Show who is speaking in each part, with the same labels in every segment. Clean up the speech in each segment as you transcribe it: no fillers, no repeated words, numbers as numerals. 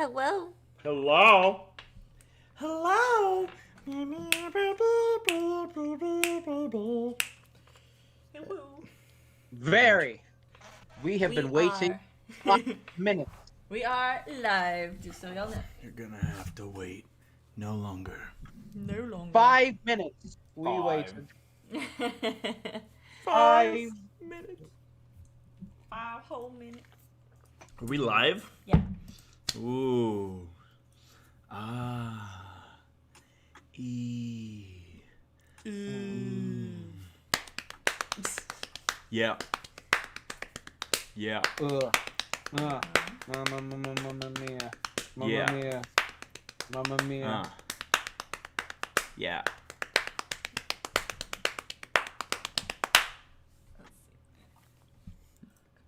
Speaker 1: Hello.
Speaker 2: Hello. Hello.
Speaker 1: Hello.
Speaker 3: Very. We have been waiting 5 minutes.
Speaker 1: We are live, just so y'all know.
Speaker 2: You're gonna have to wait no longer.
Speaker 1: No longer.
Speaker 3: 5 minutes. We
Speaker 2: 5.
Speaker 3: waited.
Speaker 2: 5 minutes.
Speaker 1: 5 whole minutes.
Speaker 2: Are we live?
Speaker 1: Yeah.
Speaker 2: Ooh. Ah. E. Yeah. Yeah.
Speaker 3: Mamma mia. Mamma
Speaker 2: Yeah.
Speaker 3: mia. Mamma mia.
Speaker 2: Yeah.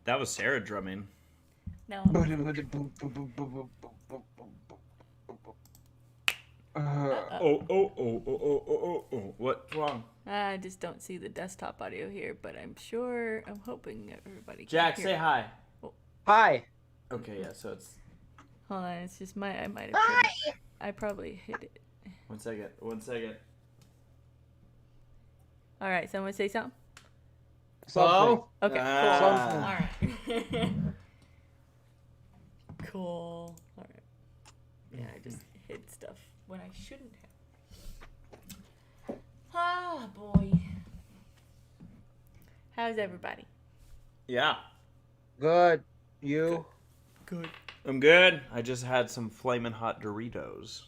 Speaker 2: That was Sarah drumming.
Speaker 1: No.
Speaker 2: Oh. What's wrong?
Speaker 1: I just don't see the desktop audio here, but I'm hoping everybody can
Speaker 2: Jack,
Speaker 1: hear
Speaker 2: say
Speaker 1: it.
Speaker 2: hi.
Speaker 3: Hi.
Speaker 2: Okay, yeah, so it's...
Speaker 1: Hold on, it's just I might have I probably hit it.
Speaker 2: 1 second. 1 second.
Speaker 1: All right, someone say something?
Speaker 3: Something.
Speaker 1: Okay,
Speaker 2: Ah.
Speaker 1: cool. All right. Cool. All right. Yeah, I just hit stuff when I shouldn't have. Ah, boy. How's everybody?
Speaker 2: Yeah.
Speaker 3: Good. You?
Speaker 2: Good. I'm good. I just had some flaming hot Doritos.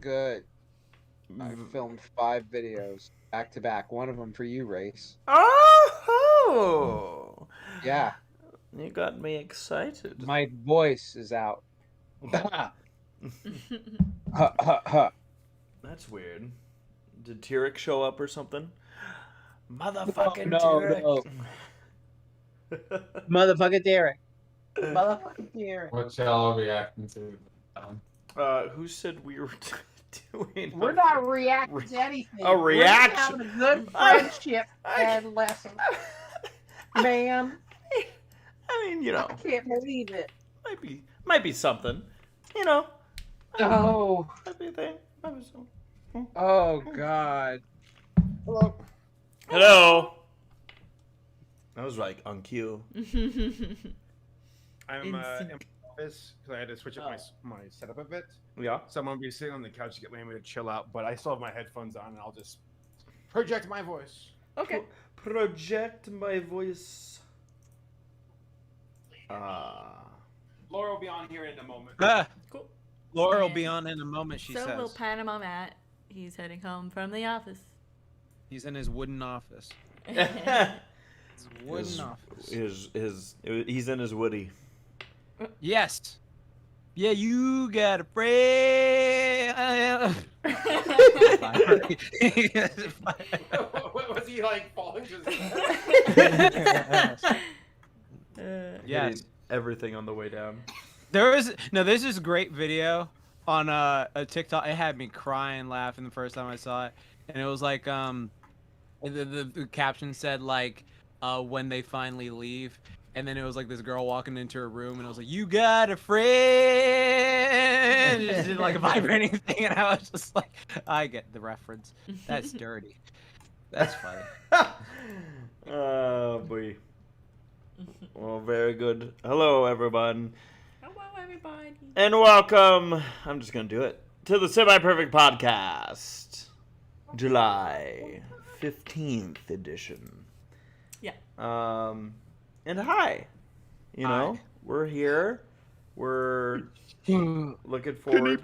Speaker 3: Good. I filmed 5 videos back to back. One of them for you, Race.
Speaker 2: Oh!
Speaker 3: Yeah.
Speaker 2: You got me excited.
Speaker 3: My voice is out. Ha, ha, ha.
Speaker 2: That's weird. Did Tyrek show up or something? Motherfucking
Speaker 3: No.
Speaker 2: Tyrek.
Speaker 3: Motherfucker Derek. Motherfucker Derek.
Speaker 4: What y'all reacting to?
Speaker 2: Who said we were doing?
Speaker 3: We're not reacting to anything.
Speaker 2: A reaction.
Speaker 3: We're having a good friendship and lesson. Man,
Speaker 2: I mean, you know,
Speaker 3: I can't believe it.
Speaker 2: might be something. You know.
Speaker 3: Oh.
Speaker 2: Might be a thing. Might be something.
Speaker 3: Oh, God.
Speaker 2: Hello. Hello. That was like on cue.
Speaker 5: I'm
Speaker 1: In
Speaker 5: in my
Speaker 1: sync.
Speaker 5: office because I had to switch up my setup a bit.
Speaker 2: Yeah.
Speaker 5: So I'm gonna be sitting on the couch to get ready to chill out, but I still have my headphones on, and I'll just project my voice.
Speaker 1: Okay.
Speaker 2: Project my voice.
Speaker 5: Laura will be on here in a moment.
Speaker 1: Cool.
Speaker 6: Laura will
Speaker 1: And
Speaker 6: be on in a moment, she
Speaker 1: so
Speaker 6: says.
Speaker 1: will PanamaMatt. He's heading home from the office.
Speaker 6: He's in his wooden office.
Speaker 2: His
Speaker 6: His wooden office.
Speaker 2: He's in his woody.
Speaker 6: Yes. Yeah, you got a friend.
Speaker 5: What was he like falling to his
Speaker 6: Yeah.
Speaker 2: Hitting everything on the way down.
Speaker 6: There's this great video on a TikTok. It had me crying laughing the first time I saw it. And it was like the caption said like when they finally leave. And then it was like this girl walking into her room, and it was like, "You got a friend." Just did like a vibrating thing, and I was just like, "I get the reference. That's dirty. That's funny."
Speaker 2: Oh boy. Well, very good. Hello, everyone,
Speaker 1: Hello, everybody.
Speaker 2: and welcome. I'm just gonna do it to the Semi-Perfect Podcast, July 15th edition.
Speaker 1: Yeah.
Speaker 2: And hi. You know,
Speaker 6: Hi.
Speaker 2: we're here. We're looking forward.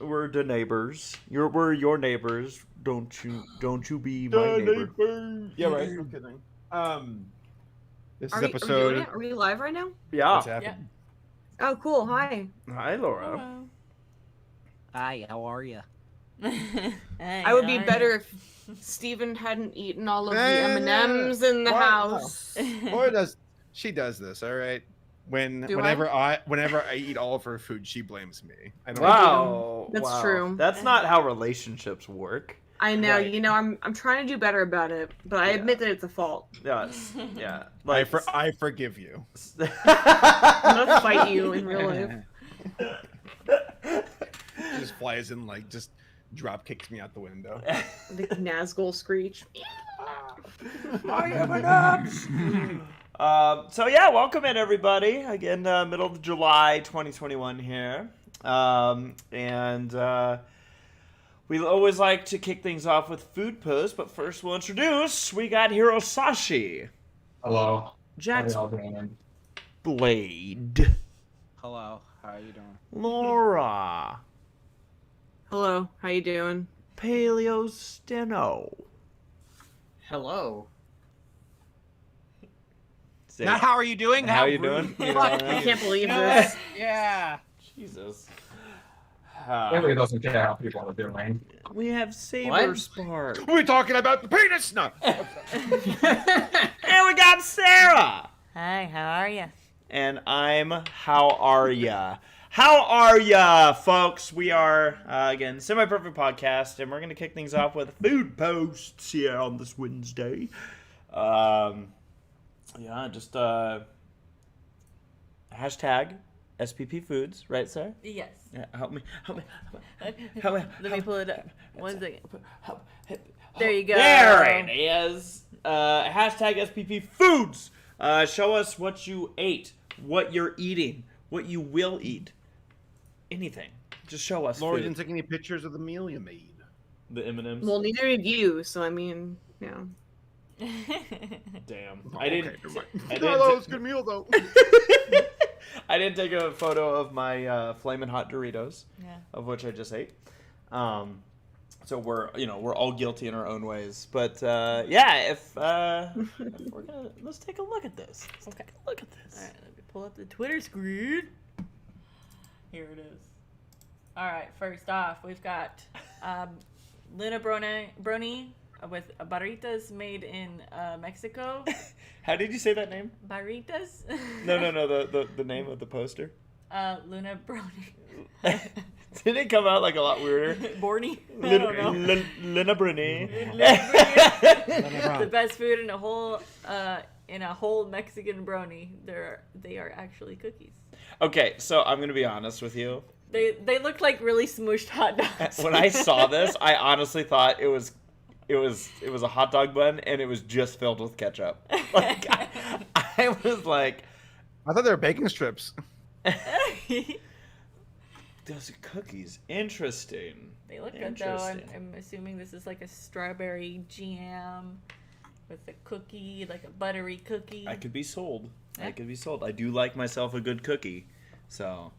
Speaker 2: We're the neighbors. We're your neighbors. Don't you be my neighbor.
Speaker 5: Yeah, right. No kidding. This is
Speaker 7: Are we
Speaker 5: episode.
Speaker 7: doing it? Are we live right now?
Speaker 2: Yeah.
Speaker 5: What's happening?
Speaker 7: Oh, cool. Hi.
Speaker 2: Hi, Laura.
Speaker 1: Hello.
Speaker 6: Hi, how are you?
Speaker 7: I would be better if Steven hadn't eaten all of the M&Ms in the
Speaker 5: Why?
Speaker 7: house.
Speaker 5: Laura does. She does this. All right. Whenever I eat all of her food, she blames me. I don't.
Speaker 2: Wow.
Speaker 7: That's
Speaker 2: wow.
Speaker 7: true.
Speaker 2: That's not how relationships work.
Speaker 7: I know.
Speaker 2: Right.
Speaker 7: You know, I'm trying to do better about it, but I
Speaker 2: Yeah.
Speaker 7: admit that it's a fault.
Speaker 2: Yes. Yeah.
Speaker 5: I forgive you.
Speaker 7: I'm gonna fight you in real life.
Speaker 5: Just flies in, like, just drop kicks me out the window.
Speaker 7: The Nazgul screech.
Speaker 2: My M&Ms. So yeah, welcome in everybody. Again, middle of July 2021 here. We always like to kick things off with food posts, but first we'll introduce, we got Hirosashii.
Speaker 4: Hello.
Speaker 2: Jax
Speaker 4: How are y'all doing?
Speaker 2: Blade.
Speaker 6: Hello, how are you doing?
Speaker 2: Laura.
Speaker 7: Hello, how you doing?
Speaker 2: Paleosteno.
Speaker 3: Hello.
Speaker 2: Say
Speaker 6: Not
Speaker 2: it.
Speaker 6: how are you doing?
Speaker 2: How you doing? You know,
Speaker 7: I can't believe this.
Speaker 6: Yeah.
Speaker 2: Jesus.
Speaker 4: Really doesn't care how people are doing.
Speaker 2: We have Saberspark.
Speaker 5: We're talking about the penis now.
Speaker 2: And we got Sarah.
Speaker 1: Hi, how are you?
Speaker 2: And I'm How Are Ya? How are ya, folks? We are, again, Semi-Perfect Podcast, and we're going to kick things off with food posts here on this Wednesday. Just hashtag SPP Foods, right, Sarah?
Speaker 1: Yes.
Speaker 2: Yeah, help me.
Speaker 1: Let me pull it up. 1 second. There you go.
Speaker 2: There it is. Hashtag SPP Foods. Show us what you ate, what you're eating, what you will eat. Anything. Just show us.
Speaker 5: Laura
Speaker 2: food.
Speaker 5: didn't take any pictures of the meal you made.
Speaker 2: The M&Ms.
Speaker 7: Well, neither did you, so I mean, yeah.
Speaker 2: Damn.
Speaker 5: Oh,
Speaker 2: I didn't.
Speaker 5: Okay, never mind.
Speaker 2: I
Speaker 5: No, that was a good meal though.
Speaker 2: I didn't take a photo of my flaming hot Doritos,
Speaker 1: Yeah.
Speaker 2: of which I just ate. So we're all guilty in our own ways. But if we're gonna, let's take a look at this. Let's take a look at this.
Speaker 1: All right, let me pull up the Twitter screen. Here it is. All right, first off, we've got Luna Brony with barritas made in Mexico.
Speaker 2: How did you say that name?
Speaker 1: Barritas?
Speaker 2: No, the name of the poster.
Speaker 1: Luna Brony.
Speaker 2: Did it come out like a lot weirder?
Speaker 1: Borny? I don't know.
Speaker 2: Luna Bruni.
Speaker 1: The best food in a whole Mexican brony. They are actually cookies.
Speaker 2: Okay, so I'm gonna be honest with you.
Speaker 1: They look like really smooshed hot dogs.
Speaker 2: When I saw this, I honestly thought it was a hot dog bun and it was just filled with ketchup. Like I was like,
Speaker 5: I thought they were bacon strips.
Speaker 2: those are cookies. Interesting.
Speaker 1: They look good though. I'm assuming this is like a strawberry jam with a cookie, like a buttery cookie.
Speaker 2: I could be sold.
Speaker 1: Yeah.
Speaker 2: I could be sold. I do like myself a good cookie. So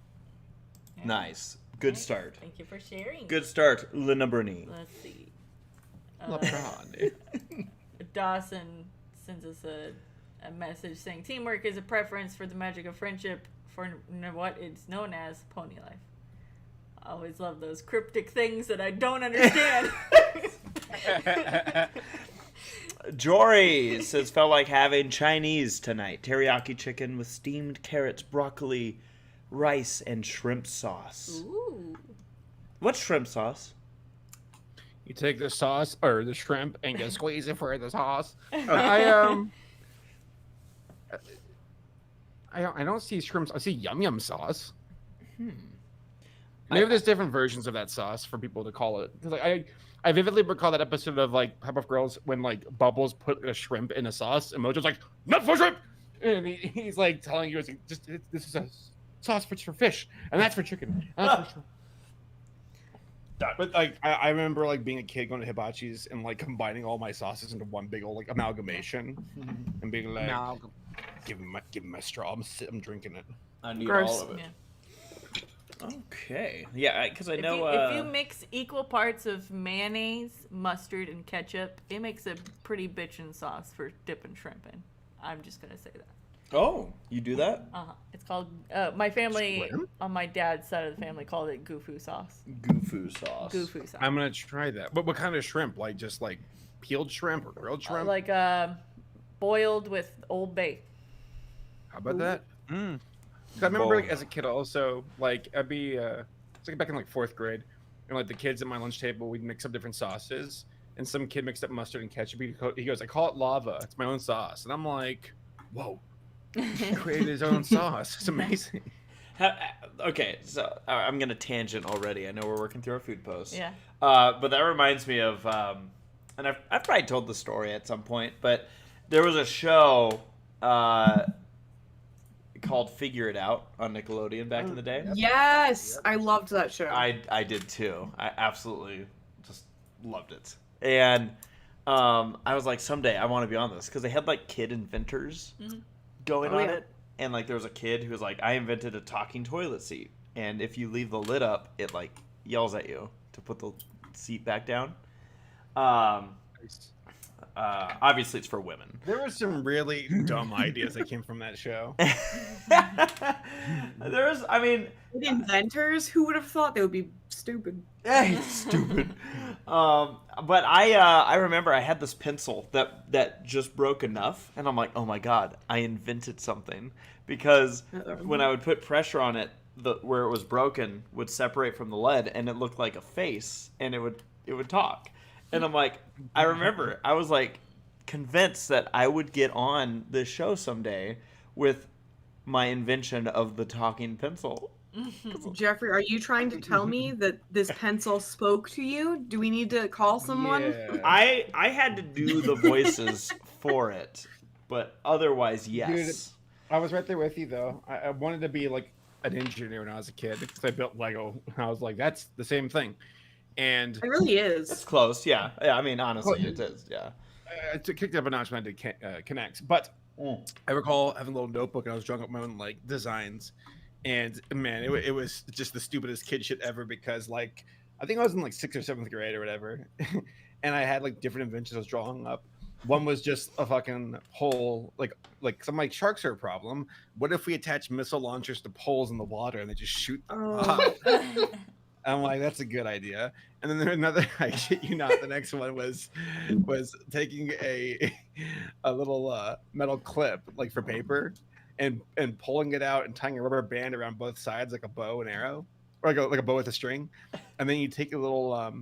Speaker 1: Yeah.
Speaker 2: nice. Good
Speaker 1: Nice.
Speaker 2: start.
Speaker 1: Thank you for sharing.
Speaker 2: Good start, Lina Bruni.
Speaker 1: Let's see. Dawson sends us a message saying teamwork is a preference for the magic of friendship for what is known as pony life. I always love those cryptic things that I don't understand.
Speaker 2: Jory says, felt like having Chinese tonight. Teriyaki chicken with steamed carrots, broccoli, rice, and shrimp sauce.
Speaker 1: Ooh.
Speaker 2: What's shrimp sauce?
Speaker 5: You take the sauce or the shrimp and you squeeze it for the sauce. I don't see shrimp. I see yum yum sauce. Maybe there's different versions of that sauce for people to call it. Because I vividly recall that episode of like Powerpuff Girls when like Bubbles put a shrimp in a sauce and Mojo's like, not for shrimp, and he's like telling you, this is a sauce for fish and that's for chicken. And that's for shrimp. But like I remember like being a kid going to Hibachi's and like combining all my sauces into one big old like amalgamation and being like, give me my straw. I'm drinking it.
Speaker 2: I need
Speaker 7: Gross.
Speaker 2: all of it.
Speaker 1: Yeah.
Speaker 2: Okay. Yeah, because I know.
Speaker 1: If you mix equal parts of mayonnaise, mustard, and ketchup, it makes a pretty bitchin' sauce for dipping shrimp in. I'm just gonna say that.
Speaker 2: Oh, you do that?
Speaker 1: It's called. My family
Speaker 5: Shrimp?
Speaker 1: on my dad's side of the family called it Gufu sauce.
Speaker 2: Gufu sauce.
Speaker 1: Gufu sauce.
Speaker 5: I'm gonna try that. But what kind of shrimp? Like just like peeled shrimp or grilled shrimp?
Speaker 1: Like boiled with Old Bay.
Speaker 5: How about that?
Speaker 6: Mm.
Speaker 5: 'Cause I remember like, as a kid also, like I'd be it's like back in like 4th grade, and like the kids at my lunch table, we'd mix up different sauces, and some kid mixed up mustard and ketchup. He goes, I call it lava. It's my own sauce, and I'm like, whoa, he created his own sauce. It's amazing.
Speaker 2: Okay, so I'm gonna tangent already. I know we're working through our food post.
Speaker 1: Yeah.
Speaker 2: But that reminds me of, and I've probably told the story at some point, but there was a show called Figure It Out on Nickelodeon back in the day.
Speaker 7: Yes, I loved that show.
Speaker 2: I did too. I absolutely just loved it. And I was like, someday I want to be on this because they had like kid inventors going on it. And like there was a kid who was like, I invented a talking toilet seat. And if you leave the lid up, it like yells at you to put the seat back down. Obviously it's for women.
Speaker 5: There were some really dumb ideas that came from that show.
Speaker 7: Inventors? Who would have thought they would be stupid?
Speaker 2: Stupid. But I remember I had this pencil that just broke enough, and I'm like, oh my god, I invented something. Because when I would put pressure on it, where it was broken would separate from the lead, and it looked like a face, and it would talk. And I'm like, I remember I was like convinced that I would get on this show someday with my invention of the talking pencil.
Speaker 7: Jeffrey, are you trying to tell me that this pencil spoke to you? Do we need to call someone?
Speaker 5: Yeah.
Speaker 2: I had to do the voices for it, but otherwise, yes.
Speaker 5: Dude, I was right there with you though. I wanted to be like an engineer when I was a kid because I built Lego. I was like, that's the same thing. And
Speaker 7: It really is.
Speaker 2: It's close, yeah. I mean, honestly, it is, yeah.
Speaker 5: I kicked up a notch when I did Connect, but I recall having a little notebook and I was drawing up my own like designs, and man, it was just the stupidest kid shit ever because like I think I was in like 6th or 7th grade or whatever, and I had like different inventions I was drawing up. One was just a fucking pole, like some like sharks are a problem. What if we attach missile launchers to poles in the water and they just shoot them up? I'm like, that's a good idea. And then there's another, I shit you not, the next one was taking a little metal clip, like for paper, and pulling it out and tying a rubber band around both sides like a bow and arrow, or like a bow with a string. And then you take a little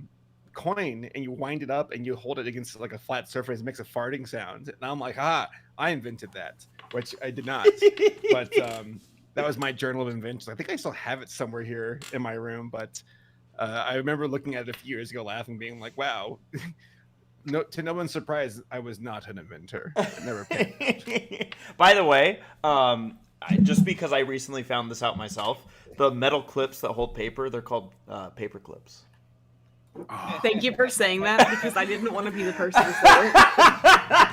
Speaker 5: coin and you wind it up and you hold it against like a flat surface, it makes a farting sound. And I'm like, I invented that, which I did not. But that was my journal of inventions. I think I still have it somewhere here in my room, but I remember looking at it a few years ago, laughing, being like, "Wow!" To no one's surprise, I was not an inventor. I never paid.
Speaker 2: By the way, just because I recently found this out myself, the metal clips that hold paper, they're called paper clips.
Speaker 7: Thank you for saying that because I didn't want to be the person to say it.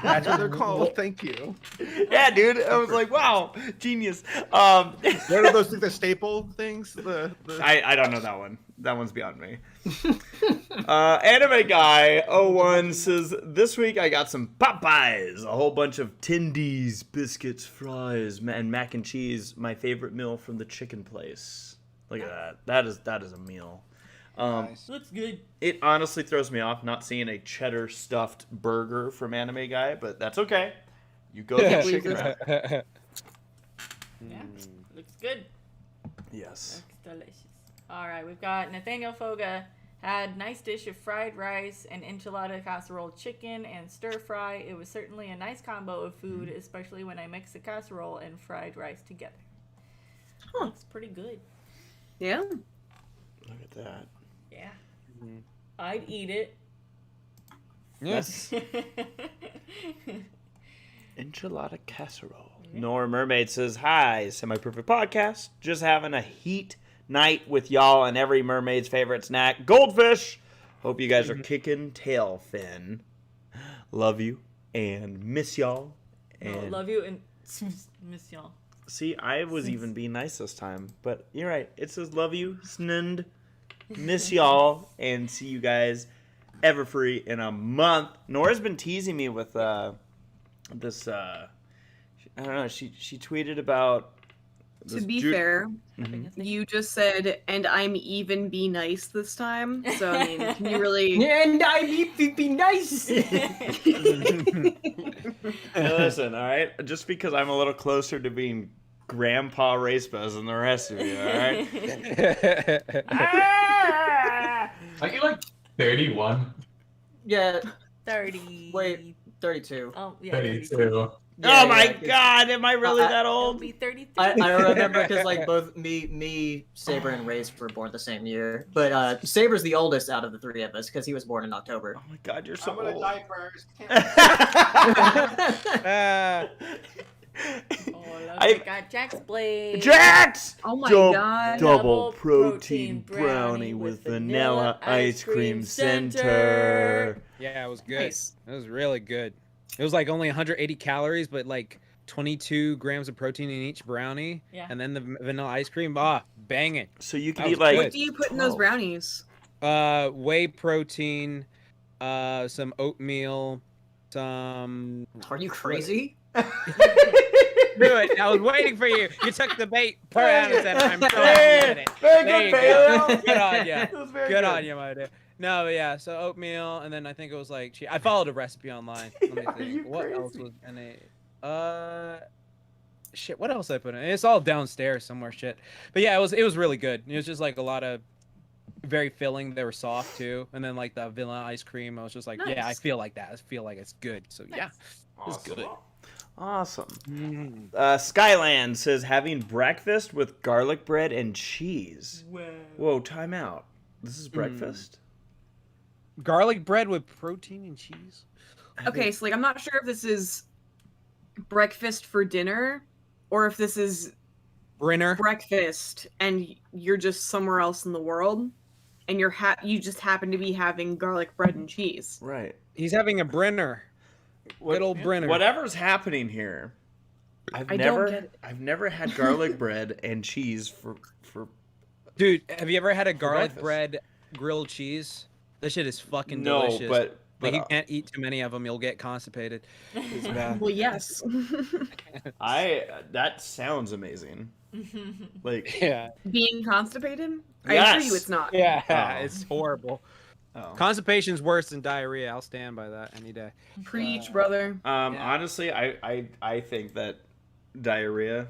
Speaker 5: That's what they're called. Thank you.
Speaker 2: Yeah, dude. I was like, wow, genius.
Speaker 5: What are those things, the staple things?
Speaker 2: I don't know that one. That one's beyond me. Anime Guy 01 says, this week I got some Popeyes, a whole bunch of tendies, biscuits, fries, and mac and cheese, my favorite meal from the chicken place. Look at that. That is a meal.
Speaker 3: Nice.
Speaker 1: Looks good.
Speaker 2: It honestly throws me off not seeing a cheddar stuffed burger from Anime Guy, but that's okay. You go the chicken route.
Speaker 1: Yeah, looks good.
Speaker 2: Yes.
Speaker 1: Looks delicious. All right, we've got Nathaniel Foga had nice dish of fried rice and enchilada casserole chicken and stir fry. It was certainly a nice combo of food, especially when I mix the casserole and fried rice together. Looks pretty good.
Speaker 7: Yeah.
Speaker 2: Look at that.
Speaker 1: Yeah. I'd eat it.
Speaker 6: Yes.
Speaker 2: Enchilada casserole. Nora Mermaid says, hi, Semi-Perfect Podcast. Just having a heat night with y'all and every mermaid's favorite snack, goldfish. Hope you guys are kicking tail fin. Love you and miss y'all. And
Speaker 1: love you and miss y'all.
Speaker 2: see, I was even being nice this time, but you're right. It says love you, snund, miss y'all, and see you guys ever free in a month. Nora's been teasing me with this. I don't know. She tweeted about.
Speaker 7: To be fair, you just said, and I'm even be nice this time. So, I mean, can you really.
Speaker 6: And I need to be nice.
Speaker 2: Hey, listen, all right. Just because I'm a little closer to being Grandpa Racebest than the rest of you, all right.
Speaker 4: Are you like 31?
Speaker 6: Yeah.
Speaker 1: 30.
Speaker 6: Wait, 32.
Speaker 1: Oh, yeah.
Speaker 4: 32.
Speaker 2: Oh my
Speaker 8: yeah,
Speaker 2: God! Am I really that
Speaker 1: I'll
Speaker 2: old?
Speaker 1: be 33.
Speaker 8: I remember because like both me, Saber, and Race were born the same year. But Saber's the oldest out of the three of us because he was born in October.
Speaker 2: Oh my God, you're so
Speaker 9: I'm gonna
Speaker 2: old.
Speaker 9: die first.
Speaker 1: Oh, I got Jack's Blade.
Speaker 2: Jax!
Speaker 7: Oh my
Speaker 2: Dou-
Speaker 7: god.
Speaker 2: Double protein brownie with vanilla ice cream center.
Speaker 6: Yeah, it was good.
Speaker 7: Nice.
Speaker 6: It was really good. It was like only 180 calories, but like 22 grams of protein in each brownie.
Speaker 1: Yeah.
Speaker 6: And then the vanilla ice cream, bang it.
Speaker 2: So you can
Speaker 6: That
Speaker 2: eat
Speaker 6: was
Speaker 2: like
Speaker 7: What do you put in those
Speaker 2: 12.
Speaker 7: brownies?
Speaker 6: Whey protein, some oatmeal, some.
Speaker 8: Are you crazy?
Speaker 6: Do it. I was waiting for you. You took the bait. Per Adam said, I'm so happy you did it.
Speaker 2: Very
Speaker 6: There
Speaker 2: good,
Speaker 6: you go.
Speaker 2: Paleo.
Speaker 6: Good on ya.
Speaker 2: That was very
Speaker 6: Good on you, my dude. No, but yeah. So oatmeal, and then I think it was like I followed a recipe online. Let me
Speaker 2: Are
Speaker 6: think.
Speaker 2: you
Speaker 6: What else
Speaker 2: crazy?
Speaker 6: was in it? Shit. What else did I put in? It's all downstairs somewhere. Shit. But yeah, it was really good. It was just like a lot of very filling. They were soft too, and then like the vanilla ice cream. I was just like, yeah, I
Speaker 7: Nice.
Speaker 6: feel like that. I feel like it's good. So yeah, it was
Speaker 2: Awesome.
Speaker 6: good.
Speaker 2: Awesome.
Speaker 6: Mm.
Speaker 2: Skyland says having breakfast with garlic bread and cheese.
Speaker 1: Whoa.
Speaker 2: Whoa, time out. This is breakfast?
Speaker 6: Garlic bread with protein and cheese.
Speaker 7: Okay, so like I'm not sure if this is breakfast for dinner or if this is
Speaker 6: Brinner.
Speaker 7: breakfast and you're just somewhere else in the world and you just happen to be having garlic bread and cheese.
Speaker 2: Right.
Speaker 6: He's having a Brenner. Good old Brenner.
Speaker 2: Whatever's happening here,
Speaker 7: I don't get it.
Speaker 2: I've never had garlic bread and cheese for
Speaker 6: Dude, have you ever had a garlic
Speaker 2: breakfast.
Speaker 6: bread grilled cheese? That shit is fucking
Speaker 2: no,
Speaker 6: delicious.
Speaker 2: but
Speaker 6: Like, you can't eat too many of them, you'll get constipated. It's bad.
Speaker 7: Well, yes.
Speaker 2: that sounds amazing. Like
Speaker 6: Yeah.
Speaker 7: Being constipated? I
Speaker 2: Yes.
Speaker 7: assure you it's not.
Speaker 6: Yeah,
Speaker 2: Oh.
Speaker 6: it's horrible.
Speaker 2: oh.
Speaker 6: Constipation's worse than diarrhea. I'll stand by that any day.
Speaker 7: Preach, brother.
Speaker 2: Honestly, I think that diarrhea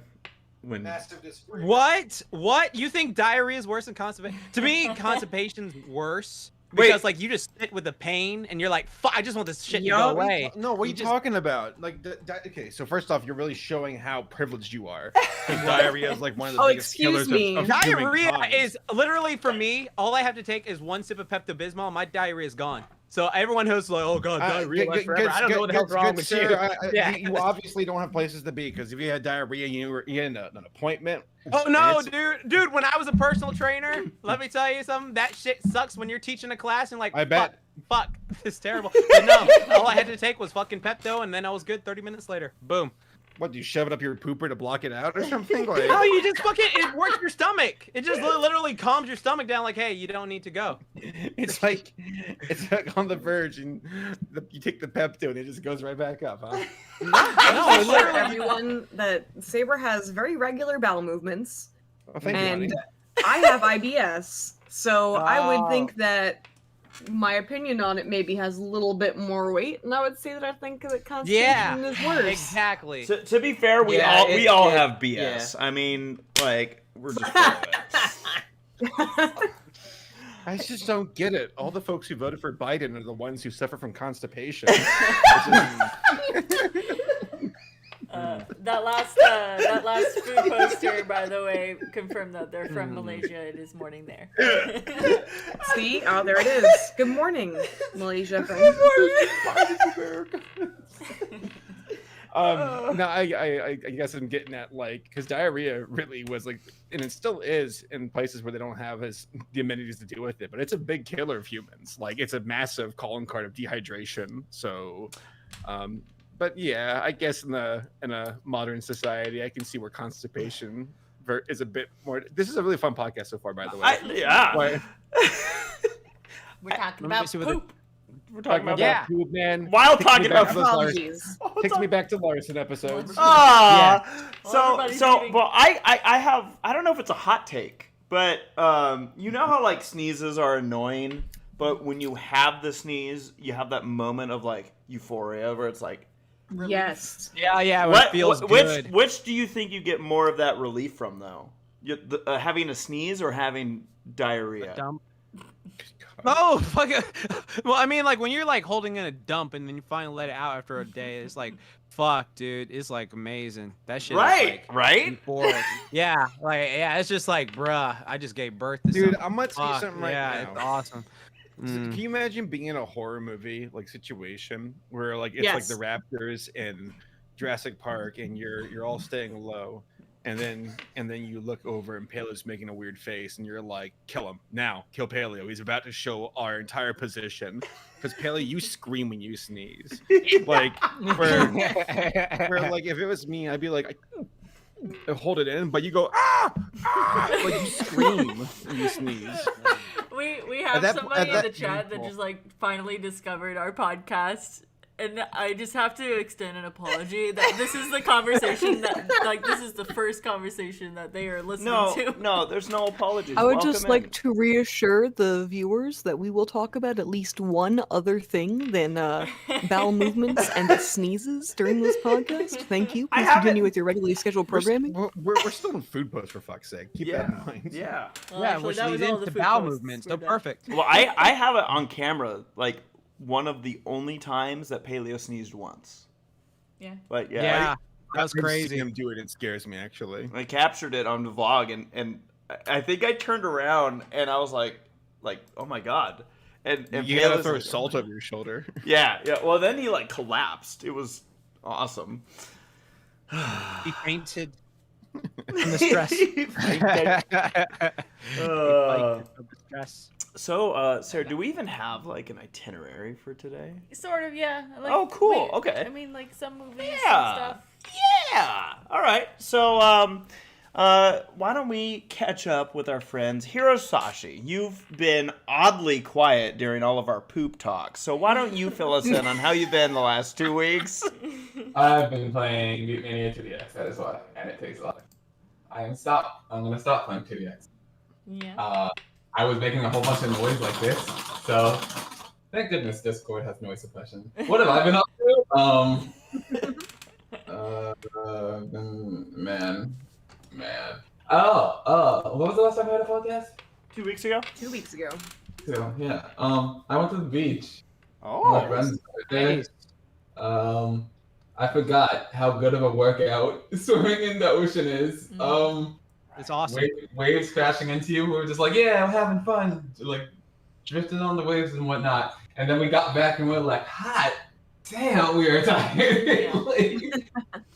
Speaker 2: when
Speaker 9: Massive disagreement.
Speaker 6: What? What? You think diarrhea is worse than constipation? To me, constipation's worse.
Speaker 2: Wait.
Speaker 6: Because, like, you just sit with the pain, and you're like, fuck, I just want this shit to go
Speaker 7: Yup.
Speaker 6: away.
Speaker 9: No, what are you
Speaker 6: just-
Speaker 9: talking about? Like, okay, so first off, you're really showing how privileged you are. 'Cause diarrhea is like one of the
Speaker 7: Oh,
Speaker 9: biggest
Speaker 7: excuse
Speaker 9: killers
Speaker 7: me.
Speaker 9: of
Speaker 6: Diarrhea
Speaker 9: humankind.
Speaker 6: is literally, for me, all I have to take is one sip of Pepto-Bismol, and my diarrhea is gone. So everyone who's like, oh god, diarrhea lasts forever. I don't know what the hell's wrong with you. Yeah.
Speaker 9: You obviously don't have places to be because if you had diarrhea, you had an appointment.
Speaker 6: Oh no,
Speaker 9: It's-
Speaker 6: dude! When I was a personal trainer, let me tell you something. That shit sucks when you're teaching a class and like,
Speaker 9: I bet.
Speaker 6: fuck, it's terrible. But no, all I had to take was fucking Pepto, and then I was good. 30 minutes later, boom.
Speaker 9: What, do you shove it up your pooper to block it out or something? Like,
Speaker 6: No, you just fucking it works your stomach. It just literally calms your stomach down. Like, hey, you don't need to go.
Speaker 9: it's like on the verge, and you take the Pepto, and it just goes right back up, huh?
Speaker 6: No, it's
Speaker 7: For
Speaker 6: literally.
Speaker 7: everyone that Saber has very regular bowel movements,
Speaker 9: Well, thank you, honey.
Speaker 7: and I have IBS, so I would
Speaker 6: Oh.
Speaker 7: think that my opinion on it maybe has a little bit more weight, and I would say that I think that constipation is worse.
Speaker 6: Exactly.
Speaker 2: to be fair, we
Speaker 8: Yeah,
Speaker 2: all
Speaker 8: it-
Speaker 2: have BS. I mean, like we're just full of it.
Speaker 9: I just don't get it. All the folks who voted for Biden are the ones who suffer from constipation. It's just-
Speaker 1: That last food poster, by the way, confirmed that they're from Malaysia. It is morning there.
Speaker 7: See? Oh, there it is. Good morning, Malaysia friends.
Speaker 9: No, I guess I'm getting at like because diarrhea really was like, and it still is in places where they don't have the amenities to deal with it. But it's a big killer of humans. Like it's a massive calling card of dehydration. So, but yeah, I guess in a modern society, I can see where constipation is a bit more. This is a really fun podcast so far, by the way.
Speaker 2: Yeah.
Speaker 9: Why-
Speaker 1: We're talking
Speaker 6: Let me
Speaker 1: about
Speaker 6: see what the-
Speaker 1: poop.
Speaker 2: We're
Speaker 9: talking about
Speaker 6: Yeah.
Speaker 9: poop, man.
Speaker 2: While
Speaker 9: Takes me
Speaker 2: talking
Speaker 9: back
Speaker 2: about
Speaker 9: to those Larson-
Speaker 7: Apologies.
Speaker 9: Takes me back to Larson episodes.
Speaker 2: Ah,
Speaker 1: Everybody's
Speaker 2: so
Speaker 1: eating.
Speaker 2: well, I don't know if it's a hot take, but you know how like sneezes are annoying, but when you have the sneeze, you have that moment of like euphoria where it's like,
Speaker 7: Yes.
Speaker 6: Yeah, it feels good.
Speaker 2: which do you think you get more of that relief from though? Having a sneeze or having diarrhea?
Speaker 6: Dumb. Oh, fuck it. Well, I mean, like, when you're, like, holding in a dump and then you finally let it out after a day, it's like, fuck, dude. It's, like, amazing. That shit
Speaker 2: Right,
Speaker 6: is, like,
Speaker 2: right?
Speaker 6: euphoric. Yeah, like, yeah, it's just like, bruh, I just gave birth to
Speaker 5: Dude,
Speaker 6: something.
Speaker 5: I'm gonna tell you
Speaker 6: Fuck,
Speaker 5: something right
Speaker 6: yeah,
Speaker 5: now.
Speaker 6: it's awesome.
Speaker 5: So can you imagine being in a horror movie like situation where like it's like
Speaker 7: Yes.
Speaker 5: the Raptors in Jurassic Park and you're all staying low, and then you look over and Paleo's making a weird face and you're like, kill him now, kill Paleo. He's about to show our entire position. Because Paleo, you scream when you sneeze. Like where like if it was me, I'd be like, I hold it in, but you go like you scream when you sneeze.
Speaker 1: We have somebody in the chat that
Speaker 5: people.
Speaker 1: just like finally discovered our podcast, and I just have to extend an apology that this is the conversation that like this is the first conversation that they are listening to.
Speaker 2: No, there's no apologies.
Speaker 10: I would
Speaker 2: Welcome
Speaker 10: just
Speaker 2: in.
Speaker 10: like to reassure the viewers that we will talk about at least one other thing than bowel movements and sneezes during this podcast. Thank you. Please continue with your regularly scheduled programming.
Speaker 5: We're still in food post, for fuck's sake. Keep that in mind.
Speaker 2: Yeah.
Speaker 1: Well,
Speaker 6: yeah,
Speaker 1: actually,
Speaker 6: which
Speaker 1: that
Speaker 6: leads
Speaker 1: was all the
Speaker 6: into
Speaker 1: food
Speaker 6: bowel
Speaker 1: posts.
Speaker 6: movements.
Speaker 1: We're
Speaker 6: So
Speaker 1: done.
Speaker 6: perfect.
Speaker 2: Well, I have it on camera, like one of the only times that Paleo sneezed once.
Speaker 1: Yeah.
Speaker 2: Like
Speaker 6: Yeah, that was
Speaker 5: I've seen
Speaker 6: crazy.
Speaker 5: him do it. It scares me actually.
Speaker 2: I captured it on the vlog, and I think I turned around and I was like, oh my god. And
Speaker 5: You gotta
Speaker 2: Paleo's
Speaker 5: throw
Speaker 2: like,
Speaker 5: salt
Speaker 2: oh my
Speaker 5: over your shoulder.
Speaker 2: Yeah. Well, then he like collapsed. It was awesome.
Speaker 6: He fainted from the stress.
Speaker 2: He fainted.
Speaker 6: He fainted from the stress.
Speaker 2: So, Sarah, do we even have like an itinerary for today?
Speaker 1: Sort of, yeah. Like,
Speaker 2: Oh, cool. Okay.
Speaker 1: I mean, like some movies
Speaker 2: Yeah.
Speaker 1: and stuff.
Speaker 2: Yeah. All right. So, why don't we catch up with our friends Hirosashii? You've been oddly quiet during all of our poop talks, so why don't you fill us in on how you've been the last 2 weeks?
Speaker 4: I've been playing Mania 2DX, that is why, and it takes a lot. I'm gonna stop playing 2DX.
Speaker 1: Yeah.
Speaker 4: I was making a whole bunch of noise like this, so thank goodness Discord has noise suppression. What have I been up to? Man. What was the last time I had a podcast?
Speaker 2: 2 weeks ago?
Speaker 7: 2 weeks ago.
Speaker 4: So, yeah. I went to the beach.
Speaker 2: Oh.
Speaker 4: My friends there. I forgot how good of a workout swimming in the ocean is.
Speaker 6: It's awesome.
Speaker 4: Waves crashing into you. We were just like, yeah, we're having fun, like drifting on the waves and whatnot. And then we got back and we were like, hot damn, we were tired.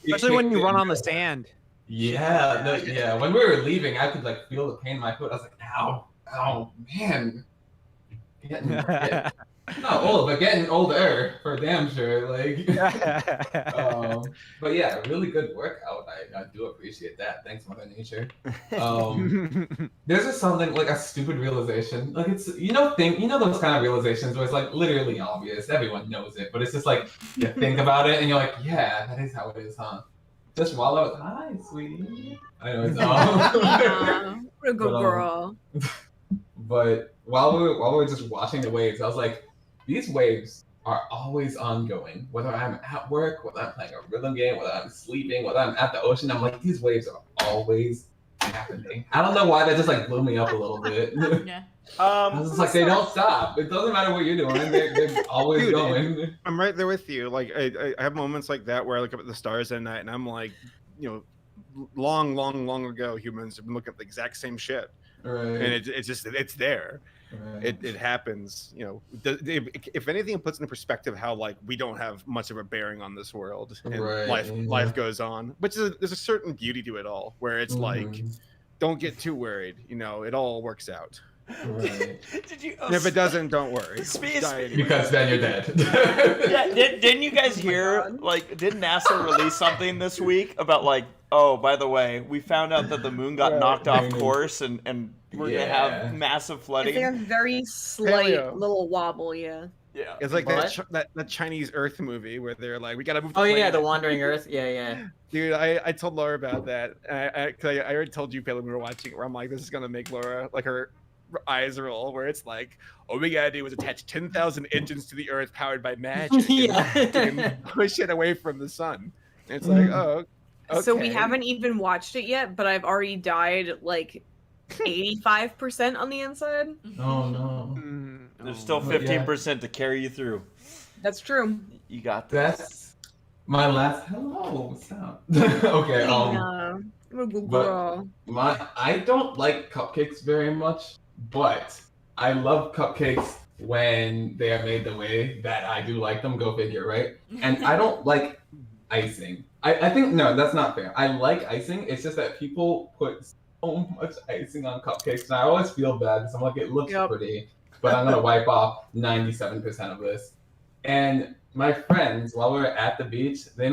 Speaker 6: Especially when you run on the sand.
Speaker 4: Yeah. When we were leaving, I could like feel the pain in my foot. I was like, ow, man. Not old, but getting older for damn sure. Like, but yeah, really good workout. I do appreciate that. Thanks, Mother Nature. There's just something like a stupid realization. Like it's those kind of realizations where it's like literally obvious. Everyone knows it, but it's just like you think about it and you're like, yeah, that is how it is, huh? Just swallow it. Hi, sweetie. I know it's
Speaker 7: What a good girl.
Speaker 4: But while we were just watching the waves, I was like, these waves are always ongoing. Whether I'm at work, whether I'm playing a rhythm game, whether I'm sleeping, whether I'm at the ocean, I'm like, these waves are always happening. I don't know why that just like blew me up a little bit.
Speaker 1: Yeah.
Speaker 4: I was just like, they don't stop. It doesn't matter what you're doing. They're always going.
Speaker 5: I'm right there with you. Like I have moments like that where I look up at the stars at night and I'm like, long ago, humans have been looking at the exact same shit.
Speaker 4: Right.
Speaker 5: And it's there.
Speaker 4: Right.
Speaker 5: It happens. If anything, it puts into perspective how like we don't have much of a bearing on this world, and life goes on. Which there's a certain beauty to it all, where it's like, don't get too worried. It all works out.
Speaker 4: Right.
Speaker 2: Did you?
Speaker 5: And if it doesn't, don't worry.
Speaker 4: Because then you're dead.
Speaker 2: Yeah, didn't you guys hear? Like, did NASA release something this week about like, oh, by the way, we found out that the moon got knocked off course, and we're gonna have massive flooding.
Speaker 7: They have very slight little wobble, yeah.
Speaker 2: Yeah.
Speaker 5: It's like that Chinese Earth movie where they're like, we gotta move.
Speaker 8: Oh yeah, the Wandering Earth. Yeah.
Speaker 5: Dude, I told Laura about that. I already told you, Palin, we were watching it. Where I'm like, this is gonna make Laura like her eyes roll. Where it's like, all we gotta do is attach 10,000 engines to the Earth powered by magic, and push it away from the sun. And it's like, oh. Okay.
Speaker 7: So we haven't even watched it yet, but I've already died like 85% on the inside.
Speaker 4: Oh no.
Speaker 2: There's still
Speaker 4: But yeah.
Speaker 2: 15% to carry you through.
Speaker 7: That's true.
Speaker 2: You got this.
Speaker 4: That's my last. Hello, stop. Okay.
Speaker 7: But
Speaker 4: I don't like cupcakes very much, but I love cupcakes when they are made the way that I do like them. Go figure, right? And I don't like icing. I think no, that's not fair. I like icing. It's just that people put so much icing on cupcakes, and I always feel bad because I'm like, it looks pretty, but I'm gonna wipe off 97% of this. And my friends, while we were at the beach, one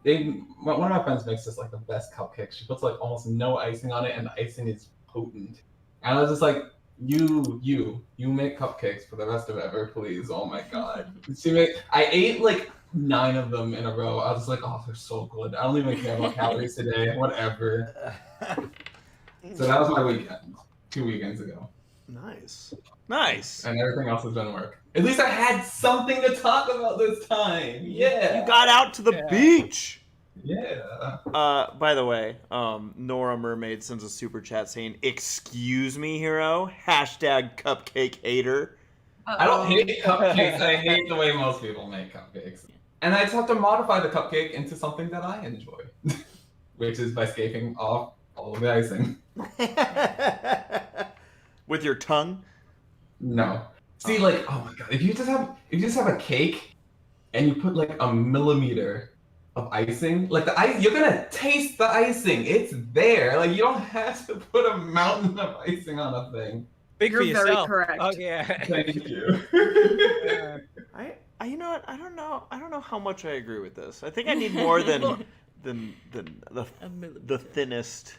Speaker 4: of my friends makes this like the best cupcake. She puts like almost no icing on it, and the icing is potent. And I was just like, you make cupcakes for the rest of ever, please. Oh my god. I ate like 9 of them in a row. I was like, oh, they're so good. I don't even care about calories today. Whatever. So that was my weekend, 2 weekends ago.
Speaker 2: Nice.
Speaker 4: And everything else has been work. At least I had something to talk about this time. Yeah.
Speaker 2: You got out to the beach.
Speaker 4: Yeah.
Speaker 2: By the way, Nora Mermaid sends a super chat saying, "Excuse me, Hero. #cupcake hater."
Speaker 4: I don't hate cupcakes. I hate the way most people make cupcakes. And I just have to modify the cupcake into something that I enjoy, which is by scraping off all of the icing.
Speaker 2: With your tongue?
Speaker 4: No. See, like, oh my god, if you just have a cake and you put like a millimeter of icing, like you're gonna taste the icing. It's there. Like, you don't have to put a mountain of icing on a thing.
Speaker 7: You're very correct.
Speaker 6: Oh yeah.
Speaker 4: Thank you.
Speaker 2: You know what? I don't know how much I agree with this. I think I need more than the thinnest.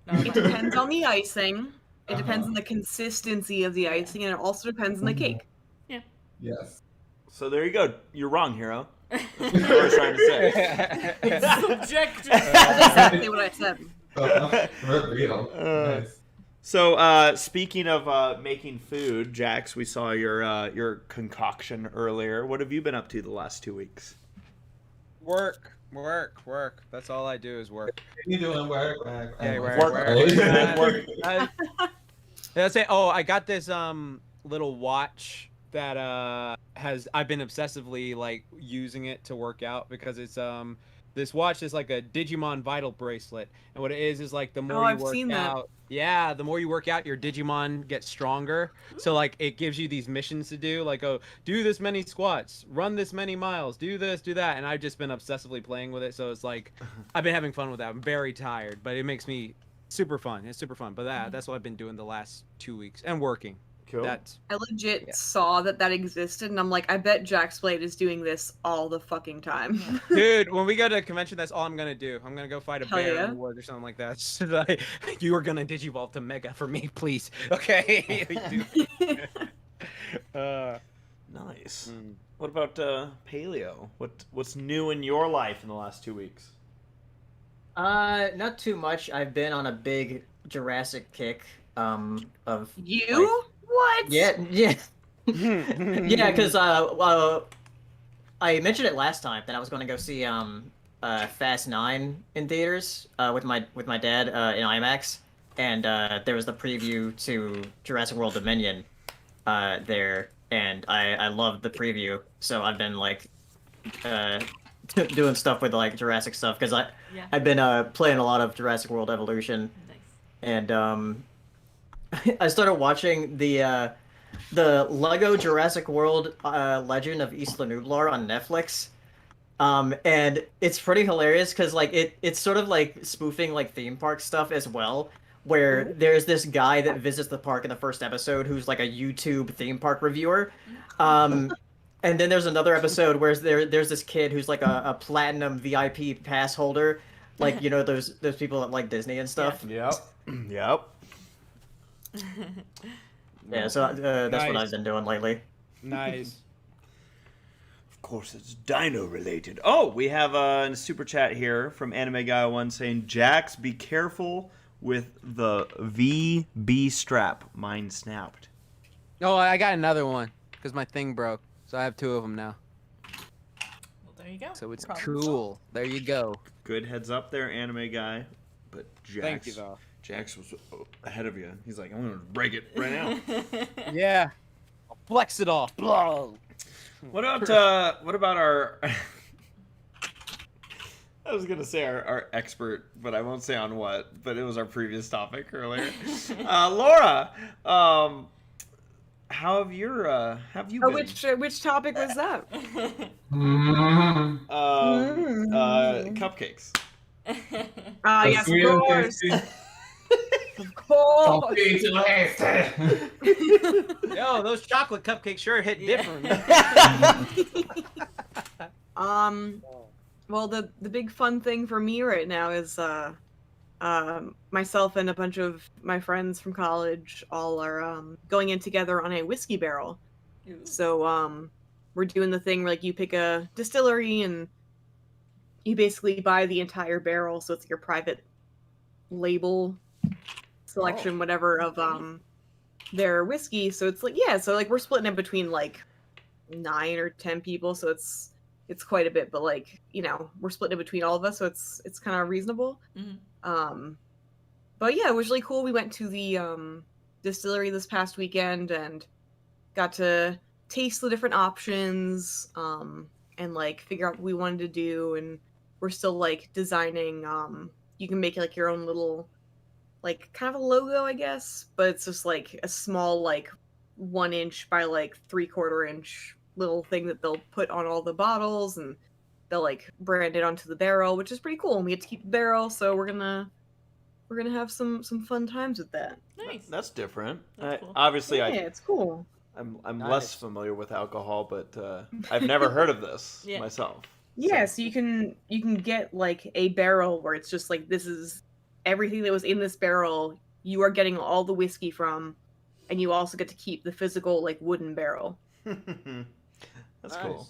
Speaker 7: It depends on the icing. It depends on the consistency of the icing, and it also depends on the cake.
Speaker 1: Yeah.
Speaker 4: Yes.
Speaker 2: So there you go. You're wrong, Hero. That's what I was trying to say.
Speaker 1: It's subjective.
Speaker 7: That's exactly what I said.
Speaker 4: Real. Nice.
Speaker 2: So speaking of making food, Jax, we saw your concoction earlier. What have you been up to the last 2 weeks?
Speaker 6: Work. That's all I do is work.
Speaker 4: You doing work?
Speaker 6: Yeah, work. That's it. Oh, I got this little watch that I've been obsessively like using it to work out because it's this watch is like a Digimon Vital bracelet, and what it is like the more you work out, yeah, the more you work out, your Digimon gets stronger. So like it gives you these missions to do, like, oh, do this many squats, run this many miles, do this, do that, and I've just been obsessively playing with it. So it's like I've been having fun with that. I'm very tired, but it makes me super fun. It's super fun. But that's what I've been doing the last 2 weeks and working.
Speaker 2: Cool.
Speaker 7: I legit saw that existed, and I'm like, I bet Jax Blade is doing this all the fucking time.
Speaker 6: Dude, when we go to a convention, that's all I'm gonna do. I'm gonna go fight a bear in the woods or something like that. So like, you are gonna digivolve to Mega for me, please. Okay.
Speaker 2: Nice. What about Paleo? What's new in your life in the last 2 weeks?
Speaker 8: Not too much. I've been on a big Jurassic kick. Of
Speaker 7: you.
Speaker 8: Like,
Speaker 7: what?
Speaker 8: Yeah. Yeah, because I mentioned it last time that I was going to go see Fast 9 in theaters with my dad in IMAX, and there was the preview to Jurassic World Dominion there, and I loved the preview, so I've been like doing stuff with like Jurassic stuff because I've been playing a lot of Jurassic World Evolution, and I started watching the Lego Jurassic World Legend of Isla Nublar on Netflix, and it's pretty hilarious because like it's sort of like spoofing like theme park stuff as well, where there's this guy that visits the park in the first episode who's like a YouTube theme park reviewer, and then there's another episode where there's this kid who's like a platinum VIP pass holder, like, you know, those people that like Disney and stuff.
Speaker 2: Yep.
Speaker 8: Yeah, so that's what I've been doing lately.
Speaker 6: Nice.
Speaker 2: Of course, it's dino related. Oh, we have a super chat here from Anime Guy 1 saying, "Jax, be careful with the VB strap. Mine snapped."
Speaker 6: Oh, I got another one because my thing broke, so I have 2 of them now.
Speaker 1: Well, there you go.
Speaker 6: So it's cool. There you go.
Speaker 2: Good heads up there, Anime Guy. But
Speaker 6: Thank you, though.
Speaker 2: Jax was ahead of you. He's like, I'm going to break it right now.
Speaker 6: Yeah. Flex it all.
Speaker 2: What about our? I was gonna say our expert, but I won't say on what. But it was our previous topic earlier. Laura, how have you been?
Speaker 7: Which topic was that?
Speaker 2: Cupcakes.
Speaker 7: Yes, of course. Of course.
Speaker 6: Yo, those chocolate cupcakes sure hit different.
Speaker 7: Well, the big fun thing for me right now is myself and a bunch of my friends from college all are going in together on a whiskey barrel.
Speaker 1: Ooh.
Speaker 7: So we're doing the thing where like you pick a distillery and you basically buy the entire barrel, so it's your private label selection, whatever, of their whiskey. So it's like, yeah, so like we're splitting it between like 9 or 10 people, so it's quite a bit, but like, you know, we're splitting it between all of us, so it's kind of reasonable. But yeah, it was really cool. We went to the distillery this past weekend and got to taste the different options and like figure out what we wanted to do, and we're still like designing. You can make like your own little like kind of a logo, I guess, but it's just like a small like 1 inch by like 3/4 inch little thing that they'll put on all the bottles, and they'll like brand it onto the barrel, which is pretty cool. And we get to keep the barrel, so we're gonna have some fun times with that.
Speaker 1: Nice.
Speaker 2: That's different.
Speaker 1: That's cool.
Speaker 2: Obviously,
Speaker 7: Yeah, it's cool.
Speaker 2: I'm less familiar with alcohol, but I've never heard of this myself.
Speaker 7: Yeah, so you can get like a barrel where it's just like, this is everything that was in this barrel. You are getting all the whiskey from, and you also get to keep the physical like wooden barrel.
Speaker 2: That's cool.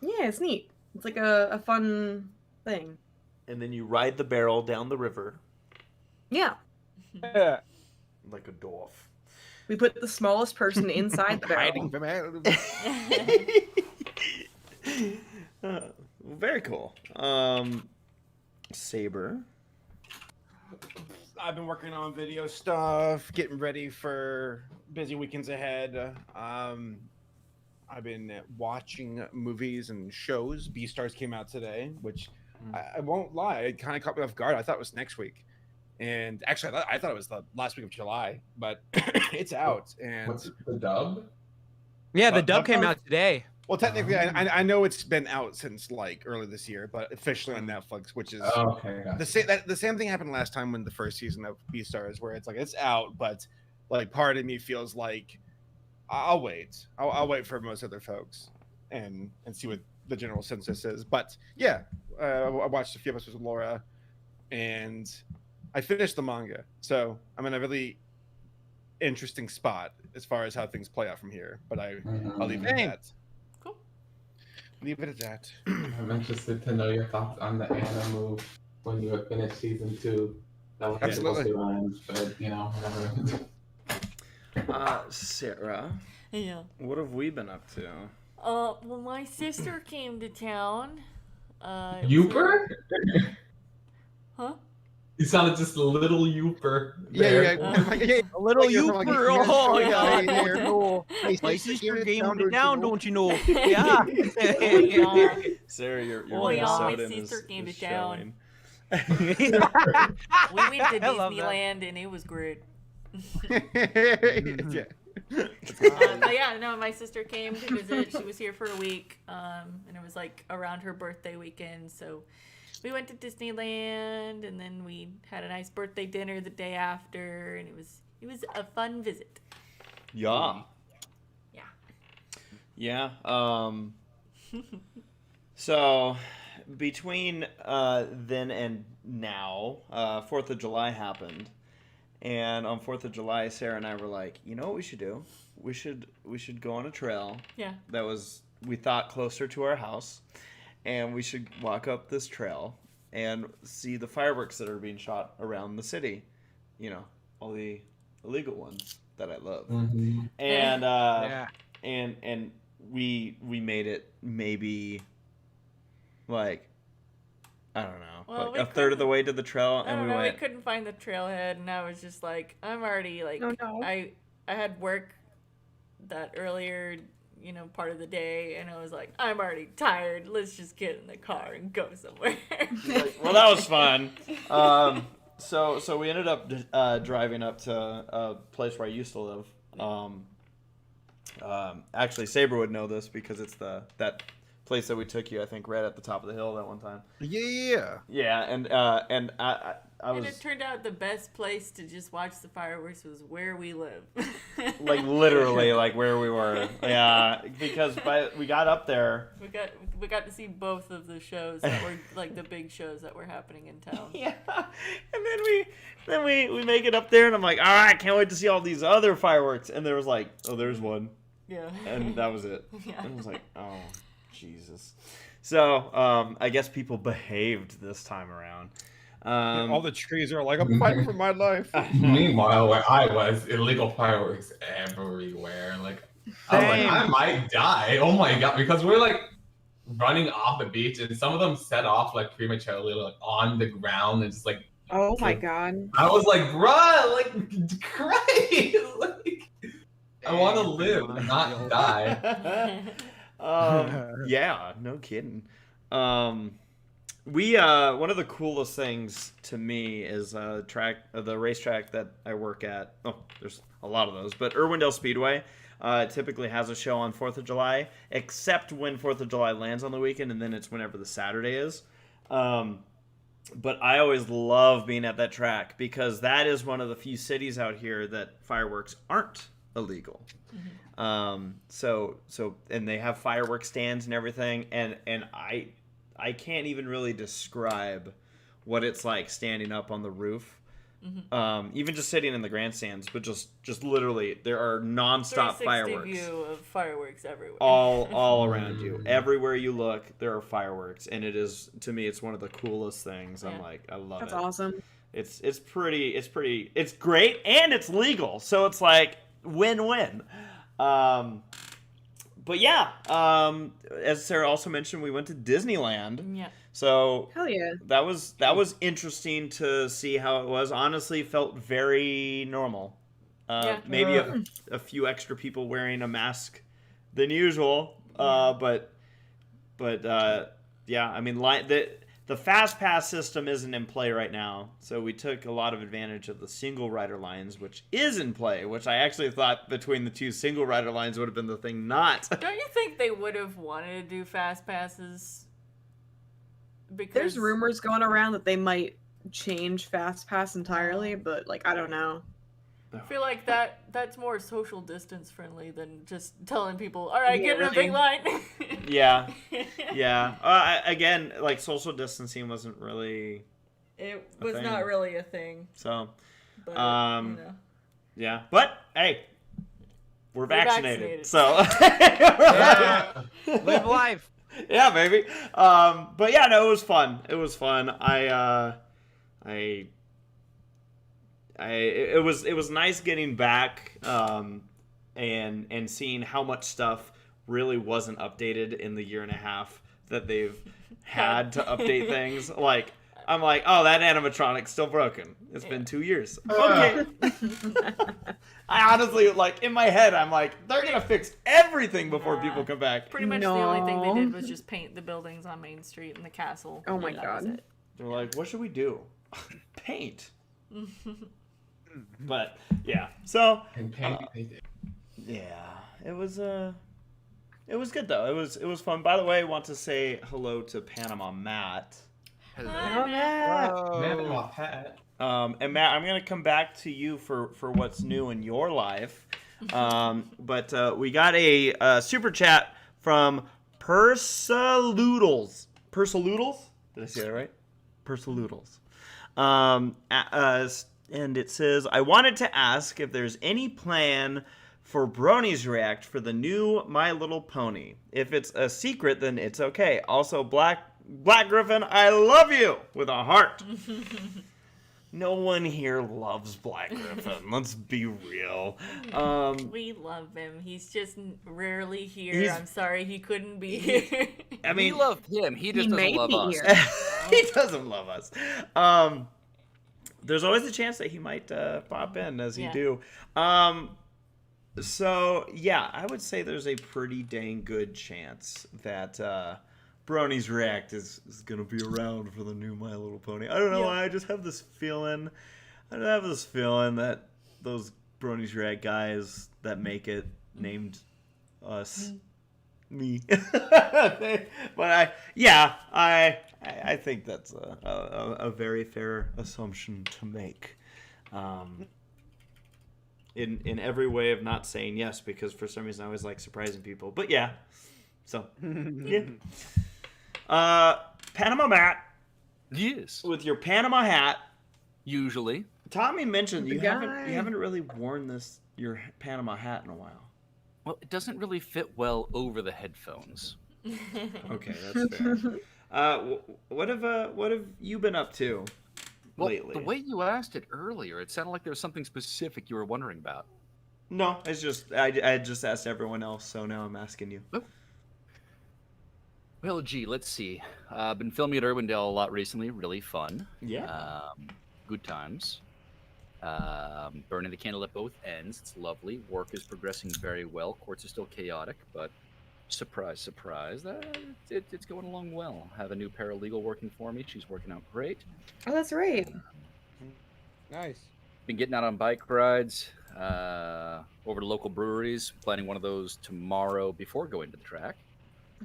Speaker 7: Yeah, it's neat. It's like a fun thing.
Speaker 2: And then you ride the barrel down the river.
Speaker 7: Yeah.
Speaker 2: Like a dwarf.
Speaker 7: We put the smallest person inside the barrel.
Speaker 2: Very cool. Saber.
Speaker 5: I've been working on video stuff, getting ready for busy weekends ahead. I've been watching movies and shows. Beastars came out today, which I won't lie, it kind of caught me off guard. I thought it was next week, and actually, I thought it was the last week of July, but it's out. And
Speaker 4: what's the dub?
Speaker 6: Yeah, the dub came out today.
Speaker 5: Well, technically, I know it's been out since like early this year, but officially on Netflix, which is
Speaker 4: okay. Gotcha.
Speaker 5: The same thing happened last time when the first season of Beastars, where it's like it's out, but like part of me feels like I'll wait. I'll wait for most other folks and see what the general census is. But yeah, I watched a few episodes with Laura, and I finished the manga, so I'm in a really interesting spot as far as how things play out from here. But I'll leave it at that.
Speaker 1: Cool.
Speaker 5: Leave it at that.
Speaker 4: I'm interested to know your thoughts on the Anna move when you had finished season 2. That was
Speaker 5: Absolutely.
Speaker 4: but you know, whatever.
Speaker 2: Sarah.
Speaker 1: Yeah.
Speaker 2: What have we been up to?
Speaker 1: Well, my sister came to town.
Speaker 4: Youper?
Speaker 1: Huh?
Speaker 4: You sounded just a little youper.
Speaker 5: Yeah.
Speaker 6: A little
Speaker 5: youper.
Speaker 6: Oh, yeah. My sister came to town, don't you know? Yeah.
Speaker 2: Sarah, your
Speaker 1: my
Speaker 2: Minnesota
Speaker 1: sister came to town.
Speaker 2: showing.
Speaker 1: We went to
Speaker 6: I love that.
Speaker 1: Disneyland and it was great.
Speaker 5: Yeah.
Speaker 1: But yeah, no, my sister came to visit. She was here for a week, and it was like around her birthday weekend. So we went to Disneyland, and then we had a nice birthday dinner the day after, and it was a fun visit.
Speaker 2: Yeah.
Speaker 1: Yeah.
Speaker 2: Yeah. So between then and now, 4th of July happened. And on 4th of July, Sarah and I were like, you know what we should do? We should go on a trail.
Speaker 1: Yeah.
Speaker 2: That was, we thought, closer to our house. And we should walk up this trail and see the fireworks that are being shot around the city. You know, all the illegal ones that I love.
Speaker 4: Mm-hmm.
Speaker 2: And
Speaker 6: Yeah.
Speaker 2: and we made it maybe like, I don't know,
Speaker 1: Well,
Speaker 2: like
Speaker 1: we
Speaker 2: a third of the
Speaker 1: couldn't-
Speaker 2: way to the trail,
Speaker 1: I
Speaker 2: and
Speaker 1: don't
Speaker 2: we
Speaker 1: know, we
Speaker 2: went.
Speaker 1: couldn't find the trailhead, and I was just like, I'm already like,
Speaker 7: Oh, no.
Speaker 1: I had work that earlier, part of the day, and I was like, I'm already tired. Let's just get in the car and go somewhere.
Speaker 2: Well, that was fun. So we ended up driving up to a place where I used to live. Actually, Saber would know this because it's that place that we took you, I think, right at the top of the hill that one time.
Speaker 9: Yeah.
Speaker 2: Yeah, and I was.
Speaker 1: And it turned out the best place to just watch the fireworks was where we live.
Speaker 2: Like literally, like where we were. Yeah, because we got up there.
Speaker 1: We got to see both of the shows that were like the big shows that were happening in town.
Speaker 2: Yeah, and then we make it up there, and I'm like, all right, can't wait to see all these other fireworks. And there was like, oh, there's one.
Speaker 1: Yeah.
Speaker 2: And that was it.
Speaker 1: Yeah.
Speaker 2: And I was like, oh, Jesus. So I guess people behaved this time around.
Speaker 9: All the trees are like, I'm fighting for my life.
Speaker 4: Meanwhile, where I was, illegal fireworks everywhere. Like, I was like, I might die. Oh my god, because we're like running off the beach, and some of them set off like prematurely, like on the ground, and just like.
Speaker 7: Oh my god.
Speaker 4: I was like, bruh, like, Christ, like, I want to live, not die.
Speaker 2: Yeah, no kidding. We one of the coolest things to me is the racetrack that I work at. Oh, there's a lot of those, but Irwindale Speedway typically has a show on 4th of July, except when 4th of July lands on the weekend, and then it's whenever the Saturday is. But I always love being at that track because that is one of the few cities out here that fireworks aren't illegal. Mm-hmm. So and they have fireworks stands and everything, and I can't even really describe what it's like standing up on the roof. Mm-hmm. Even just sitting in the grandstands, but just literally there are nonstop
Speaker 1: 360
Speaker 2: fireworks.
Speaker 1: View of fireworks everywhere.
Speaker 2: All around you. Everywhere you look, there are fireworks, and it is, to me, it's one of the coolest things. Yeah. I'm like, I love it.
Speaker 7: That's awesome.
Speaker 2: It's great, and it's legal, so it's like win-win. But yeah, as Sarah also mentioned, we went to Disneyland.
Speaker 1: Yeah.
Speaker 2: So
Speaker 7: hell yeah,
Speaker 2: that was interesting to see how it was. Honestly, felt very normal. Maybe a few extra people wearing a mask than usual. But yeah, I mean, the fast pass system isn't in play right now, so we took a lot of advantage of the single rider lines, which is in play. Which I actually thought between the two single rider lines would have been the thing not.
Speaker 1: Don't you think they would have wanted to do fast passes? Because
Speaker 7: there's rumors going around that they might change fast pass entirely, but like I don't know.
Speaker 1: I feel like that's more social distance friendly than just telling people, all right, get in a big line.
Speaker 2: Yeah. Again, like social distancing wasn't really.
Speaker 1: It was not really a thing.
Speaker 2: So,
Speaker 1: but,
Speaker 2: yeah, but hey, we're vaccinated. So
Speaker 6: live life.
Speaker 2: Yeah, baby. But yeah, no, it was fun. It was fun. It was nice getting back and seeing how much stuff really wasn't updated in the year and a half that they've had to update things. Like, I'm like, oh, that animatronic's still broken. It's been 2 years. Okay. I honestly, like, in my head, I'm like, they're going to fix everything before people come back.
Speaker 1: Pretty much the only thing they did was just paint the buildings on Main Street and the castle.
Speaker 7: Oh my god.
Speaker 2: They're like, what should we do? Paint. But, yeah. So, yeah, it was good, though. It was fun. By the way, I want to say hello to PanamaMatt.
Speaker 1: Hello,
Speaker 4: Matt.
Speaker 2: And Matt, I'm gonna come back to you for what's new in your life. But we got a super chat from Persaloodles. Persaloodles? Did I say that right? Persaloodles. And it says, I wanted to ask if there's any plan for Bronies React for the new My Little Pony. If it's a secret, then it's okay. Also, Black Gryph0n, I love you with a heart. No one here loves Black Gryph0n. Let's be real.
Speaker 1: We love him. He's just rarely here. I'm sorry he couldn't be here.
Speaker 2: I mean,
Speaker 11: we love him. He just doesn't love us.
Speaker 2: He doesn't love us. There's always a chance that he might pop in, as he do. So yeah, I would say there's a pretty dang good chance that Brony's React is gonna be around for the new My Little Pony. I don't know why. I just have this feeling. That those Brony's React guys that make it named us me. But I think that's a very fair assumption to make. In every way of not saying yes, because for some reason I always like surprising people. But yeah, so yeah. PanamaMatt.
Speaker 11: Yes.
Speaker 2: With your Panama hat.
Speaker 11: Usually.
Speaker 2: Tommy mentioned you haven't really worn your Panama hat in a while.
Speaker 11: Well, it doesn't really fit well over the headphones.
Speaker 2: Okay, that's fair. What have you been up to lately?
Speaker 11: The way you asked it earlier, it sounded like there was something specific you were wondering about.
Speaker 2: No, it's just I just asked everyone else, so now I'm asking you.
Speaker 11: Oh. Well, gee, let's see. I've been filming at Urbandale a lot recently. Really fun.
Speaker 2: Yeah.
Speaker 11: Good times. Burning the candle at both ends. It's lovely. Work is progressing very well. Courts are still chaotic, but surprise, surprise, it's going along well. Have a new paralegal working for me. She's working out great.
Speaker 7: Oh, that's right.
Speaker 6: Nice.
Speaker 11: Been getting out on bike rides over to local breweries. Planning one of those tomorrow before going to the track.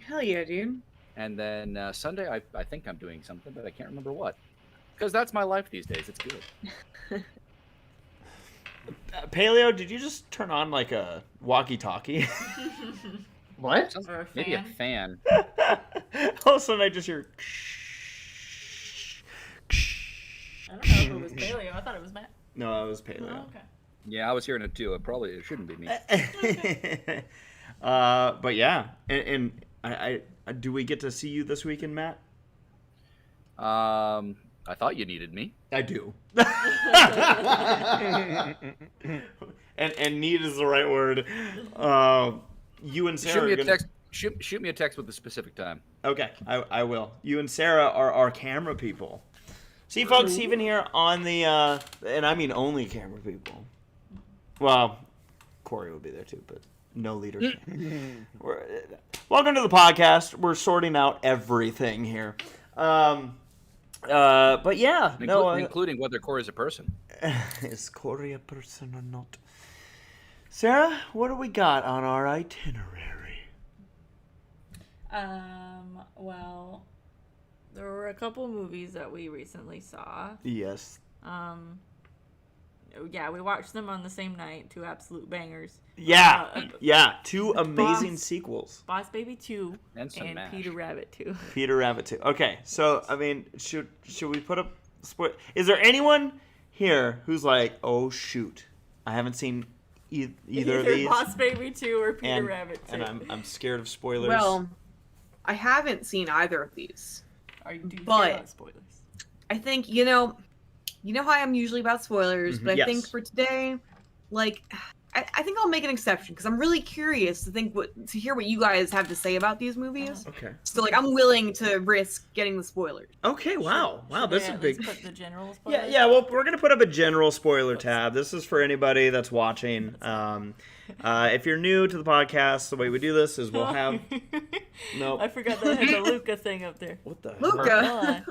Speaker 7: Hell yeah, dude.
Speaker 11: And then Sunday, I think I'm doing something, but I can't remember what. Because that's my life these days. It's good.
Speaker 2: Paleo, did you just turn on like a walkie-talkie?
Speaker 8: What?
Speaker 11: Maybe a fan.
Speaker 2: All of a sudden I just hear...
Speaker 1: I don't know if it was Paleo. I thought it was Matt.
Speaker 2: No, it was Paleo.
Speaker 1: Oh, okay.
Speaker 11: Yeah, I was hearing it too. It shouldn't be me.
Speaker 2: But yeah, and I do we get to see you this weekend, Matt?
Speaker 11: I thought you needed me.
Speaker 2: I do. and need is the right word. You and Sarah
Speaker 11: shoot me a text with a specific time.
Speaker 2: Okay, I will. You and Sarah are our camera people. See, folks, even here on the and I mean only camera people. Well, Corey would be there too, but no leadership. Welcome to the podcast. We're sorting out everything here. But yeah,
Speaker 11: including whether Corey's a person.
Speaker 2: Is Corey a person or not? Sarah, what do we got on our itinerary?
Speaker 1: Well, there were a couple movies that we recently saw.
Speaker 2: Yes.
Speaker 1: Yeah, we watched them on the same night. 2 absolute bangers.
Speaker 2: Yeah, 2 amazing sequels.
Speaker 1: Boss Baby 2
Speaker 11: and
Speaker 1: Peter Rabbit 2.
Speaker 2: Peter Rabbit 2. Okay, so I mean, should we put up? Is there anyone here who's like, oh shoot, I haven't seen either of these?
Speaker 1: Boss Baby 2 or Peter Rabbit 2.
Speaker 2: And I'm scared of spoilers.
Speaker 7: Well, I haven't seen either of these.
Speaker 1: Do you care about spoilers?
Speaker 7: I think you know how I'm usually about spoilers, but I think for today, like, I think I'll make an exception because I'm really curious to hear what you guys have to say about these movies.
Speaker 2: Okay.
Speaker 7: So like, I'm willing to risk getting the spoilers.
Speaker 2: Okay. Wow. This is big.
Speaker 1: Put the general spoilers?
Speaker 2: Yeah. Well, we're gonna put up a general spoiler tab. This is for anybody that's watching. If you're new to the podcast, the way we do this is we'll have.
Speaker 1: I forgot that I had the Luca thing up there.
Speaker 2: What the
Speaker 7: Luca?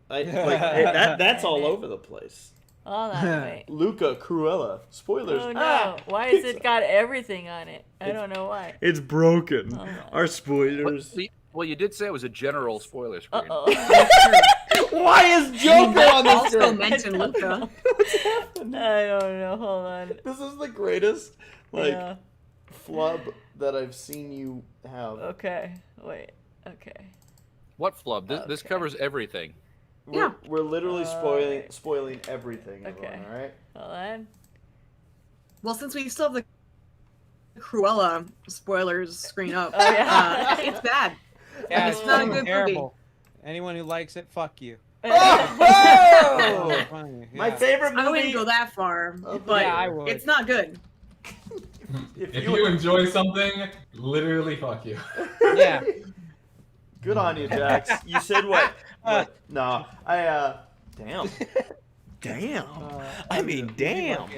Speaker 2: That's all over the place.
Speaker 1: All that way.
Speaker 2: Luca Cruella. Spoilers.
Speaker 1: Oh no! Why has it got everything on it? I don't know why.
Speaker 2: It's broken. Our spoilers.
Speaker 11: Well, you did say it was a general spoiler screen.
Speaker 2: Why is Joker on this?
Speaker 7: Also mention Luca.
Speaker 2: What's happening?
Speaker 1: I don't know. Hold on.
Speaker 2: This is the greatest flub that I've seen you have.
Speaker 1: Okay. Wait. Okay.
Speaker 11: What flub? This covers everything.
Speaker 2: We're literally spoiling everything. Everyone, all right.
Speaker 1: Hold on.
Speaker 7: Well, since we still have the Cruella spoilers screen up, it's bad.
Speaker 6: Yeah,
Speaker 7: it's not a good
Speaker 6: terrible
Speaker 7: movie.
Speaker 6: Anyone who likes it, fuck you.
Speaker 2: Oh! My favorite movie.
Speaker 7: I wouldn't go that far, but
Speaker 6: I would.
Speaker 7: It's not good.
Speaker 4: If you enjoy something, literally fuck you.
Speaker 6: Yeah.
Speaker 2: Good on you, Jax. You said what? No, damn. Damn. I mean, damn.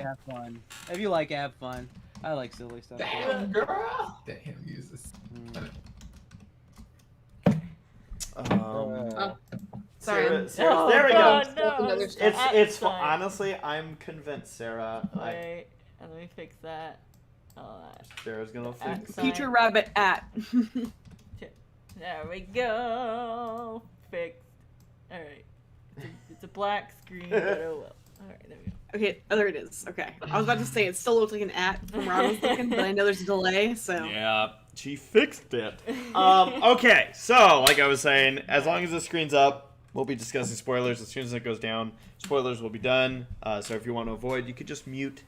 Speaker 6: If you like, have fun. I like silly stuff.
Speaker 4: Damn, girl. Damn, uses.
Speaker 7: Sorry.
Speaker 2: Sarah, there we go.
Speaker 1: No.
Speaker 2: It's honestly, I'm convinced, Sarah.
Speaker 1: Wait, let me fix that.
Speaker 2: Sarah's gonna fix it.
Speaker 7: Peter Rabbit at.
Speaker 1: There we go. Fixed. All right. It's a black screen, but oh well. All right, there we go.
Speaker 7: Okay, oh, there it is. Okay, I was about to say it still looked like an at from where I was looking, but I know there's a delay, so.
Speaker 2: Yeah, she fixed it. Okay, so like I was saying, as long as the screen's up, we'll be discussing spoilers. As soon as it goes down, spoilers will be done. So if you want to avoid, you could just mute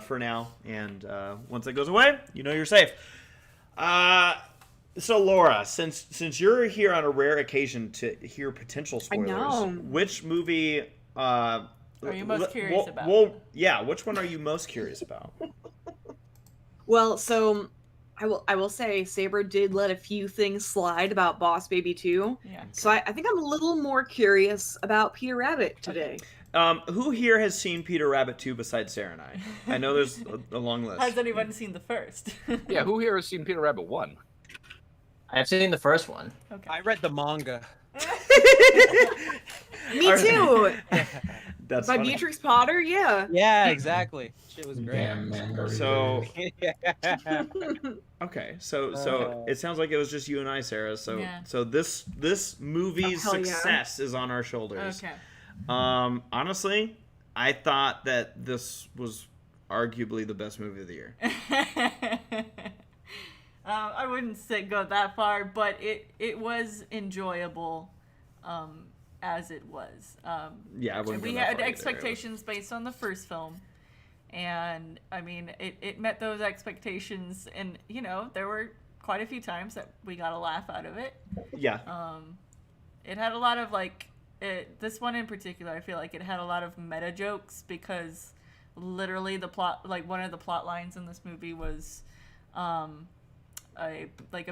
Speaker 2: for now, and once it goes away, you know you're safe. So Laura, since you're here on a rare occasion to hear potential spoilers,
Speaker 7: I know.
Speaker 2: which movie
Speaker 1: are you most curious about?
Speaker 2: Which one are you most curious about?
Speaker 7: Well, so I will say Saber did let a few things slide about Boss Baby 2.
Speaker 1: Yeah.
Speaker 7: So I think I'm a little more curious about Peter Rabbit today.
Speaker 2: Who here has seen Peter Rabbit 2 besides Sarah and I? I know there's a long list.
Speaker 1: Has anyone seen the first?
Speaker 11: Yeah, who here has seen Peter Rabbit 1?
Speaker 8: I've seen the first one.
Speaker 1: Okay.
Speaker 6: I read the manga.
Speaker 7: Me too.
Speaker 2: That's
Speaker 7: By
Speaker 2: funny.
Speaker 7: Beatrix Potter, yeah.
Speaker 6: Yeah, exactly. Shit was great.
Speaker 4: Damn, man.
Speaker 2: So okay, so it sounds like it was just you and I, Sarah. So
Speaker 1: Yeah.
Speaker 2: so this movie's
Speaker 7: Oh, hell yeah.
Speaker 2: success is on our shoulders.
Speaker 1: Okay.
Speaker 2: Honestly, I thought that this was arguably the best movie of the year.
Speaker 1: I wouldn't go that far, but it was enjoyable as it was.
Speaker 2: Yeah, I wouldn't.
Speaker 1: We
Speaker 2: go that
Speaker 1: had
Speaker 2: far either.
Speaker 1: expectations based on the first film, and I mean, it met those expectations, and you know, there were quite a few times that we got a laugh out of it.
Speaker 2: Yeah.
Speaker 1: It had a lot of this one in particular, I feel like it had a lot of meta jokes because literally the plot, like one of the plot lines in this movie was a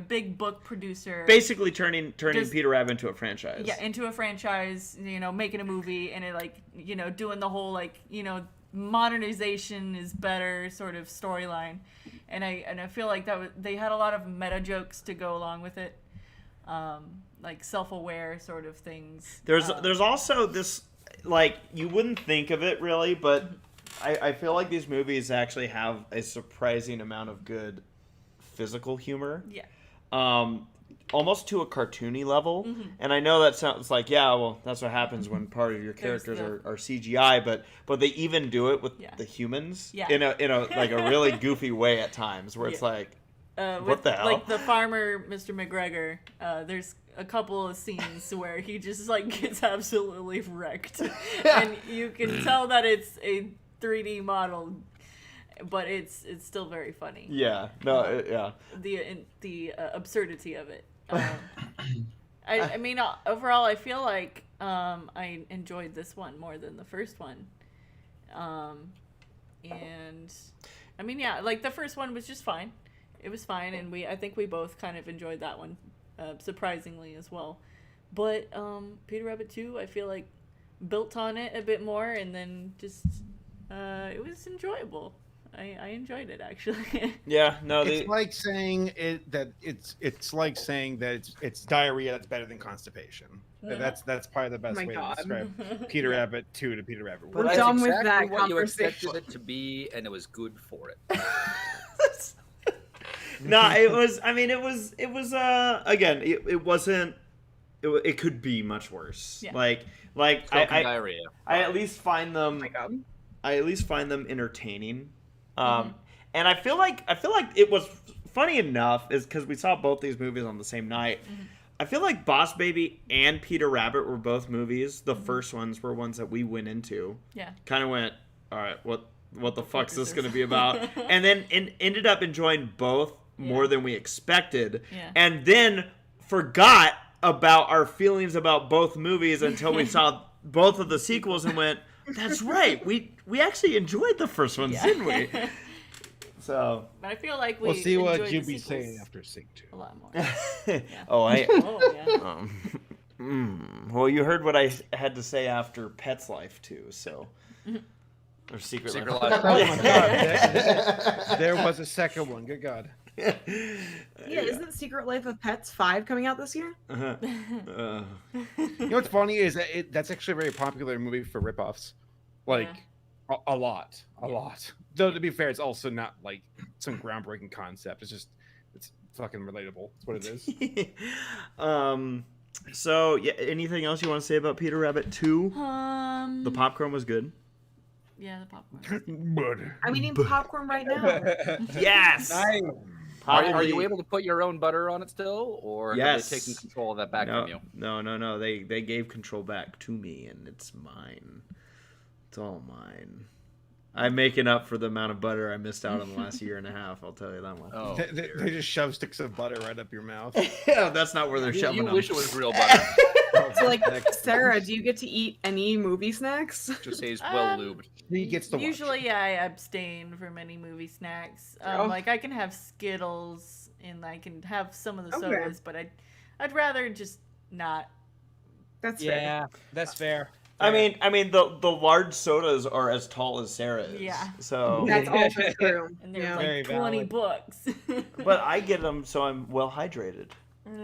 Speaker 1: big book producer
Speaker 2: Basically turning
Speaker 1: Just-
Speaker 2: Peter Rabbit into a franchise.
Speaker 1: yeah, into a franchise, you know, making a movie, and it doing the whole modernization is better sort of storyline, and I feel like they had a lot of meta jokes to go along with it, like self-aware sort of things.
Speaker 2: There's also this, like, you wouldn't think of it really, but I feel like these movies actually have a surprising amount of good physical humor.
Speaker 1: Yeah.
Speaker 2: Almost to a cartoony level.
Speaker 1: Mm-hmm.
Speaker 2: And I know that sounds like, yeah, well, that's what happens when part of your characters are CGI, but they even do it with the humans in a like a really goofy way at times where it's like, what the hell?
Speaker 1: Like the farmer, Mr. McGregor, there's a couple of scenes where he just gets absolutely wrecked. And you can tell that it's a 3D model, but it's still very funny.
Speaker 2: Yeah. No. Yeah.
Speaker 1: The absurdity of it. I mean, overall, I feel like I enjoyed this one more than the first one. And I mean, yeah, like the first one was just fine. It was fine, and I think we both kind of enjoyed that one, surprisingly as well. But Peter Rabbit 2, I feel like built on it a bit more, and then just it was enjoyable. I enjoyed it actually.
Speaker 2: Yeah, no,
Speaker 5: it's like saying it's like saying that it's diarrhea that's better than constipation.
Speaker 1: Yeah.
Speaker 5: That's probably the best
Speaker 7: my
Speaker 5: way
Speaker 7: God.
Speaker 5: to describe Peter Rabbit 2 to Peter Rabbit 1.
Speaker 7: We're
Speaker 11: That's
Speaker 7: done with
Speaker 11: exactly
Speaker 7: that
Speaker 11: what you
Speaker 7: conversation.
Speaker 11: expected it to be, and it was good for it.
Speaker 2: No, it was. I mean, it was. Again, it wasn't. It could be much worse.
Speaker 1: Yeah.
Speaker 2: Like
Speaker 11: Diarrhea.
Speaker 2: I at least find them.
Speaker 7: Oh my God.
Speaker 2: I at least find them entertaining. And I feel like it was funny enough is because we saw both these movies on the same night.
Speaker 1: Mm-hmm.
Speaker 2: I feel like Boss Baby and Peter Rabbit were both movies. The first ones were ones that we went into.
Speaker 1: Yeah.
Speaker 2: Kind of went, all right, what the fuck's this going to be about? And then ended up enjoying both more than we expected.
Speaker 1: Yeah.
Speaker 2: And then forgot about our feelings about both movies until we saw both of the sequels and went, that's right. We actually enjoyed the first ones, didn't we? So,
Speaker 1: but I feel like
Speaker 5: We'll see what
Speaker 1: enjoyed
Speaker 5: you'll
Speaker 1: the
Speaker 5: be
Speaker 1: sequels
Speaker 5: saying after Sync 2.
Speaker 1: a lot more.
Speaker 2: oh,
Speaker 1: Oh yeah.
Speaker 2: well, you heard what I had to say after Pet's Life too. So, Or Secret
Speaker 11: Secret
Speaker 2: Life.
Speaker 11: Life.
Speaker 5: Oh my god. There was a second one. Good god.
Speaker 7: Yeah, isn't Secret Life of Pets 5 coming out this year?
Speaker 2: Uh-huh.
Speaker 5: You know what's funny is that that's actually a very popular movie for ripoffs. Like a lot. Though to be fair, it's also not like some groundbreaking concept. It's fucking relatable. That's what it is.
Speaker 2: So yeah, anything else you want to say about Peter Rabbit 2? The popcorn was good.
Speaker 1: Yeah, the popcorn.
Speaker 7: I'm eating popcorn right now.
Speaker 2: Yes.
Speaker 6: Nice.
Speaker 11: Are you able to put your own butter on it still, or have they taken control of that back from you?
Speaker 2: No. They gave control back to me, and it's mine. It's all mine. I'm making up for the amount of butter I missed out on the last year and a half. I'll tell you that one.
Speaker 11: Oh,
Speaker 5: they just shove sticks of butter right up your mouth.
Speaker 2: Yeah, that's not where they're shoving them.
Speaker 11: You wish it was real butter.
Speaker 7: So, like, Sarah, do you get to eat any movie snacks?
Speaker 11: Just say it's well lubed.
Speaker 5: He gets to watch.
Speaker 1: Usually I abstain from any movie snacks. Like I can have Skittles and I can have some of the sodas, but I'd rather just not.
Speaker 7: That's fair.
Speaker 6: Yeah, that's fair.
Speaker 2: I mean, the large sodas are as tall as Sarah's.
Speaker 1: Yeah.
Speaker 2: So
Speaker 7: That's also true.
Speaker 1: And they're
Speaker 6: Very
Speaker 1: like 20
Speaker 6: valid.
Speaker 1: bucks.
Speaker 2: but I get them so I'm well hydrated.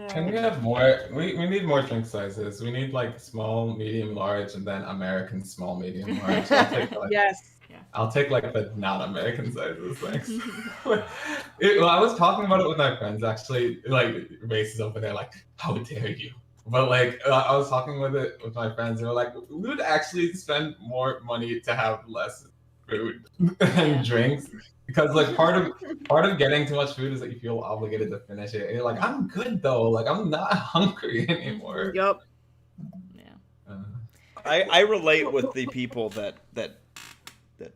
Speaker 4: Can we have more? We need more drink sizes. We need like small, medium, large, and then American small, medium, large. I'll take, like,
Speaker 7: Yes.
Speaker 4: I'll take like the not American sizes. Thanks. Well, I was talking about it with my friends actually. Like Race is over there, like, how dare you? But like I was talking with my friends, and they were like, we would actually spend more money to have less food and drinks. Because like part of getting too much food is that you feel obligated to finish it. And you're like, I'm good though. Like I'm not hungry anymore.
Speaker 7: Yup.
Speaker 1: Yeah.
Speaker 2: I relate with the people that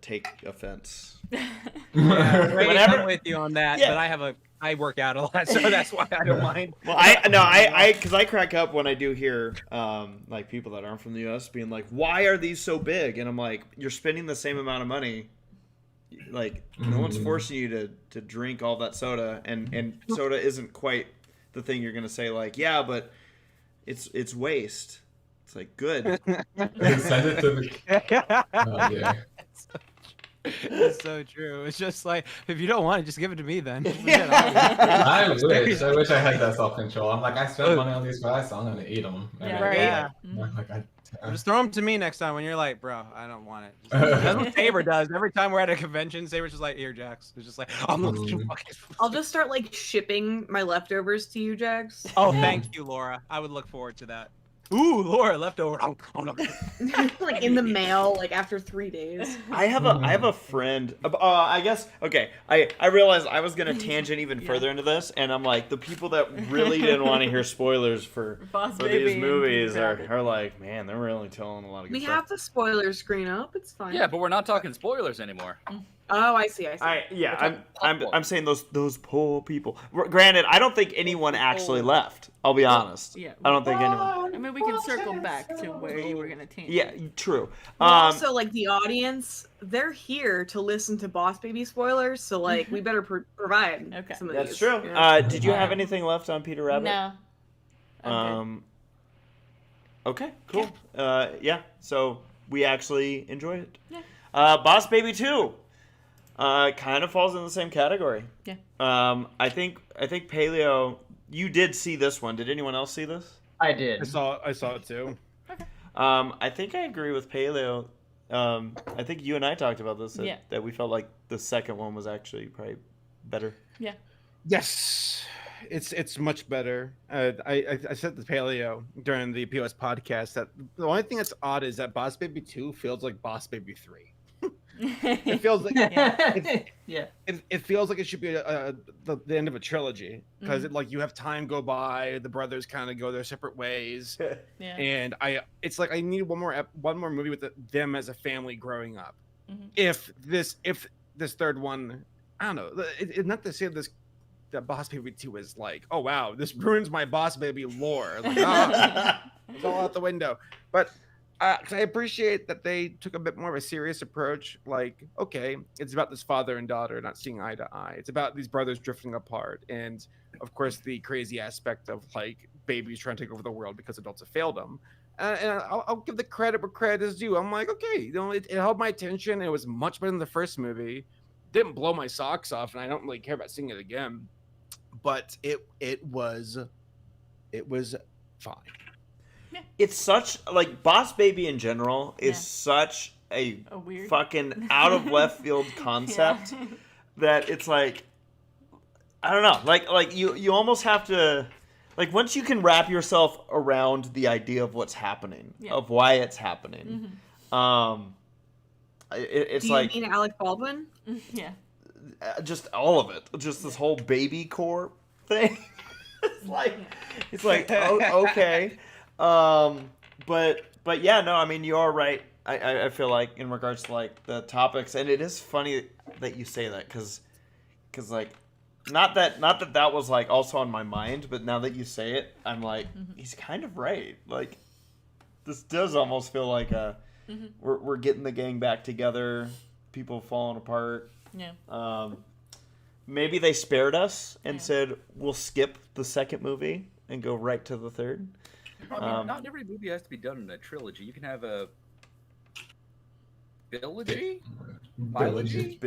Speaker 2: take offense.
Speaker 6: Yeah, Ray,
Speaker 2: Whenever-
Speaker 6: I'm with you on that,
Speaker 2: Yeah.
Speaker 6: but I work out a lot, so that's why I don't mind.
Speaker 2: Well, I crack up when I do hear like people that aren't from the U.S. being like, "Why are these so big?" And I'm like, "You're spending the same amount of money. Like, no one's forcing you to drink all that soda, and soda isn't quite the thing you're gonna say like, yeah, but it's waste. It's like good.
Speaker 4: Send it to the. Oh, yeah.
Speaker 6: It's so true. It's just like, if you don't want it, just give it to me then.
Speaker 4: I wish I had that self-control. I'm like, I spent money on these fries, so I'm gonna eat them.
Speaker 1: Yeah,
Speaker 7: right.
Speaker 6: Yeah.
Speaker 4: Like,
Speaker 6: Just throw them to me next time when you're like, bro, I don't want it. That's what Saber does. Every time we're at a convention, Saber's just like, here, Jax. It's just like, I'm not too fucking.
Speaker 7: I'll just start like shipping my leftovers to you, Jax.
Speaker 6: Oh, thank you, Laura. I would look forward to that. Ooh, Laura, leftover.
Speaker 7: Like in the mail, like after 3 days.
Speaker 2: I have a friend. I guess okay. I realized I was gonna tangent even further into this, and I'm like, the people that really didn't want to hear spoilers for
Speaker 1: Baby
Speaker 2: these
Speaker 1: and
Speaker 2: movies
Speaker 1: Peter
Speaker 2: are
Speaker 1: Rabbit.
Speaker 2: like, man, they're really telling a lot of good
Speaker 7: We
Speaker 2: stuff.
Speaker 7: have the spoiler screen up. It's fine.
Speaker 11: Yeah, but we're not talking spoilers anymore.
Speaker 7: Oh, I see.
Speaker 2: I'm saying those poor people. Granted, I don't think anyone actually left. I'll be honest.
Speaker 1: Yeah.
Speaker 2: I don't think anyone.
Speaker 1: I mean, we can circle back to where you were gonna tangent.
Speaker 2: Yeah, true.
Speaker 7: Well, also, like the audience, they're here to listen to Boss Baby spoilers, so like we better provide some of
Speaker 2: That's
Speaker 7: these.
Speaker 2: true.
Speaker 7: Yeah.
Speaker 2: Did you have anything left on Peter Rabbit?
Speaker 1: No. I'm
Speaker 2: Okay, cool. Yeah, so we actually enjoyed it.
Speaker 1: Yeah.
Speaker 2: Boss Baby 2 kind of falls in the same category.
Speaker 1: Yeah.
Speaker 2: I think Paleo, you did see this one. Did anyone else see this?
Speaker 8: I did.
Speaker 5: I saw it too.
Speaker 2: I think I agree with Paleo. I think you and I talked about this, that we felt like the second one was actually probably better.
Speaker 1: Yeah.
Speaker 5: Yes, it's much better. I said to Paleo during the POS podcast that the only thing that's odd is that Boss Baby 2 feels like Boss Baby 3. It feels like it feels like it should be the end of a trilogy because like you have time go by, the brothers kind of go their separate ways, and it's like I need one more movie with them as a family growing up. If this third one, I don't know, it's not to say that Boss Baby 2 is like, oh wow, this ruins my Boss Baby lore, like it's all out the window, but. 'Cause I appreciate that they took a bit more of a serious approach. Like, okay, it's about this father and daughter not seeing eye to eye. It's about these brothers drifting apart, and of course, the crazy aspect of like babies trying to take over the world because adults have failed them. and I'll give the credit where credit is due. I'm like, okay, you know, it held my attention. It was much better than the first movie. Didn't blow my socks off, and I don't really care about seeing it again. But it was fine.
Speaker 2: It's such like Boss Baby in general is such a
Speaker 1: weird
Speaker 2: fucking out of left field concept that it's like, I don't know, like you almost have to, like, once you can wrap yourself around the idea of what's happening, of why it's happening, it's
Speaker 7: Do you
Speaker 2: like,
Speaker 7: mean Alec Baldwin?
Speaker 1: Yeah.
Speaker 2: Just all of it, just this whole baby core thing. it's like okay, but yeah, no, I mean, you are right. I feel like in regards to like the topics, and it is funny that you say that because like not that was like also on my mind, but now that you say it, I'm like, he's kind of right. Like, this does almost feel like we're getting the gang back together, people falling apart.
Speaker 1: Yeah.
Speaker 2: Maybe they spared us and said we'll skip the second movie and go right to the third.
Speaker 11: I mean, not every movie has to be done in a trilogy. You can have a biology.
Speaker 2: A biology.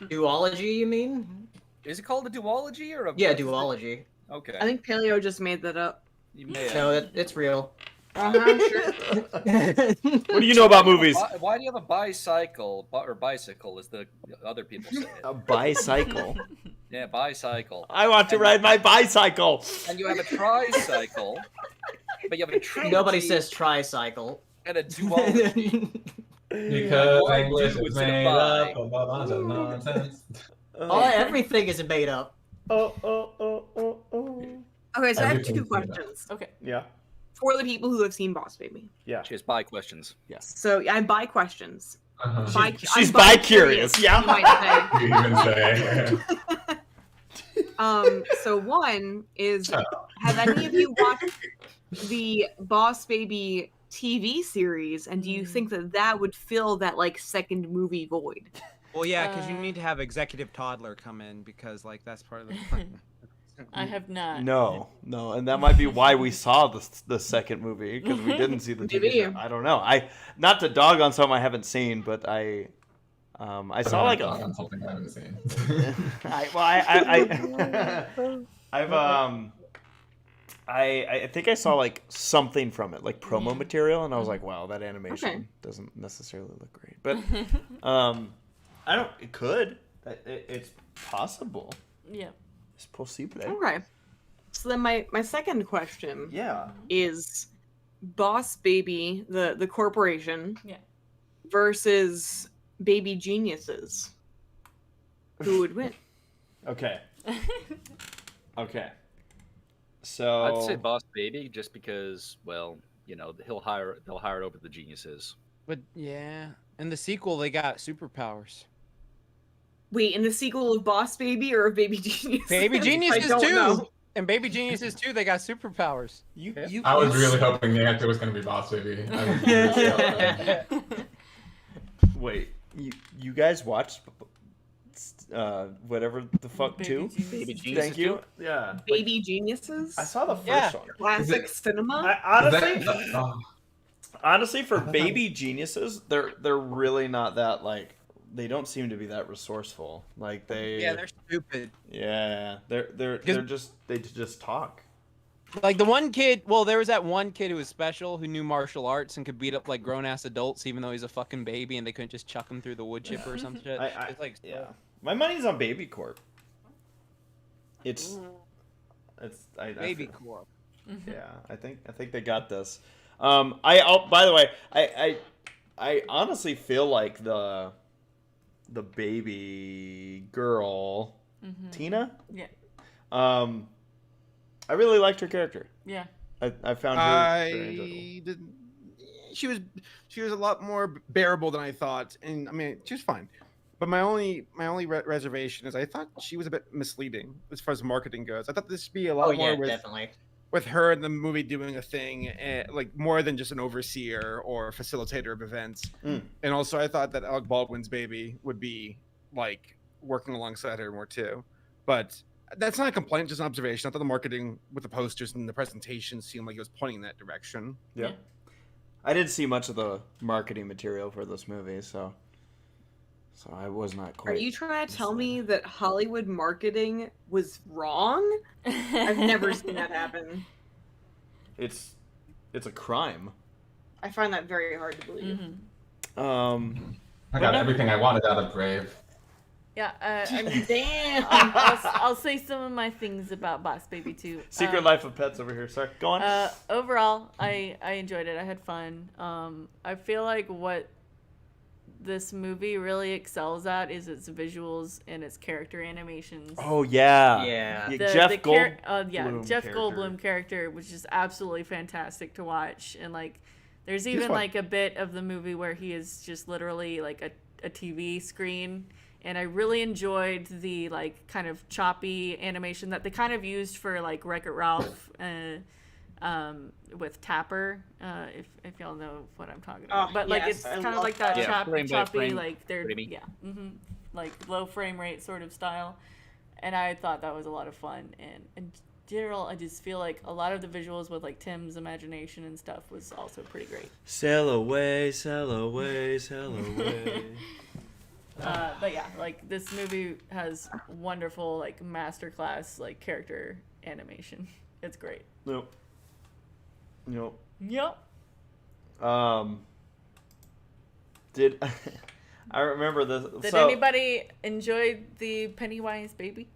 Speaker 8: Duology, you mean?
Speaker 11: Is it called a duology or a?
Speaker 8: Yeah, duology.
Speaker 11: Okay.
Speaker 7: I think Paleo just made that up.
Speaker 11: You may have.
Speaker 8: No, it's real.
Speaker 7: Sure.
Speaker 2: What do you know about movies?
Speaker 11: Why do you have a bicycle or bicycle, as the other people say it?
Speaker 2: A bicycle.
Speaker 11: Yeah, bicycle.
Speaker 2: I want to ride my bicycle.
Speaker 11: And you have a tricycle, but you have a trilogy.
Speaker 8: Nobody says tricycle.
Speaker 11: And a duology.
Speaker 4: Because English is made up of a bunch of nonsense.
Speaker 8: Everything is made up.
Speaker 7: Okay, so I have two questions.
Speaker 1: Okay.
Speaker 2: Yeah.
Speaker 7: For the people who have seen Boss Baby.
Speaker 2: Yeah.
Speaker 11: She has bi questions.
Speaker 2: Yes.
Speaker 7: So I'm bi questions.
Speaker 2: She's bi-curious, yeah.
Speaker 7: You might say. So one is, have any of you watched the Boss Baby TV series, and do you think that would fill that like second movie void?
Speaker 6: Well, yeah, because you need to have executive toddler come in because like that's part of the.
Speaker 1: I have not.
Speaker 2: No, and that might be why we saw the second movie, because we didn't see the TV show. I don't know. Not to dog on something I haven't seen, but I saw like
Speaker 4: on something I haven't seen.
Speaker 2: I think I saw like something from it, like promo material, and I was like, wow, that animation doesn't necessarily look great, but I don't. It could. It's possible.
Speaker 1: Yeah.
Speaker 2: It's possible.
Speaker 7: Okay. So then my second question
Speaker 2: Yeah.
Speaker 7: is Boss Baby, the corporation, versus Baby Geniuses. Who would win?
Speaker 2: Okay. Okay. So
Speaker 11: I'd say Boss Baby, just because, well, you know, they'll hire it over the geniuses.
Speaker 6: But yeah, in the sequel they got superpowers.
Speaker 7: Wait, in the sequel of Boss Baby or of Baby Geniuses?
Speaker 6: Baby Geniuses
Speaker 7: I don't
Speaker 6: too.
Speaker 7: know.
Speaker 6: And Baby Geniuses too, they got superpowers.
Speaker 4: I was really hoping the answer was going to be Boss Baby.
Speaker 2: Wait, you guys watched whatever the fuck too?
Speaker 11: Baby Geniuses.
Speaker 2: Thank you. Yeah.
Speaker 7: Baby Geniuses?
Speaker 2: I saw the first one.
Speaker 7: Classic cinema?
Speaker 2: Honestly, for Baby Geniuses, they're really not that like. They don't seem to be that resourceful. Like
Speaker 6: they're stupid.
Speaker 2: Yeah, they just talk.
Speaker 6: Like the one kid, well, there was that one kid who was special, who knew martial arts and could beat up like grown ass adults, even though he's a fucking baby, and they couldn't just chuck him through the wood chipper or some shit.
Speaker 2: My money's on Baby Corp.
Speaker 6: Baby Corp.
Speaker 2: Yeah, I think they got this. By the way, I honestly feel like the baby girl, Tina.
Speaker 1: Yeah.
Speaker 2: I really liked her character.
Speaker 1: Yeah.
Speaker 2: I found her very enjoyable.
Speaker 5: She was a lot more bearable than I thought, and I mean she was fine. But my only reservation is I thought she was a bit misleading as far as marketing goes. I thought this would be a lot more with her in the movie doing a thing, like more than just an overseer or facilitator of events. And also I thought that Alec Baldwin's baby would be like working alongside her more too. But That's not a complaint, just an observation. I thought the marketing with the posters and the presentation seemed like it was pointing in that direction.
Speaker 2: Yeah. I didn't see much of the marketing material for this movie, so I was not quite.
Speaker 7: Are you trying to tell me that Hollywood marketing was wrong? I've never seen that happen.
Speaker 2: It's a crime.
Speaker 7: I find that very hard to believe.
Speaker 4: I got everything I wanted out of Brave.
Speaker 1: Yeah, I mean,
Speaker 7: Damn.
Speaker 1: I'll say some of my things about Boss Baby 2.
Speaker 2: Secret Life of Pets over here. Sorry, go on.
Speaker 1: Overall, I enjoyed it. I had fun. I feel like what this movie really excels at is its visuals and its character animations.
Speaker 2: Oh yeah,
Speaker 8: Yeah.
Speaker 2: Jeff
Speaker 1: Goldblum character was just absolutely fantastic to watch, and like, there's even like a bit of the movie where he is just literally like a TV screen. And I really enjoyed the like kind of choppy animation that they kind of used for like Wreck-It Ralph with Tapper, if y'all know what I'm talking about. But like it's kind of like that choppy like they're like low frame rate sort of style. And I thought that was a lot of fun. And in general, I just feel like a lot of the visuals with like Tim's imagination and stuff was also pretty great.
Speaker 2: Sail away, sail away, sail away.
Speaker 1: But yeah, like this movie has wonderful like masterclass like character animation. It's great.
Speaker 2: Nope.
Speaker 1: Yep.
Speaker 2: Did I remember this?
Speaker 1: Did anybody enjoy the Pennywise baby?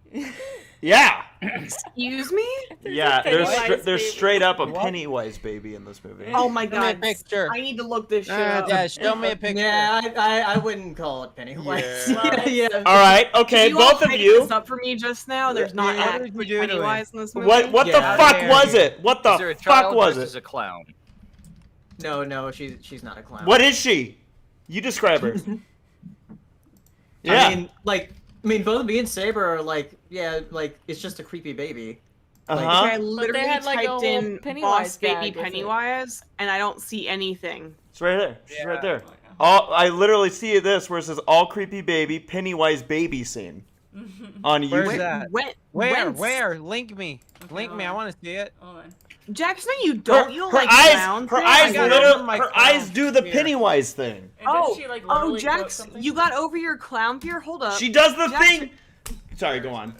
Speaker 2: Yeah.
Speaker 7: Excuse me?
Speaker 2: Yeah, there's straight up a Pennywise baby in this movie.
Speaker 7: Oh my god.
Speaker 6: Picture.
Speaker 7: I need to look this shit up.
Speaker 6: Yeah, show me a picture.
Speaker 8: Yeah, I wouldn't call it Pennywise.
Speaker 7: Yeah.
Speaker 2: All right, okay, both of you.
Speaker 7: This up for me just now. There's not actually Pennywise in this movie.
Speaker 2: What the fuck was it? What the fuck was it?
Speaker 11: A clown.
Speaker 8: No, she's not a clown.
Speaker 2: What is she? You describe her. Yeah.
Speaker 8: I mean, both me and Saber are like, yeah, like it's just a creepy baby.
Speaker 7: I literally
Speaker 1: had, like, a whole
Speaker 7: typed in
Speaker 1: Pennywise
Speaker 7: Boss Baby
Speaker 1: gag with it.
Speaker 7: Pennywise, and I don't see anything.
Speaker 2: It's right there. She's right there. I literally see this where it says all creepy baby Pennywise baby scene on YouTube.
Speaker 6: Where's that?
Speaker 7: Whence?
Speaker 6: Where? Link me. Link me. I want to see it.
Speaker 1: Hold on.
Speaker 7: Jackson, you don't. You don't
Speaker 2: her
Speaker 7: like
Speaker 2: eyes,
Speaker 7: clowns.
Speaker 2: her eyes,
Speaker 6: her
Speaker 2: eyes do the Pennywise thing.
Speaker 1: And does she, like, literally quote
Speaker 7: Jax,
Speaker 1: something?
Speaker 7: you got over your clown fear? Hold up.
Speaker 2: She does the
Speaker 7: Jackson-
Speaker 2: thing. Sorry, go on.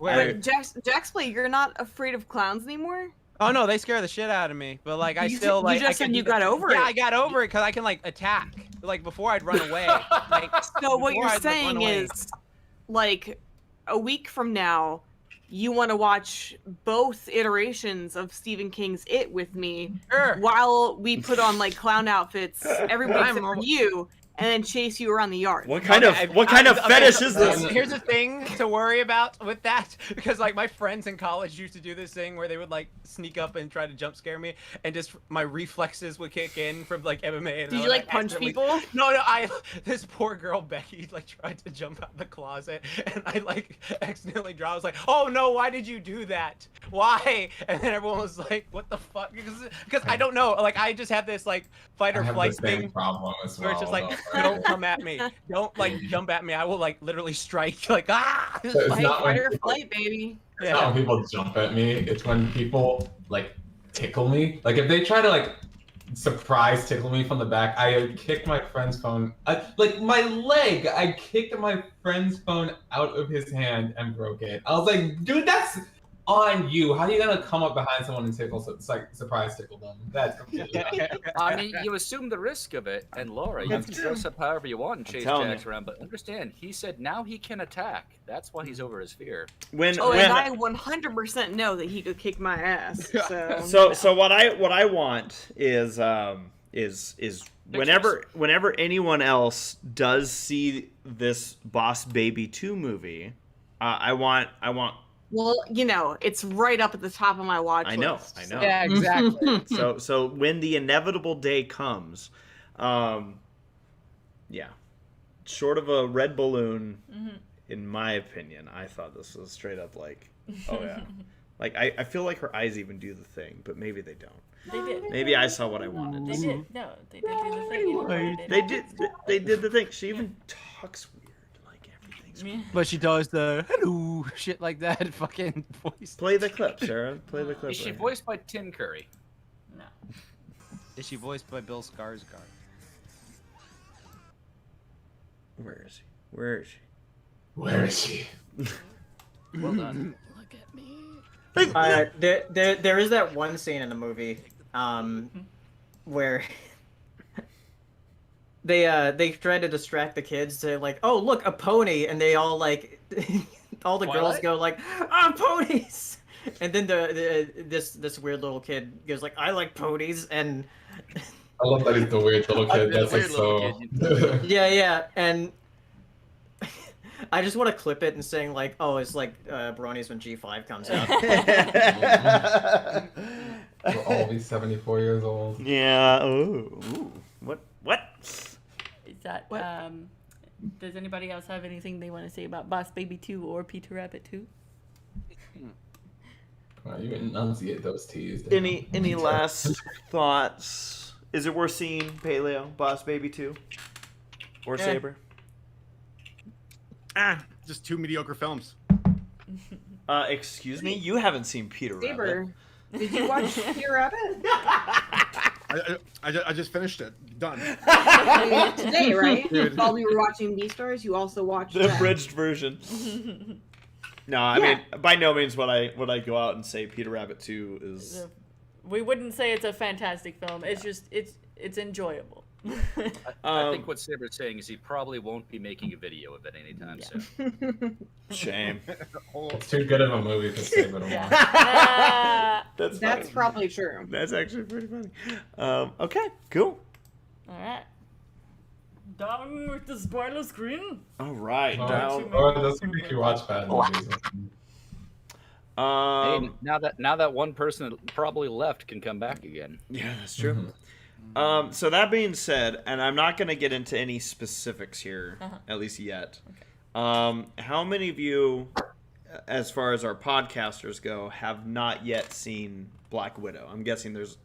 Speaker 7: Wait, Jax, you're not afraid of clowns anymore?
Speaker 6: Oh no, they scare the shit out of me. But like, I
Speaker 7: You
Speaker 6: still
Speaker 7: said-
Speaker 6: like.
Speaker 7: you just said you got over it.
Speaker 6: Yeah, I got over it because I can like attack. Like before, I'd run away. Like,
Speaker 7: So what
Speaker 6: before
Speaker 7: you're
Speaker 6: I'd, like,
Speaker 7: saying
Speaker 6: run away.
Speaker 7: is, like, a week from now, you want to watch both iterations of Stephen King's It with me,
Speaker 6: Sure.
Speaker 7: while we put on like clown outfits every week except for you, and then chase you around the yard.
Speaker 2: What kind of fetish is this?
Speaker 6: Here's the thing to worry about with that, because like my friends in college used to do this thing where they would like sneak up and try to jump scare me, and just my reflexes would kick in from like MMA. And
Speaker 7: Did you like punch people?
Speaker 6: No, this poor girl Becky like tried to jump out the closet, and I like accidentally dropped. I was like, oh no, why did you do that? Why? And then everyone was like, what the fuck? Because I don't know. Like I just have this like fight or flight thing
Speaker 4: Problem as well,
Speaker 6: where it's just like, don't come at me. Don't like jump at me. I will like literally strike. Like
Speaker 4: So it's not
Speaker 7: Fight
Speaker 4: when
Speaker 7: or
Speaker 4: people,
Speaker 7: flight, baby.
Speaker 4: it's not when people jump at me. It's when people like tickle me. Like if they try to like surprise tickle me from the back, I kicked my friend's phone. Like my leg. I kicked my friend's phone out of his hand and broke it. I was like, dude, that's on you. How are you gonna come up behind someone and tickle? It's like surprise tickle them. That's completely.
Speaker 11: I mean, you assume the risk of it, and Laura, you can dress up however you want and chase Jax around, but understand, he said now he can attack. That's why he's over his fear.
Speaker 7: And I 100% know that he could kick my ass.
Speaker 2: So what I want is whenever anyone else does see this Boss Baby 2 movie, I want.
Speaker 7: Well, you know, it's right up at the top of my watch list.
Speaker 2: I know.
Speaker 6: Yeah, exactly.
Speaker 2: So when the inevitable day comes, short of a red balloon, in my opinion, I thought this was straight up like, oh yeah. Like I feel like her eyes even do the thing, but maybe they don't.
Speaker 1: They did.
Speaker 2: Maybe I saw what I wanted.
Speaker 1: They did. No, they did do the thing.
Speaker 2: They did the thing. She even talks weird, like everything
Speaker 6: But she does the hello shit like that fucking voice.
Speaker 2: Play the clip, Sarah. Play the clip.
Speaker 11: Is she
Speaker 2: right
Speaker 11: voiced by Tim Curry?
Speaker 1: No.
Speaker 6: Is she voiced by Bill Skarsgård?
Speaker 2: here. Where is he? Where is she?
Speaker 4: Where is she?
Speaker 11: Well done.
Speaker 1: Look at me.
Speaker 8: There is that one scene in the movie, where they try to distract the kids to like, oh look, a pony, and they all like, all the girls go like, ponies, and then this weird little kid goes like, I like ponies, and
Speaker 4: I love that he's the weird little kid. That's like so.
Speaker 8: yeah, and I just want to clip it and saying like, oh, it's like bronies when G5 comes out.
Speaker 4: We'll all be 74 years old.
Speaker 2: Yeah. Ooh. What?
Speaker 1: Is that does anybody else have anything they want to say about Boss Baby 2 or Peter Rabbit 2?
Speaker 4: Wow, you enunciate those T's.
Speaker 2: Any last thoughts? Is it worth seeing Paleo, Boss Baby 2? Or Saber?
Speaker 5: Just 2 mediocre films.
Speaker 2: Excuse me? You haven't seen Peter Rabbit.
Speaker 7: Saber, did you watch Peter Rabbit?
Speaker 5: I just finished it. Done.
Speaker 7: Today, right?
Speaker 5: Dude.
Speaker 7: While we were watching Beastars, you also watched
Speaker 2: The
Speaker 7: that.
Speaker 2: abridged version. No, I mean, by no means would I go out and say Peter Rabbit 2 is...
Speaker 1: We wouldn't say it's a fantastic film. It's just, it's enjoyable.
Speaker 11: I think what Saber's saying is he probably won't be making a video of it anytime soon.
Speaker 2: Shame.
Speaker 4: It's too good of a movie for Saber to watch.
Speaker 7: That's probably true.
Speaker 2: That's actually pretty funny. Okay, cool.
Speaker 1: All right. Down with the spoiler screen.
Speaker 2: All right, down.
Speaker 4: Or those who make you watch bad movies.
Speaker 11: Hey, now that one person that probably left can come back again.
Speaker 2: Yeah, that's true. So that being said, and I'm not going to get into any specifics here, at least yet.
Speaker 1: Okay.
Speaker 2: How many of you, as far as our podcasters go, have not yet seen Black Widow? I'm guessing there's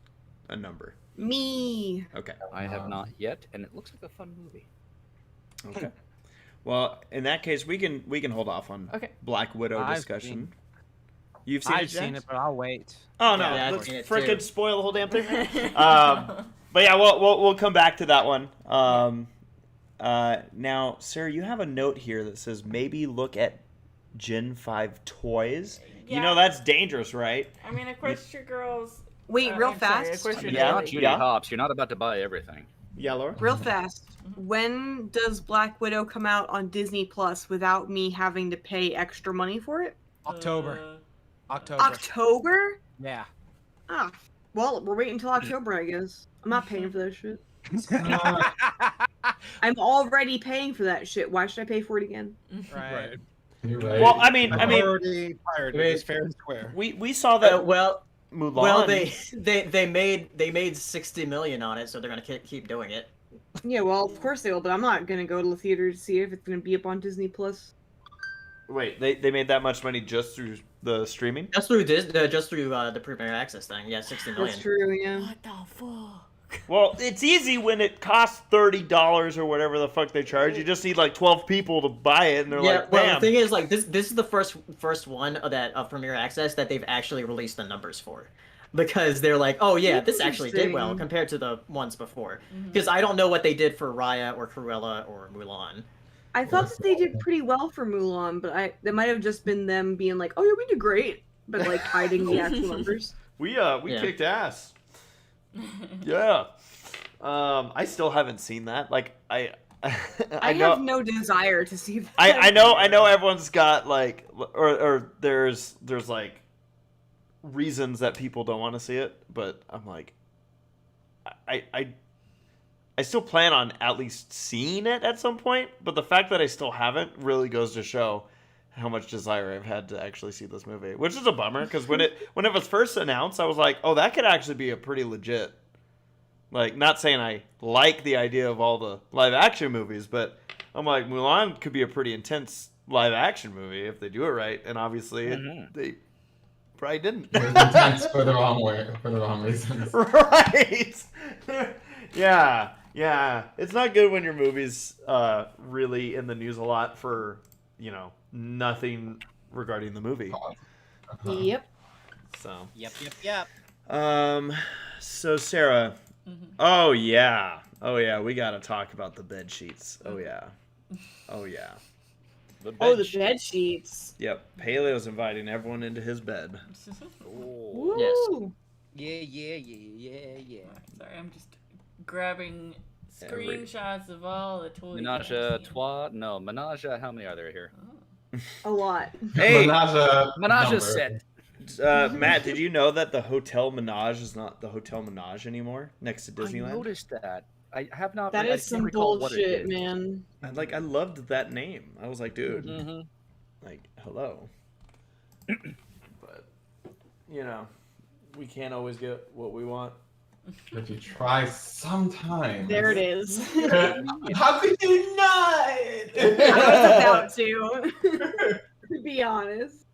Speaker 2: a number.
Speaker 7: Me.
Speaker 2: Okay.
Speaker 11: I have not yet, and it looks like a fun movie.
Speaker 2: Okay. Well, in that case, we can hold off on Black Widow discussion. You've seen it,
Speaker 6: I've seen it, but I'll wait.
Speaker 2: Oh no!
Speaker 8: Yeah,
Speaker 2: Let's
Speaker 8: I've seen it
Speaker 2: frickin'
Speaker 8: too.
Speaker 2: spoil the whole damn thing. But yeah, we'll come back to that one. Now, Sarah, you have a note here that says maybe look at Gen 5 toys. You know that's dangerous, right?
Speaker 1: I mean, Equestria Girls.
Speaker 7: Wait, real
Speaker 1: I'm sorry,
Speaker 7: fast.
Speaker 1: Equestria
Speaker 11: You're not
Speaker 1: Girls.
Speaker 11: Judy Hopps. You're not about to buy everything.
Speaker 2: Yeah, Laura?
Speaker 7: Real fast. When does Black Widow come out on Disney Plus without me having to pay extra money for it?
Speaker 6: October.
Speaker 7: October?
Speaker 6: Yeah.
Speaker 7: Ah. Well, we're waiting until October, I guess. I'm not paying for that shit. I'm already paying for that shit. Why should I pay for it again?
Speaker 6: Right.
Speaker 4: You're right.
Speaker 2: Well, I mean,
Speaker 5: Already pirated. It's fair and square.
Speaker 2: we saw that.
Speaker 8: Well,
Speaker 2: Mulan.
Speaker 8: they made 60 million on it, so they're gonna keep doing it.
Speaker 7: Yeah, well, of course they will, but I'm not gonna go to the theater to see if it's gonna be up on Disney Plus.
Speaker 2: Wait, they made that much money just through the streaming?
Speaker 8: Just through the Premier Access thing. Yeah, 60 million.
Speaker 7: That's true, yeah.
Speaker 1: What the fuck?
Speaker 2: Well, it's easy when it costs $30 or whatever the fuck they charge. You just need like 12 people to buy it, and they're like,
Speaker 8: well,
Speaker 2: bam.
Speaker 8: the thing is, like, this is the first one of Premier Access that they've actually released the numbers for, because they're like, oh yeah, this actually did well compared to the ones before. Because I don't know what they did for Raya or Cruella or Mulan.
Speaker 7: I thought that they did pretty well for Mulan, but that might have just been them being like, "Oh yeah, we did great," but like hiding the actual numbers.
Speaker 2: We kicked ass. Yeah. I still haven't seen that. Like I know,
Speaker 7: have no desire to see that.
Speaker 2: I know everyone's got like or there's like reasons that people don't want to see it, but I'm like I still plan on at least seeing it at some point, but the fact that I still haven't really goes to show how much desire I've had to actually see this movie, which is a bummer because when it was first announced, I was like, oh, that could actually be a pretty legit. Like, not saying I like the idea of all the live action movies, but I'm like, Mulan could be a pretty intense live action movie if they do it right, and obviously they probably didn't.
Speaker 4: It was intense for the wrong reasons.
Speaker 2: Right. Yeah. It's not good when your movie's really in the news a lot for nothing regarding the movie.
Speaker 7: Yep.
Speaker 2: So.
Speaker 11: Yep.
Speaker 2: So Sarah.
Speaker 1: Mm-hmm.
Speaker 2: Oh yeah, we gotta talk about the bed sheets. Oh yeah.
Speaker 7: The bed sheets.
Speaker 2: Yep, Paleo's inviting everyone into his bed.
Speaker 7: Woo!
Speaker 11: Yeah.
Speaker 1: Sorry, I'm just grabbing screenshots of all the toys.
Speaker 11: Menage a trois? No, menage. How many are there here?
Speaker 7: A lot.
Speaker 2: Hey,
Speaker 11: Menage a set.
Speaker 2: Matt, did you know that the Hotel Menage is not the Hotel Menage anymore next to Disneyland?
Speaker 11: I noticed that. I have not.
Speaker 7: That
Speaker 11: I
Speaker 7: is
Speaker 11: can't
Speaker 7: some
Speaker 11: recall what it
Speaker 7: bullshit,
Speaker 11: is.
Speaker 7: man.
Speaker 2: I loved that name. I was like, dude, hello. But we can't always get what we want.
Speaker 4: If you try sometime.
Speaker 7: There it is.
Speaker 4: How could you not?
Speaker 7: I was about to be honest.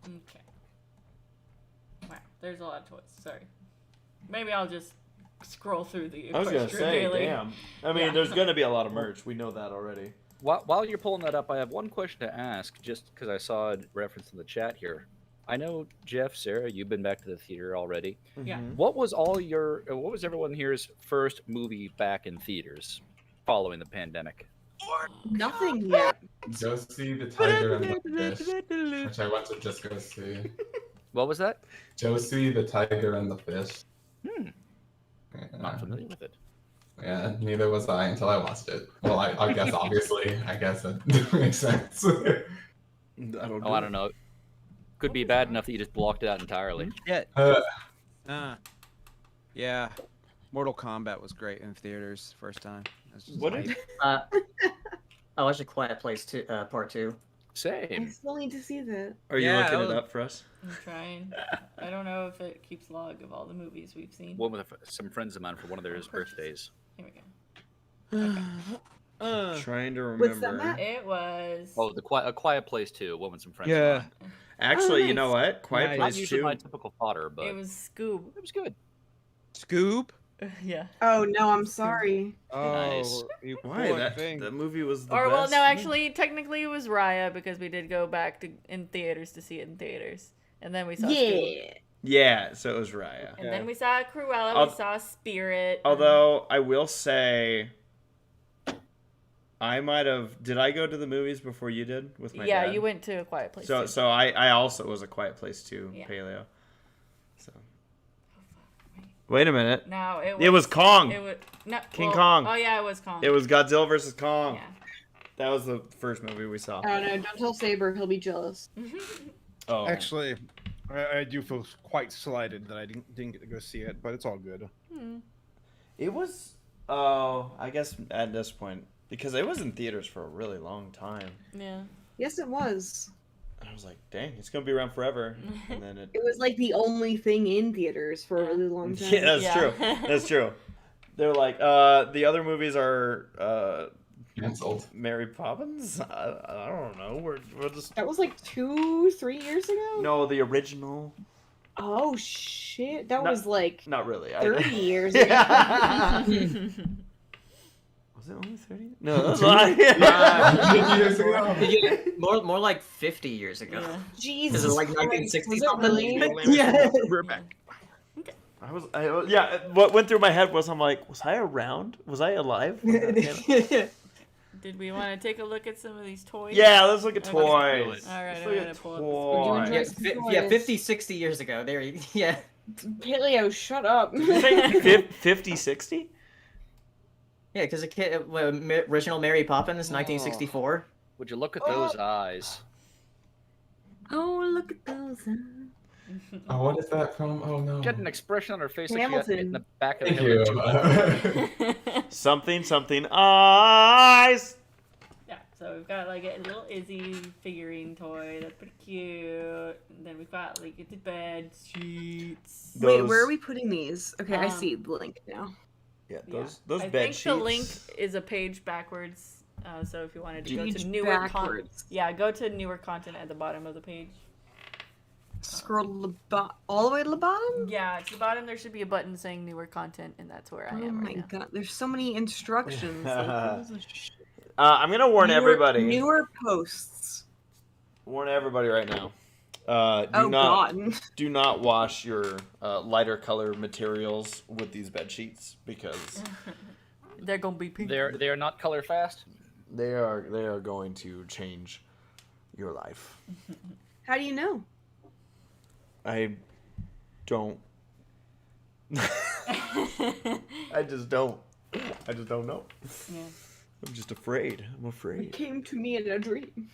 Speaker 1: Okay. Wow, there's a lot of toys. Sorry. Maybe I'll just scroll through the.
Speaker 2: I was gonna say,
Speaker 1: daily.
Speaker 2: damn. I mean, there's gonna be a lot of merch. We know that already.
Speaker 11: While you're pulling that up, I have one question to ask, just because I saw it referenced in the chat here. I know Jeff, Sarah, you've been back to the theater already.
Speaker 1: Yeah.
Speaker 11: What was everyone here's first movie back in theaters following the pandemic?
Speaker 7: Nothing yet.
Speaker 4: Go see The Tiger and the Fish, which I went to just go see.
Speaker 11: What was that?
Speaker 4: Josie, The Tiger and the Fish.
Speaker 11: Not familiar with it.
Speaker 4: Yeah, neither was I until I watched it. Well, I guess obviously, I guess it makes sense.
Speaker 11: I don't know. Could be bad enough that you just blocked it out entirely.
Speaker 6: Yeah. Mortal Kombat was great in theaters first time.
Speaker 8: I watched A Quiet Place Part 2.
Speaker 7: I
Speaker 11: Same.
Speaker 7: still need to see that.
Speaker 2: Are you looking it up for us?
Speaker 1: I'm trying. I don't know if it keeps log of all the movies we've seen.
Speaker 11: One with some friends of mine for one of their birthdays.
Speaker 1: Here we go.
Speaker 2: Trying to
Speaker 7: What's that,
Speaker 2: remember.
Speaker 7: Matt?
Speaker 1: It was.
Speaker 11: Oh, A Quiet Place 2. One with some friends.
Speaker 6: Yeah.
Speaker 11: Of mine.
Speaker 2: Actually,
Speaker 7: nice.
Speaker 2: you know what? Quiet
Speaker 6: Nice.
Speaker 11: Not
Speaker 2: Place
Speaker 11: usually
Speaker 2: 2.
Speaker 11: my typical fodder, but
Speaker 1: It was Scoob.
Speaker 11: it was good.
Speaker 6: Scoob?
Speaker 1: Yeah.
Speaker 7: Oh no, I'm sorry.
Speaker 11: Nice.
Speaker 6: You
Speaker 2: Why?
Speaker 6: poor
Speaker 2: That
Speaker 6: thing.
Speaker 2: movie was the
Speaker 1: Or well,
Speaker 2: best.
Speaker 1: no, actually, technically it was Raya because we did go back in theaters to see it in theaters, and then we saw Scoob.
Speaker 2: Yeah, so it was Raya.
Speaker 1: And then we saw Cruella.
Speaker 2: Al-
Speaker 1: We saw Spirit.
Speaker 2: Although I will say, I might have. Did I go to the movies before you did with my
Speaker 1: yeah,
Speaker 2: dad?
Speaker 1: you went to A Quiet Place.
Speaker 2: So
Speaker 1: too.
Speaker 2: so I also was A Quiet Place too,
Speaker 1: Yeah.
Speaker 2: Paleo. So. Wait a minute.
Speaker 1: No,
Speaker 2: It was Kong.
Speaker 1: It was
Speaker 2: King Kong.
Speaker 1: Oh yeah, it was Kong.
Speaker 2: It was Godzilla versus Kong.
Speaker 1: Yeah.
Speaker 2: That was the first movie we saw.
Speaker 7: Oh no, don't tell Saber, he'll be jealous.
Speaker 2: Oh.
Speaker 9: Actually, I do feel quite slighted that I didn't get to go see it, but it's all good.
Speaker 2: It was. Oh, I guess at this point, because it was in theaters for a really long time.
Speaker 1: Yeah.
Speaker 7: Yes, it was.
Speaker 2: And I was like, dang, it's gonna be around forever. And then it.
Speaker 7: It was like the only thing in theaters for a really long time.
Speaker 2: Yeah, that's true. That's true. They're like, the other movies are
Speaker 4: Cancelled.
Speaker 2: Mary Poppins. I don't know. We're just.
Speaker 7: That was like 2-3 years ago.
Speaker 2: No, the original.
Speaker 7: Oh shit, that
Speaker 2: Not-
Speaker 7: was like
Speaker 2: Not really.
Speaker 7: 30 years ago.
Speaker 2: Yeah. Was it only 30? No, that's a lot.
Speaker 4: Years ago.
Speaker 8: More like 50 years ago.
Speaker 1: Yeah.
Speaker 7: Jesus.
Speaker 8: Is it like
Speaker 7: Christ,
Speaker 8: 1960
Speaker 7: was it
Speaker 8: something?
Speaker 7: really?
Speaker 8: Yeah.
Speaker 9: We're back.
Speaker 2: Yeah. What went through my head was, I'm like, was I around? Was I alive?
Speaker 1: Did we want to take a look at some of these toys?
Speaker 2: Yeah, let's look at
Speaker 1: Okay.
Speaker 2: toys.
Speaker 1: All right,
Speaker 2: Let's
Speaker 1: I'm
Speaker 2: look
Speaker 1: gonna
Speaker 2: at
Speaker 1: pull up
Speaker 2: toys.
Speaker 8: Yeah, 50, 60 years ago. There you yeah.
Speaker 7: Paleo, shut up.
Speaker 2: Did you say 50, 60?
Speaker 8: Yeah, because original Mary Poppins, 1964.
Speaker 11: Would you look at those eyes?
Speaker 7: Oh, look at those eyes.
Speaker 4: Oh, what is that from? Oh no.
Speaker 11: She had an expression on her face like she got hit in the back of the
Speaker 4: Thank
Speaker 11: head.
Speaker 4: you.
Speaker 2: Something eyes.
Speaker 1: Yeah, so we've got like a little Izzy figurine toy that's pretty cute. And then we've got like the bed sheets.
Speaker 7: Wait, where are we putting these? Okay, I
Speaker 1: Um,
Speaker 7: see the link now.
Speaker 2: Yeah, those
Speaker 1: I
Speaker 2: bed
Speaker 1: think
Speaker 2: sheets.
Speaker 1: the link is a page backwards. So if you wanted to go
Speaker 7: Page
Speaker 1: to newer content,
Speaker 7: backwards.
Speaker 1: yeah, go to newer content at the bottom of the page.
Speaker 7: Scroll to the all the way to the bottom?
Speaker 1: Yeah, at the bottom there should be a button saying newer content, and that's where I
Speaker 7: Oh
Speaker 1: am
Speaker 7: my
Speaker 1: right now.
Speaker 7: god, there's so many instructions. Like,
Speaker 2: I'm gonna warn everybody.
Speaker 7: Newer posts.
Speaker 2: Warn everybody right now. Do not wash your lighter color materials with these bed sheets because
Speaker 1: they're gonna be pink.
Speaker 11: They are not color fast.
Speaker 2: They are going to change your life.
Speaker 7: How do you know?
Speaker 2: I don't. I just don't know.
Speaker 1: Yeah.
Speaker 2: I'm just afraid. I'm afraid.
Speaker 7: It came to me in a dream.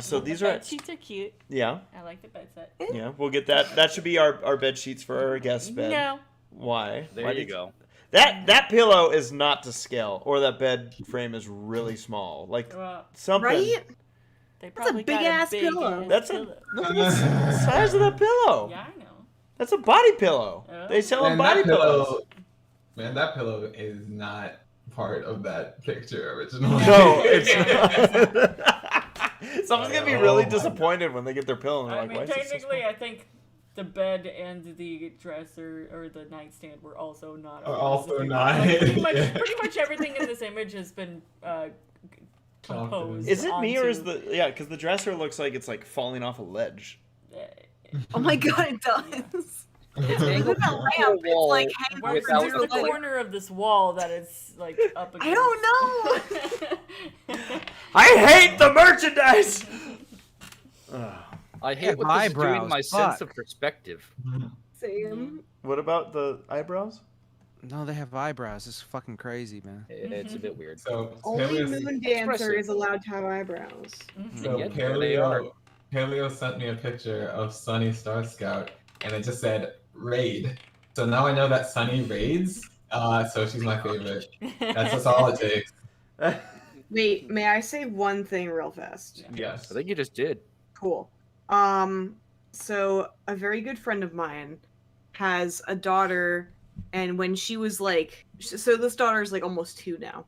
Speaker 2: So these
Speaker 1: the
Speaker 2: are
Speaker 1: bed sheets are cute.
Speaker 2: Yeah.
Speaker 1: I like the bed set.
Speaker 2: Yeah, we'll get that. That should be our bed sheets for our guest bed.
Speaker 1: No.
Speaker 2: Why?
Speaker 11: There
Speaker 2: Why
Speaker 11: you go.
Speaker 2: That pillow is not to scale, or that bed frame is really small. Like something.
Speaker 7: Right?
Speaker 1: They
Speaker 7: That's a
Speaker 1: probably
Speaker 7: big
Speaker 1: got
Speaker 7: ass pillow.
Speaker 2: That's look at the size of that pillow.
Speaker 1: Yeah, I know.
Speaker 2: That's a body pillow.
Speaker 1: Oh.
Speaker 2: They sell them body pillows.
Speaker 4: Man, that pillow is not part of that picture originally.
Speaker 2: No, it's not. Someone's gonna be really disappointed when they get their pillow and they're
Speaker 1: I
Speaker 2: like,
Speaker 1: mean,
Speaker 2: why is it so
Speaker 1: technically, I think the bed and the dresser or the nightstand were also not.
Speaker 4: Not.
Speaker 1: Pretty much everything in this image has been composed.
Speaker 2: Is it me or is
Speaker 1: onto-
Speaker 2: because the dresser looks like it's like falling off a ledge.
Speaker 7: Oh my god, it does.
Speaker 1: It's
Speaker 7: Look at that lamp. It's like hanging
Speaker 1: Where's
Speaker 7: over
Speaker 1: the corner of this wall that it's like up against?
Speaker 7: I don't know.
Speaker 2: I hate the merchandise.
Speaker 11: I hate what this is doing to my sense of perspective.
Speaker 7: Same.
Speaker 2: What about the eyebrows?
Speaker 6: No, they have eyebrows. It's fucking crazy, man.
Speaker 11: It's a bit weird.
Speaker 4: So
Speaker 7: Only
Speaker 4: Paleo,
Speaker 7: Moon Dancer is allowed to have eyebrows.
Speaker 4: so
Speaker 11: Yet there they
Speaker 4: Paleo sent me a picture of Sunny Star Scout, and it just said raid. So now I know that Sunny raids. So she's my favorite. That's just all it takes.
Speaker 7: Wait, may I say one thing real fast?
Speaker 4: Yes.
Speaker 11: I think you just did.
Speaker 7: Cool. So a very good friend of mine has a daughter, and when she was like, so this daughter is like almost 2 now.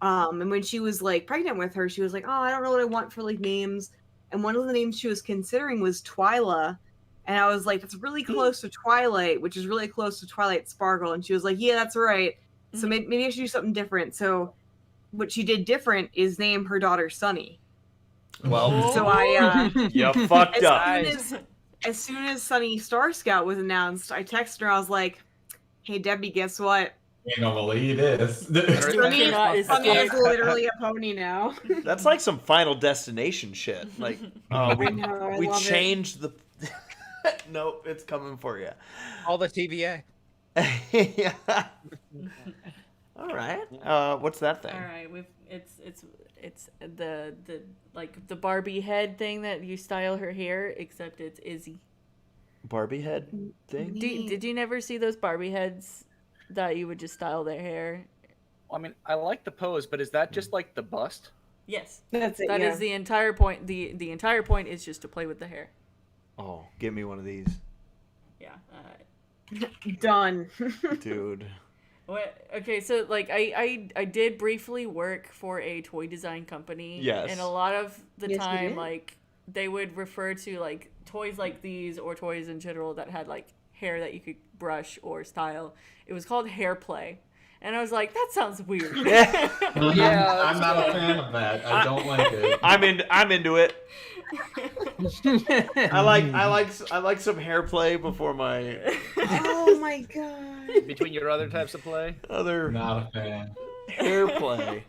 Speaker 7: And when she was like pregnant with her, she was like, oh, I don't know what I want for like names. And one of the names she was considering was Twyla. And I was like, that's really close to Twilight, which is really close to Twilight Sparkle. And she was like, yeah, that's right. So maybe I should do something different. So what she did different is name her daughter Sunny.
Speaker 2: Well,
Speaker 7: So I
Speaker 2: you fucked up.
Speaker 7: as soon as Sunny Star Scout was announced, I texted her. I was like, "Hey Debbie, guess what?
Speaker 4: You ain't gonna believe this.
Speaker 7: Sunny is literally a pony now."
Speaker 2: That's like some Final Destination shit. Like,
Speaker 7: I know, I
Speaker 2: we
Speaker 7: love it.
Speaker 2: changed the. Nope, it's coming for you.
Speaker 6: All the TVA.
Speaker 2: Yeah. All right. What's that thing?
Speaker 1: All right, it's the like the Barbie head thing that you style her hair, except it's Izzy.
Speaker 2: Barbie head thing?
Speaker 1: Did you never see those Barbie heads that you would just style their hair?
Speaker 11: I mean, I like the pose, but is that just like the bust?
Speaker 1: Yes.
Speaker 7: That's it.
Speaker 1: That is the entire point. The entire point is just to play with the hair.
Speaker 2: Oh, give me one of these.
Speaker 1: Yeah.
Speaker 7: Done.
Speaker 2: Dude.
Speaker 1: What? Okay, so like I did briefly work for a toy design company.
Speaker 2: Yes.
Speaker 1: And a lot of the
Speaker 7: Yes, you
Speaker 1: time,
Speaker 7: did.
Speaker 1: like they would refer to like toys like these or toys in general that had like hair that you could brush or style. It was called hair play. And I was like, that sounds weird.
Speaker 2: Yeah.
Speaker 4: I'm not a fan of that. I don't like it.
Speaker 2: I'm into it. I like some hair play before my
Speaker 7: Oh my god.
Speaker 11: Between your other types of play?
Speaker 2: other
Speaker 4: Not a fan.
Speaker 2: hair play.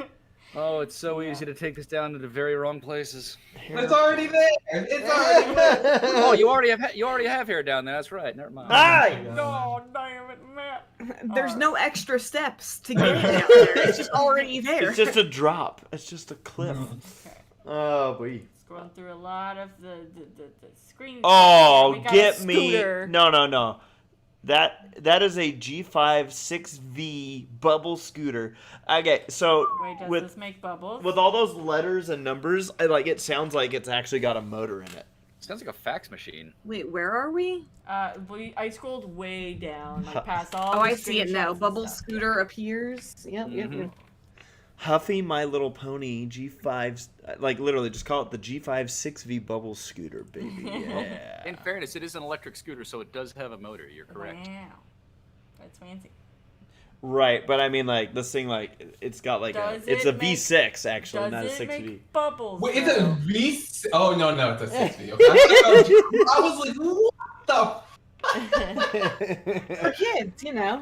Speaker 11: Oh, it's so easy to take this down to the very wrong places.
Speaker 4: It's already there. It's already there.
Speaker 11: Oh, you already have hair down there. That's right. Never mind.
Speaker 2: Hi.
Speaker 1: Oh, damn it, Matt.
Speaker 7: There's no extra steps to get it down there. It's just already there.
Speaker 2: It's just a drop. It's just a cliff. Oh, boy.
Speaker 1: Scrolling through a lot of the screen.
Speaker 2: Oh,
Speaker 1: We got a
Speaker 2: get me.
Speaker 1: scooter.
Speaker 2: No. That is a G5 6V bubble scooter. Okay, so
Speaker 1: Wait, does
Speaker 2: with
Speaker 1: this make bubbles?
Speaker 2: with all those letters and numbers, it sounds like it's actually got a motor in it.
Speaker 11: Sounds like a fax machine.
Speaker 7: Wait, where are we?
Speaker 1: I scrolled way down, like past all.
Speaker 7: Oh,
Speaker 1: the
Speaker 7: I see it
Speaker 1: screenshots
Speaker 7: now.
Speaker 1: and
Speaker 7: Bubble
Speaker 1: stuff.
Speaker 7: scooter appears. Yep.
Speaker 2: Huffy My Little Pony G5, like literally just call it the G5 6V bubble scooter, baby. Yeah.
Speaker 11: In fairness, it is an electric scooter, so it does have a motor. You're correct.
Speaker 1: Wow, that's fancy.
Speaker 2: Right, but I mean, like, this thing, like, it's got, like, it's a V6, actually, not a 6V.
Speaker 1: Make bubbles?
Speaker 4: Wait, it's a V6? Oh, no, it's a 6V. Okay. I was like, what the
Speaker 7: For kids, you know.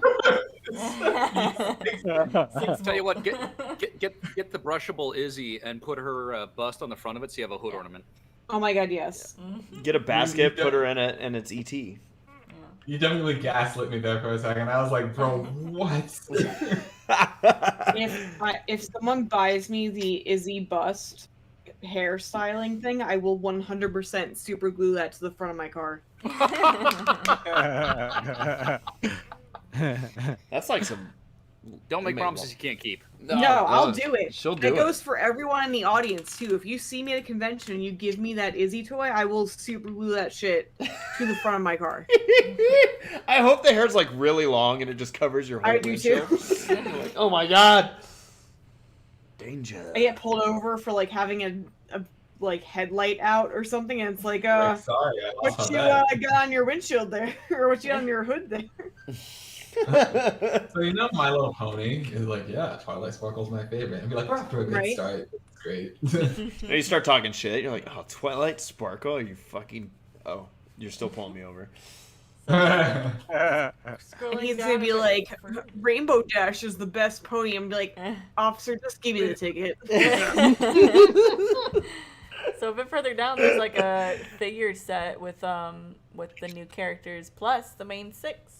Speaker 11: Tell you what, get the brushable Izzy and put her bust on the front of it so you have a hood ornament.
Speaker 7: Oh my god, yes.
Speaker 2: Get a basket, put her in it, and it's ET.
Speaker 4: You definitely gaslit me there for a second. I was like, bro, what?
Speaker 7: If someone buys me the Izzy bust hairstyling thing, I will 100% super glue that to the front of my car.
Speaker 2: That's like some.
Speaker 11: Don't make promises you can't keep.
Speaker 7: No, I'll do it.
Speaker 2: She'll do
Speaker 7: it.
Speaker 2: It
Speaker 7: goes for everyone in the audience too. If you see me at a convention and you give me that Izzy toy, I will super glue that shit to the front of my car.
Speaker 2: I hope the hair's like really long and it just covers your whole
Speaker 7: I do too.
Speaker 2: Like, oh my god. Danger.
Speaker 7: I get pulled over for like having a like headlight out or something, and it's like,
Speaker 4: Sorry,
Speaker 7: what you got on your windshield there, or what you got on your hood there.
Speaker 4: So My Little Pony is like, yeah, Twilight Sparkle's my favorite. And be like, we're off to a good start. It's great.
Speaker 2: And you start talking shit. You're like, oh, Twilight Sparkle? Are you fucking... Oh, you're still pulling me over.
Speaker 7: And he's gonna be like, Rainbow Dash is the best pony. I'm like, officer, just give me the ticket.
Speaker 1: So a bit further down, there's like a figure set with the new characters plus the main 6.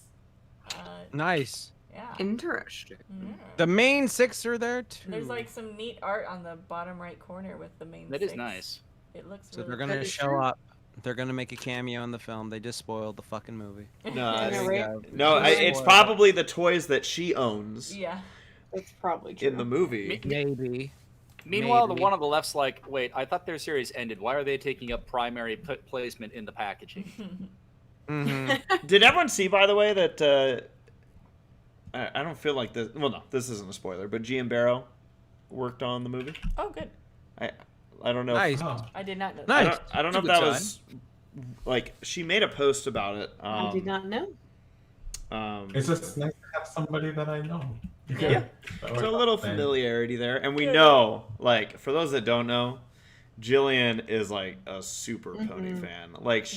Speaker 6: Nice.
Speaker 1: Yeah.
Speaker 7: Interesting.
Speaker 1: Yeah.
Speaker 6: The main 6 are there too.
Speaker 1: There's like some neat art on the bottom right corner with the main 6.
Speaker 11: That is nice.
Speaker 1: It looks
Speaker 6: So
Speaker 1: really
Speaker 6: they're gonna
Speaker 1: good.
Speaker 6: show up. They're gonna make a cameo in the film. They just spoiled the fucking movie.
Speaker 2: It's probably the toys that she owns.
Speaker 1: Yeah.
Speaker 7: That's probably true.
Speaker 2: In the movie.
Speaker 6: Maybe.
Speaker 11: Meanwhile,
Speaker 6: Maybe.
Speaker 11: the one on the left's like, wait, I thought their series ended. Why are they taking up primary placement in the packaging?
Speaker 2: Did everyone see, by the way, that I don't feel like this... Well, no, this isn't a spoiler, but G and Barrow worked on the movie?
Speaker 1: Oh, good.
Speaker 2: I don't know.
Speaker 6: Nice.
Speaker 1: I did not know that.
Speaker 6: Nice.
Speaker 2: I don't know if that was... Like, she made a post about it.
Speaker 7: I did not know.
Speaker 4: It's just nice to have somebody that I know.
Speaker 2: Yeah. So a little familiarity there. And we know, like, for those that don't know, Jillian is, like, a super pony fan. Like,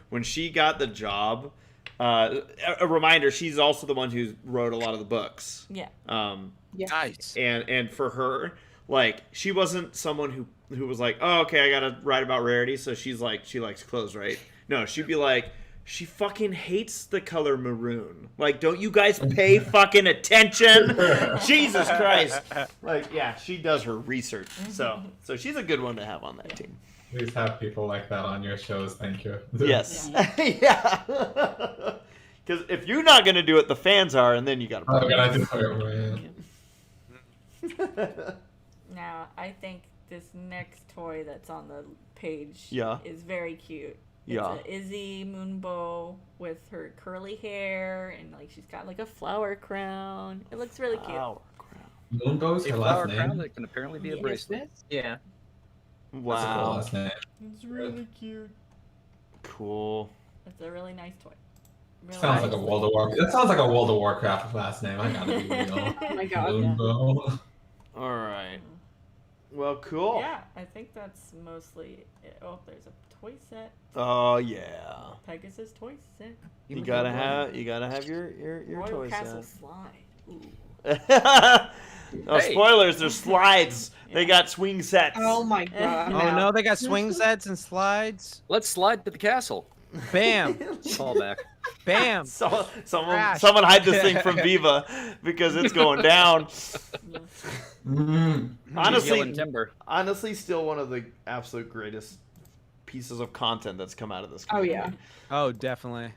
Speaker 2: when she got the job... a reminder, she's also the one who wrote a lot of the books.
Speaker 1: Yeah.
Speaker 6: Nice.
Speaker 2: And for her, like, she wasn't someone who was like, oh, okay, I gotta write about rarity, so she's like, she likes clothes, right? No, she'd be like, she fucking hates the color maroon. Like, don't you guys pay fucking attention? Jesus Christ. Like, yeah, she does her research. So she's a good one to have on that team.
Speaker 4: Please have people like that on your shows. Thank you.
Speaker 2: Yes. Yeah. Because if you're not going to do it, the fans are, and then you got to
Speaker 1: Now, I think this next toy that's on the page is very cute. It's a Izzy Moonbow with her curly hair, and like she's got like a flower crown. It looks really cute.
Speaker 4: Moonbow's her last name?
Speaker 11: That can apparently be a bracelet.
Speaker 8: Yeah.
Speaker 2: Wow.
Speaker 4: That's a cool last name.
Speaker 1: It's really cute.
Speaker 2: Cool.
Speaker 1: It's a really nice toy. Really
Speaker 4: Sounds
Speaker 1: nice.
Speaker 4: like a World of Warcraft. That sounds like a World of Warcraft last name. I gotta be real.
Speaker 7: Oh my god.
Speaker 4: Moonbow.
Speaker 2: All right. Well, cool.
Speaker 1: Yeah, I think that's mostly it. Oh, there's a toy set.
Speaker 2: Oh yeah.
Speaker 1: Pegasus toy set.
Speaker 2: You gotta have your
Speaker 1: Royal
Speaker 2: toy
Speaker 1: Castle
Speaker 2: set.
Speaker 1: slide. Ooh.
Speaker 2: Oh, spoilers! There's slides. They got swing sets.
Speaker 7: Oh my god.
Speaker 6: Oh no, they got swing sets and slides.
Speaker 11: Let's slide to the castle.
Speaker 6: Bam.
Speaker 11: Call back.
Speaker 6: Bam.
Speaker 2: Someone hide this thing from Viva because it's going down. Honestly, still one of the absolute greatest pieces of content that's come out of this community.
Speaker 7: Oh yeah.
Speaker 6: Oh, definitely.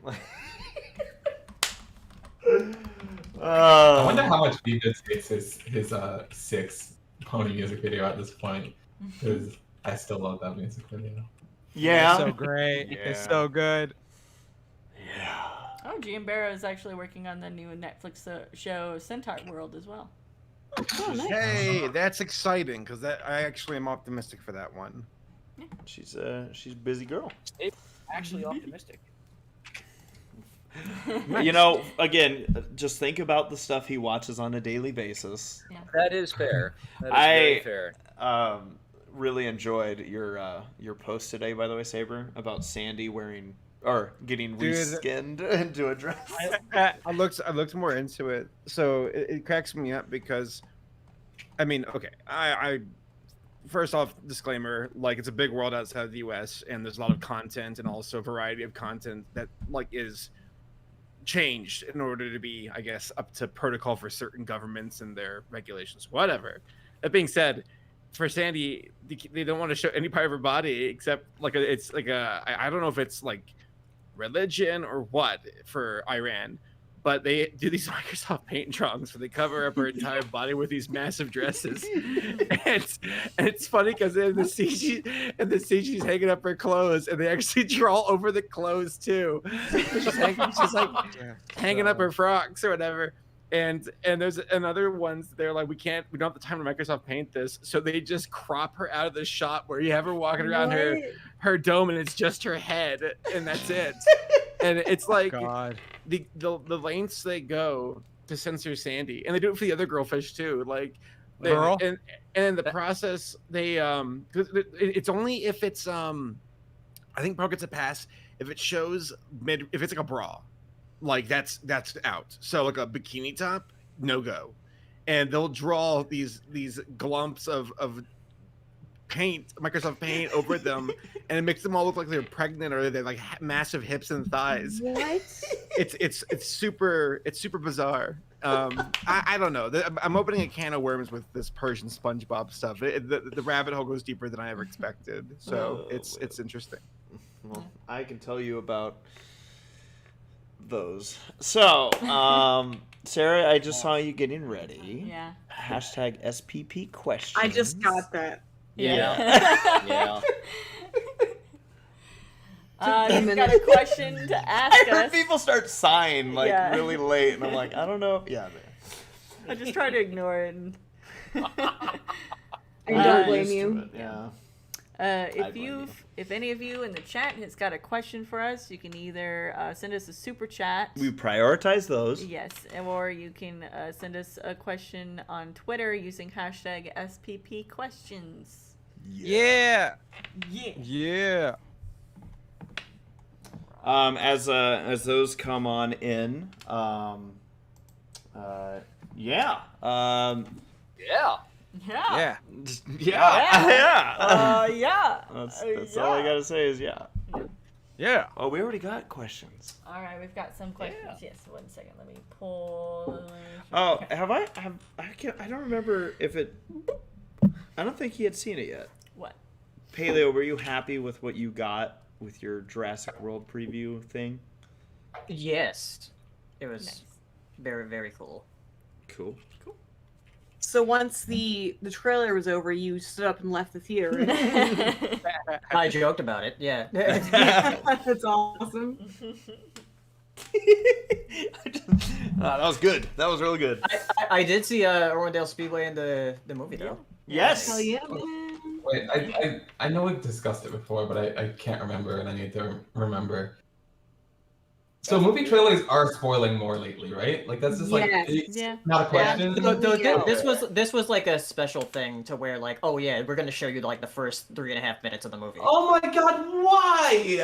Speaker 4: I wonder how much Viva takes his 6 pony music video at this point, because I still love that music video.
Speaker 2: Yeah.
Speaker 6: It's so great.
Speaker 2: Yeah.
Speaker 6: It's so good.
Speaker 2: Yeah.
Speaker 1: Oh, Gian Barrow is actually working on the new Netflix show Centaur World as well.
Speaker 7: Oh, nice.
Speaker 5: Hey, that's exciting because I actually am optimistic for that one.
Speaker 2: She's a busy girl.
Speaker 11: Actually optimistic.
Speaker 2: You know, again, just think about the stuff he watches on a daily basis.
Speaker 1: Yeah.
Speaker 11: That is fair. That is very fair.
Speaker 2: Really enjoyed your post today, by the way, Saber, about Sandy wearing or getting reskinned into a dress.
Speaker 5: I looked more into it, so it cracks me up because, I mean, okay, I first off, disclaimer, like, it's a big world outside of the U.S. and there's a lot of content and also a variety of content that like is changed in order to be, I guess, up to protocol for certain governments and their regulations, whatever. That being said, for Sandy, they don't want to show any part of her body except like I don't know if it's like religion or what for Iran, but they do these Microsoft Paint drawings where they cover up her entire body with these massive dresses, and it's funny because in the CG she's hanging up her clothes, and they actually draw over the clothes too. She's hanging up her frocks or whatever. And there's another ones they're like, we don't have the time to Microsoft Paint this, so they just crop her out of the shot where you have her walking around her dome and it's just her head and that's it. And it's like the lengths they go to censor Sandy, and they do it for the other girlfish too. Like and in the process they it's only if it's I think Pro gets a pass if it shows if it's like a bra. Like that's out. So like a bikini top, no go. And they'll draw these glumps of paint, Microsoft Paint over them, and it makes them all look like they're pregnant or they're like massive hips and thighs.
Speaker 7: What?
Speaker 5: It's super bizarre. I don't know. I'm opening a can of worms with this Persian SpongeBob stuff. The rabbit hole goes deeper than I ever expected. So it's interesting.
Speaker 2: Well, I can tell you about those. So, Sarah, I just saw you getting ready.
Speaker 1: Yeah.
Speaker 2: Hashtag SPP questions.
Speaker 7: I just got that.
Speaker 11: Yeah.
Speaker 1: You've got a question to ask
Speaker 2: I heard
Speaker 1: us.
Speaker 2: people start sighing like really late, and I'm like, I don't know. Yeah.
Speaker 1: I just try to ignore it. And...
Speaker 7: I don't blame you.
Speaker 2: Yeah.
Speaker 1: If any of you in the chat has got a question for us, you can either send us a super chat.
Speaker 2: We prioritize those.
Speaker 1: Yes, or you can send us a question on Twitter using hashtag SPP questions.
Speaker 6: Yeah.
Speaker 2: As those come on in,
Speaker 11: Yeah.
Speaker 1: Yeah.
Speaker 2: That's all I gotta say is yeah.
Speaker 6: Yeah.
Speaker 2: Oh, we already got questions.
Speaker 1: All right, we've got some questions. Yes, 1 second. Let me pull.
Speaker 2: Oh, I don't remember if it. I don't think he had seen it yet.
Speaker 1: What?
Speaker 2: Paleo, were you happy with what you got with your Jurassic World preview thing?
Speaker 8: Yes. It was very, very cool.
Speaker 2: Cool.
Speaker 7: So once the trailer was over, you stood up and left the theater. Right?
Speaker 8: I joked about it, yeah.
Speaker 7: That's awesome.
Speaker 2: That was good. That was really good.
Speaker 8: I did see Irwindale Speedway in the movie, though.
Speaker 2: Yes.
Speaker 7: Hell yeah, man.
Speaker 4: Wait, I know we've discussed it before, but I can't remember, and I need to remember. So movie trailers are spoiling more lately, right? Like that's just like not a question.
Speaker 8: This was like a special thing to where like, oh yeah, we're gonna show you like the first 3.5 minutes of the movie.
Speaker 4: Oh my god, why?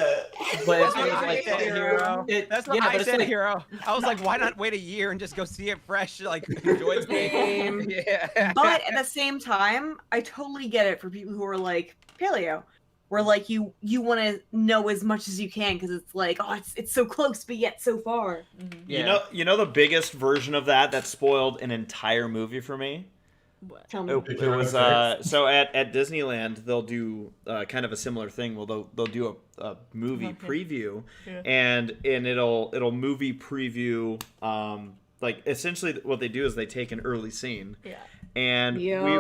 Speaker 8: But
Speaker 6: That's what I said, Hero. That's what I said, Hero. I was like, why not wait a year and just go see it fresh, like enjoy the game? Yeah.
Speaker 7: But at the same time, I totally get it for people who are like Paleo. Where like you want to know as much as you can because it's like, oh, it's so close but yet so far.
Speaker 1: Mm-hmm.
Speaker 8: Yeah.
Speaker 2: You know the biggest version of that spoiled an entire movie for me.
Speaker 1: What?
Speaker 7: Tell me.
Speaker 2: It was so at Disneyland they'll do kind of a similar thing. Well, they'll do a movie preview, and it'll movie preview like essentially what they do is they take an early scene.
Speaker 1: Yeah.
Speaker 2: And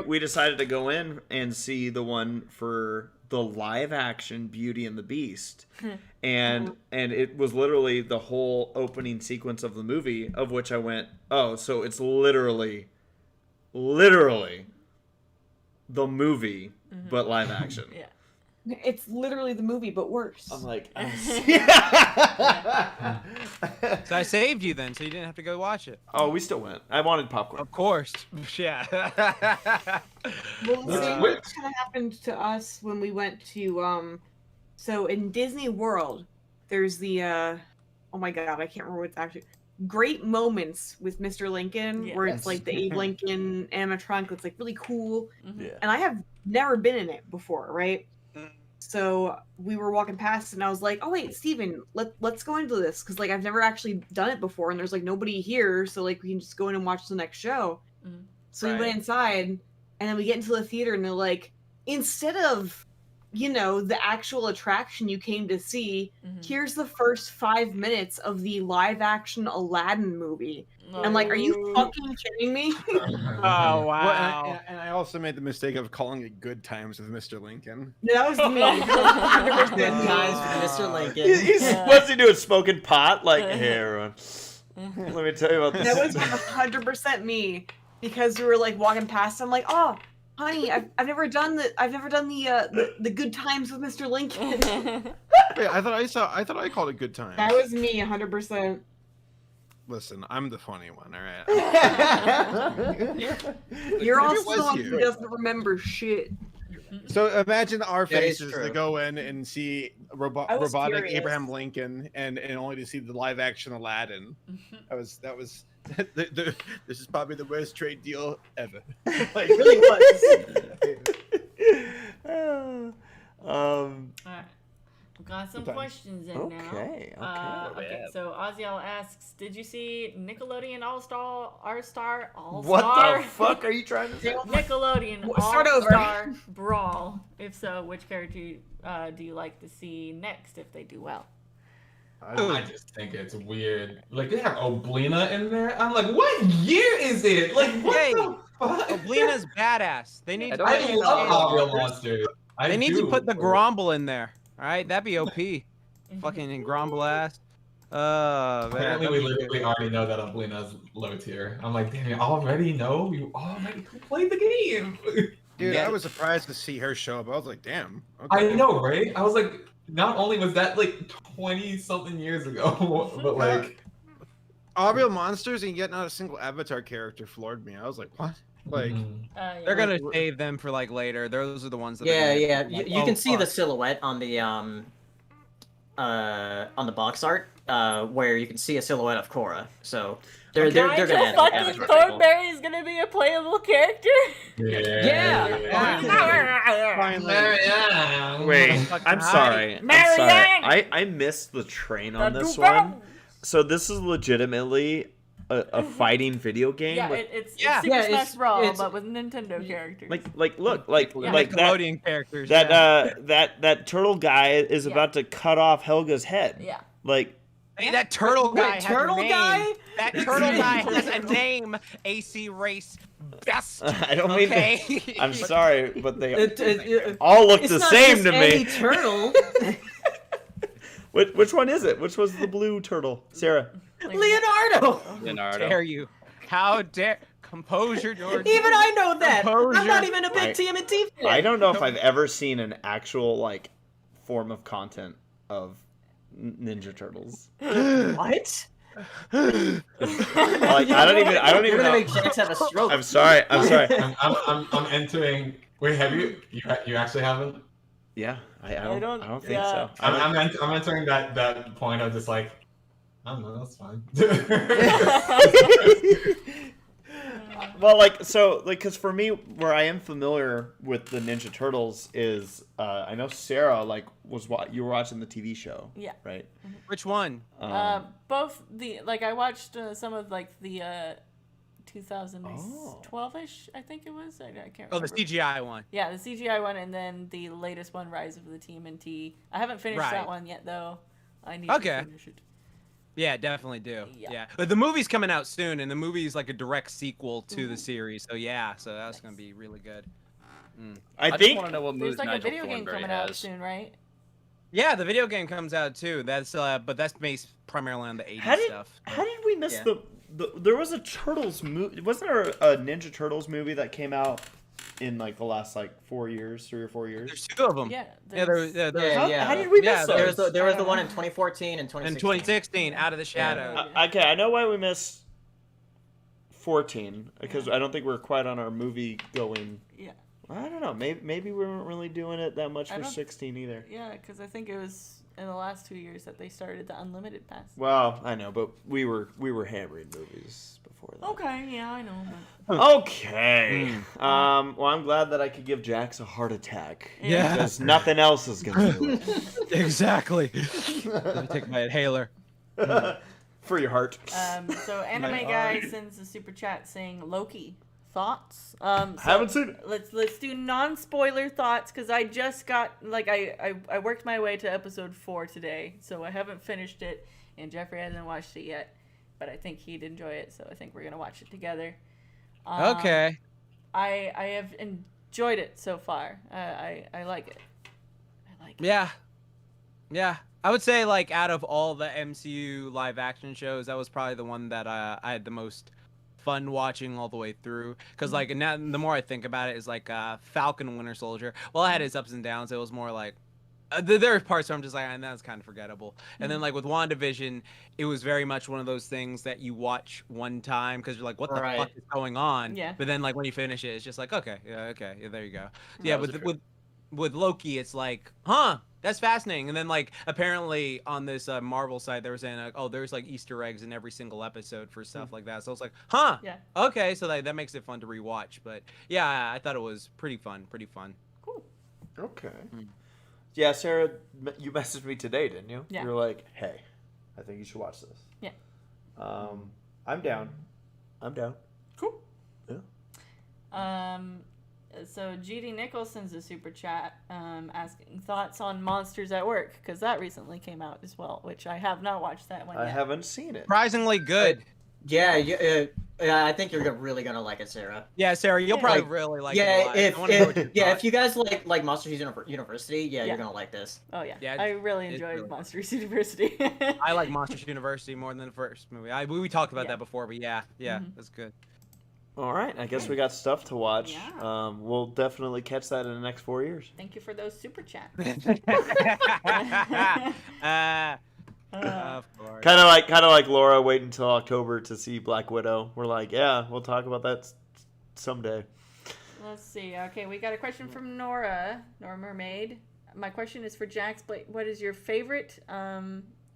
Speaker 2: we decided to go in and see the one for the live action Beauty and the Beast. and it was literally the whole opening sequence of the movie, of which I went, oh, so it's literally the movie, but live action.
Speaker 1: Yeah.
Speaker 7: It's literally the movie, but worse.
Speaker 2: I'm like,
Speaker 6: So I saved you then, so you didn't have to go watch it.
Speaker 2: oh, we still went. I wanted popcorn.
Speaker 6: Of course. Yeah.
Speaker 7: Well, the same kind of happened to us when we went to so in Disney World, there's the oh my god, I can't remember what's actually Great Moments with Mr. Lincoln, where it's like the Abe Lincoln animatronic that's like really cool.
Speaker 2: Yeah.
Speaker 7: And I have never been in it before, right? So we were walking past and I was like, oh wait, Steven, let's go into this, because like I've never actually done it before and there's like nobody here, so like we can just go in and watch the next show. So we went inside and then we get into the theater and they're like, instead of, you know, the actual attraction you came to see, here's the first 5 minutes of the live action Aladdin movie. I'm like, are you fucking kidding me?
Speaker 6: Oh, wow.
Speaker 5: Well, and I also made the mistake of calling it Good Times with Mr. Lincoln.
Speaker 7: That was me.
Speaker 8: Good times with Mr. Lincoln.
Speaker 2: He's supposed to do a smoking pot, like, hey, everyone. Let me tell you about this.
Speaker 7: That was 100% me, because we were like walking past. I'm like, oh, honey, I've never done the Good Times with Mr. Lincoln.
Speaker 5: Wait, I thought I called it Good Times.
Speaker 7: That was me, 100%.
Speaker 5: Listen, I'm the funny one, all right?
Speaker 7: You're
Speaker 5: Maybe it
Speaker 7: also
Speaker 5: was
Speaker 7: the one
Speaker 5: you.
Speaker 7: who doesn't remember shit.
Speaker 5: So imagine our
Speaker 8: That is
Speaker 5: faces
Speaker 8: true.
Speaker 5: to go in and see
Speaker 7: I was
Speaker 5: robotic
Speaker 7: curious.
Speaker 5: Abraham Lincoln and only to see the live action Aladdin. That was this is probably the worst trade deal ever.
Speaker 7: Like, it really was.
Speaker 1: Alright. We've got some questions in now.
Speaker 2: Okay.
Speaker 1: Okay, so Oziel asks, did you see Nickelodeon All-Star
Speaker 2: What the fuck are you trying to say?
Speaker 1: Nickelodeon
Speaker 7: Start over.
Speaker 1: All-Star Brawl. If so, which character do you like to see next if they do well?
Speaker 4: I just think it's weird. Like, they have Oblina in there. I'm like, what year is it? Like, what the fuck?
Speaker 6: Oblina's badass. They need.
Speaker 4: I love Hot Wheel Monsters.
Speaker 6: They need to put the Gromble in there. All right, that'd be OP. Fucking Gromble ass. Man.
Speaker 4: Apparently, we literally already know that Oblina's low tier. I'm like, damn, you already know? You already played the game.
Speaker 5: Dude, I was surprised to see her show up. I was like, damn. Okay.
Speaker 4: I know, right? I was like, not only was that like 20-something years ago, but like...
Speaker 5: All Real Monsters and yet not a single Avatar character floored me. I was like, what? Like,
Speaker 6: they're gonna save them for like later. Those are the ones that.
Speaker 8: Yeah.
Speaker 6: Like,
Speaker 8: You can see the silhouette on the box art, where you can see a silhouette of Korra. So they're gonna add
Speaker 1: fucking
Speaker 8: Avatar people.
Speaker 1: Thornberry is gonna be a playable character?
Speaker 2: Wait, I'm sorry. I missed the train on this one. So this is legitimately a fighting video game.
Speaker 1: Yeah, it's Super Smash Brawl, but with Nintendo characters.
Speaker 2: Look,
Speaker 6: Nickelodeon characters.
Speaker 2: That turtle guy is about to cut off Helga's head.
Speaker 1: Yeah.
Speaker 2: Like.
Speaker 6: Hey, that turtle guy.
Speaker 7: Wait, turtle guy?
Speaker 6: That turtle guy has a name. ACRacebest.
Speaker 2: I don't mean. I'm sorry, but they
Speaker 7: It-
Speaker 2: all look
Speaker 7: it's
Speaker 2: the
Speaker 7: not
Speaker 2: same
Speaker 7: just
Speaker 2: to
Speaker 7: any
Speaker 2: me.
Speaker 7: turtle.
Speaker 2: Which one is it? Which was the blue turtle? Sarah.
Speaker 7: Leonardo.
Speaker 11: Leonardo.
Speaker 6: How dare composure, George.
Speaker 7: Even I know that.
Speaker 6: Composure.
Speaker 7: I'm not even a big TMNT fan.
Speaker 2: I don't know if I've ever seen an actual like form of content of Ninja Turtles.
Speaker 7: What?
Speaker 2: Like, I don't even
Speaker 8: You're gonna
Speaker 2: know.
Speaker 8: make Jax have a stroke.
Speaker 2: I'm sorry.
Speaker 4: I'm entering. Wait, have you actually haven't?
Speaker 2: Yeah, I don't think so.
Speaker 4: I'm entering that point of just like, I don't know, that's fine.
Speaker 2: Well, because for me, where I am familiar with the Ninja Turtles is, I know Sarah you were watching the TV show.
Speaker 1: Yeah.
Speaker 2: Right.
Speaker 6: Which one?
Speaker 1: Both I watched some of the 2012-ish, I think it was. I can't remember.
Speaker 6: Oh, the CGI one.
Speaker 1: Yeah, the CGI one, and then the latest one, Rise of the TMNT. I haven't finished that one yet, though. I need to finish it.
Speaker 6: Yeah, definitely do. Yeah. But the movie's coming out soon, and the movie's like a direct sequel to the series. So so that's gonna be really good.
Speaker 11: I just want to know what
Speaker 1: there's
Speaker 11: moves
Speaker 1: a
Speaker 11: Nigel
Speaker 1: video game
Speaker 11: Thornberry
Speaker 1: coming out
Speaker 11: has.
Speaker 1: soon, right?
Speaker 6: Yeah, the video game comes out too. That's but that's based primarily on the 80s stuff.
Speaker 2: How did we miss there was a Turtles movie? Wasn't there a Ninja Turtles movie that came out in like the last like 4 years, 3 or 4 years?
Speaker 6: There's 2 of them.
Speaker 1: Yeah.
Speaker 2: How did we miss
Speaker 8: There
Speaker 2: those?
Speaker 8: was the one in 2014 and 2016.
Speaker 6: In 2016, Out of the Shadow.
Speaker 2: Okay, I know why we missed 14 because I don't think we're quite on our movie going.
Speaker 1: Yeah.
Speaker 2: I don't know. Maybe we weren't really doing it that much for 16 either.
Speaker 1: Yeah, because I think it was in the last 2 years that they started the unlimited pass.
Speaker 2: Well, I know, but we were hammering movies before that.
Speaker 1: Okay, yeah, I know.
Speaker 2: Okay. Well, I'm glad that I could give Jax a heart attack.
Speaker 6: Yeah.
Speaker 2: Because nothing else is gonna do it.
Speaker 6: Exactly. Let me take my inhaler.
Speaker 2: For your heart.
Speaker 1: So Anime Guy sends a super chat saying Loki. Thoughts? So
Speaker 2: haven't seen it.
Speaker 1: Let's do non-spoiler thoughts because I just got I worked my way to episode 4 today, so I haven't finished it, and Jeffrey hasn't watched it yet, but I think he'd enjoy it, so I think we're gonna watch it together.
Speaker 6: Okay.
Speaker 1: I have enjoyed it so far. I like it. I like it.
Speaker 6: Yeah. Yeah. I would say like out of all the MCU live action shows, that was probably the one that I had the most fun watching all the way through, because like now the more I think about it is like Falcon and Winter Soldier. Well, it had its ups and downs. It was more like there are parts where I'm just like, that's kind of forgettable. And then like with WandaVision, it was very much one of those things that you watch one time because you're like, what the fuck is going on?
Speaker 1: Yeah.
Speaker 6: But then like when you finish it, it's just like, okay, yeah, there you go. Yeah, with Loki, it's like, that's fascinating. And then like apparently on this Marvel side, they were saying like, there's like Easter eggs in every single episode for stuff like that. So it's like,
Speaker 1: yeah,
Speaker 6: okay, so that makes it fun to rewatch. But yeah, I thought it was pretty fun.
Speaker 1: Cool.
Speaker 2: Okay. Yeah, Sarah, you messaged me today, didn't you?
Speaker 1: Yeah.
Speaker 2: You were like, hey, I think you should watch this.
Speaker 1: Yeah.
Speaker 2: I'm down.
Speaker 1: Cool.
Speaker 2: Yeah.
Speaker 1: So GD Nicholson's a super chat asking thoughts on Monsters at Work because that recently came out as well, which I have not watched that one yet.
Speaker 2: I haven't seen it.
Speaker 6: Surprisingly good.
Speaker 8: Yeah, I think you're really gonna like it, Sarah.
Speaker 6: Yeah, Sarah, you'll probably really like it.
Speaker 8: If you guys like Monsters University, you're gonna like this.
Speaker 1: Oh yeah, I really enjoyed Monsters University.
Speaker 6: I like Monsters University more than the first movie. We talked about that before, but yeah, that's good.
Speaker 2: All right, I guess we got stuff to watch. Yeah. We'll definitely catch that in the next 4 years.
Speaker 1: Thank you for those super chats.
Speaker 6: Of course.
Speaker 2: Kind of like Laura waiting until October to see Black Widow. We're like, yeah, we'll talk about that someday.
Speaker 1: Let's see. Okay, we got a question from Nora Mermaid. My question is for Jax, but what is your favorite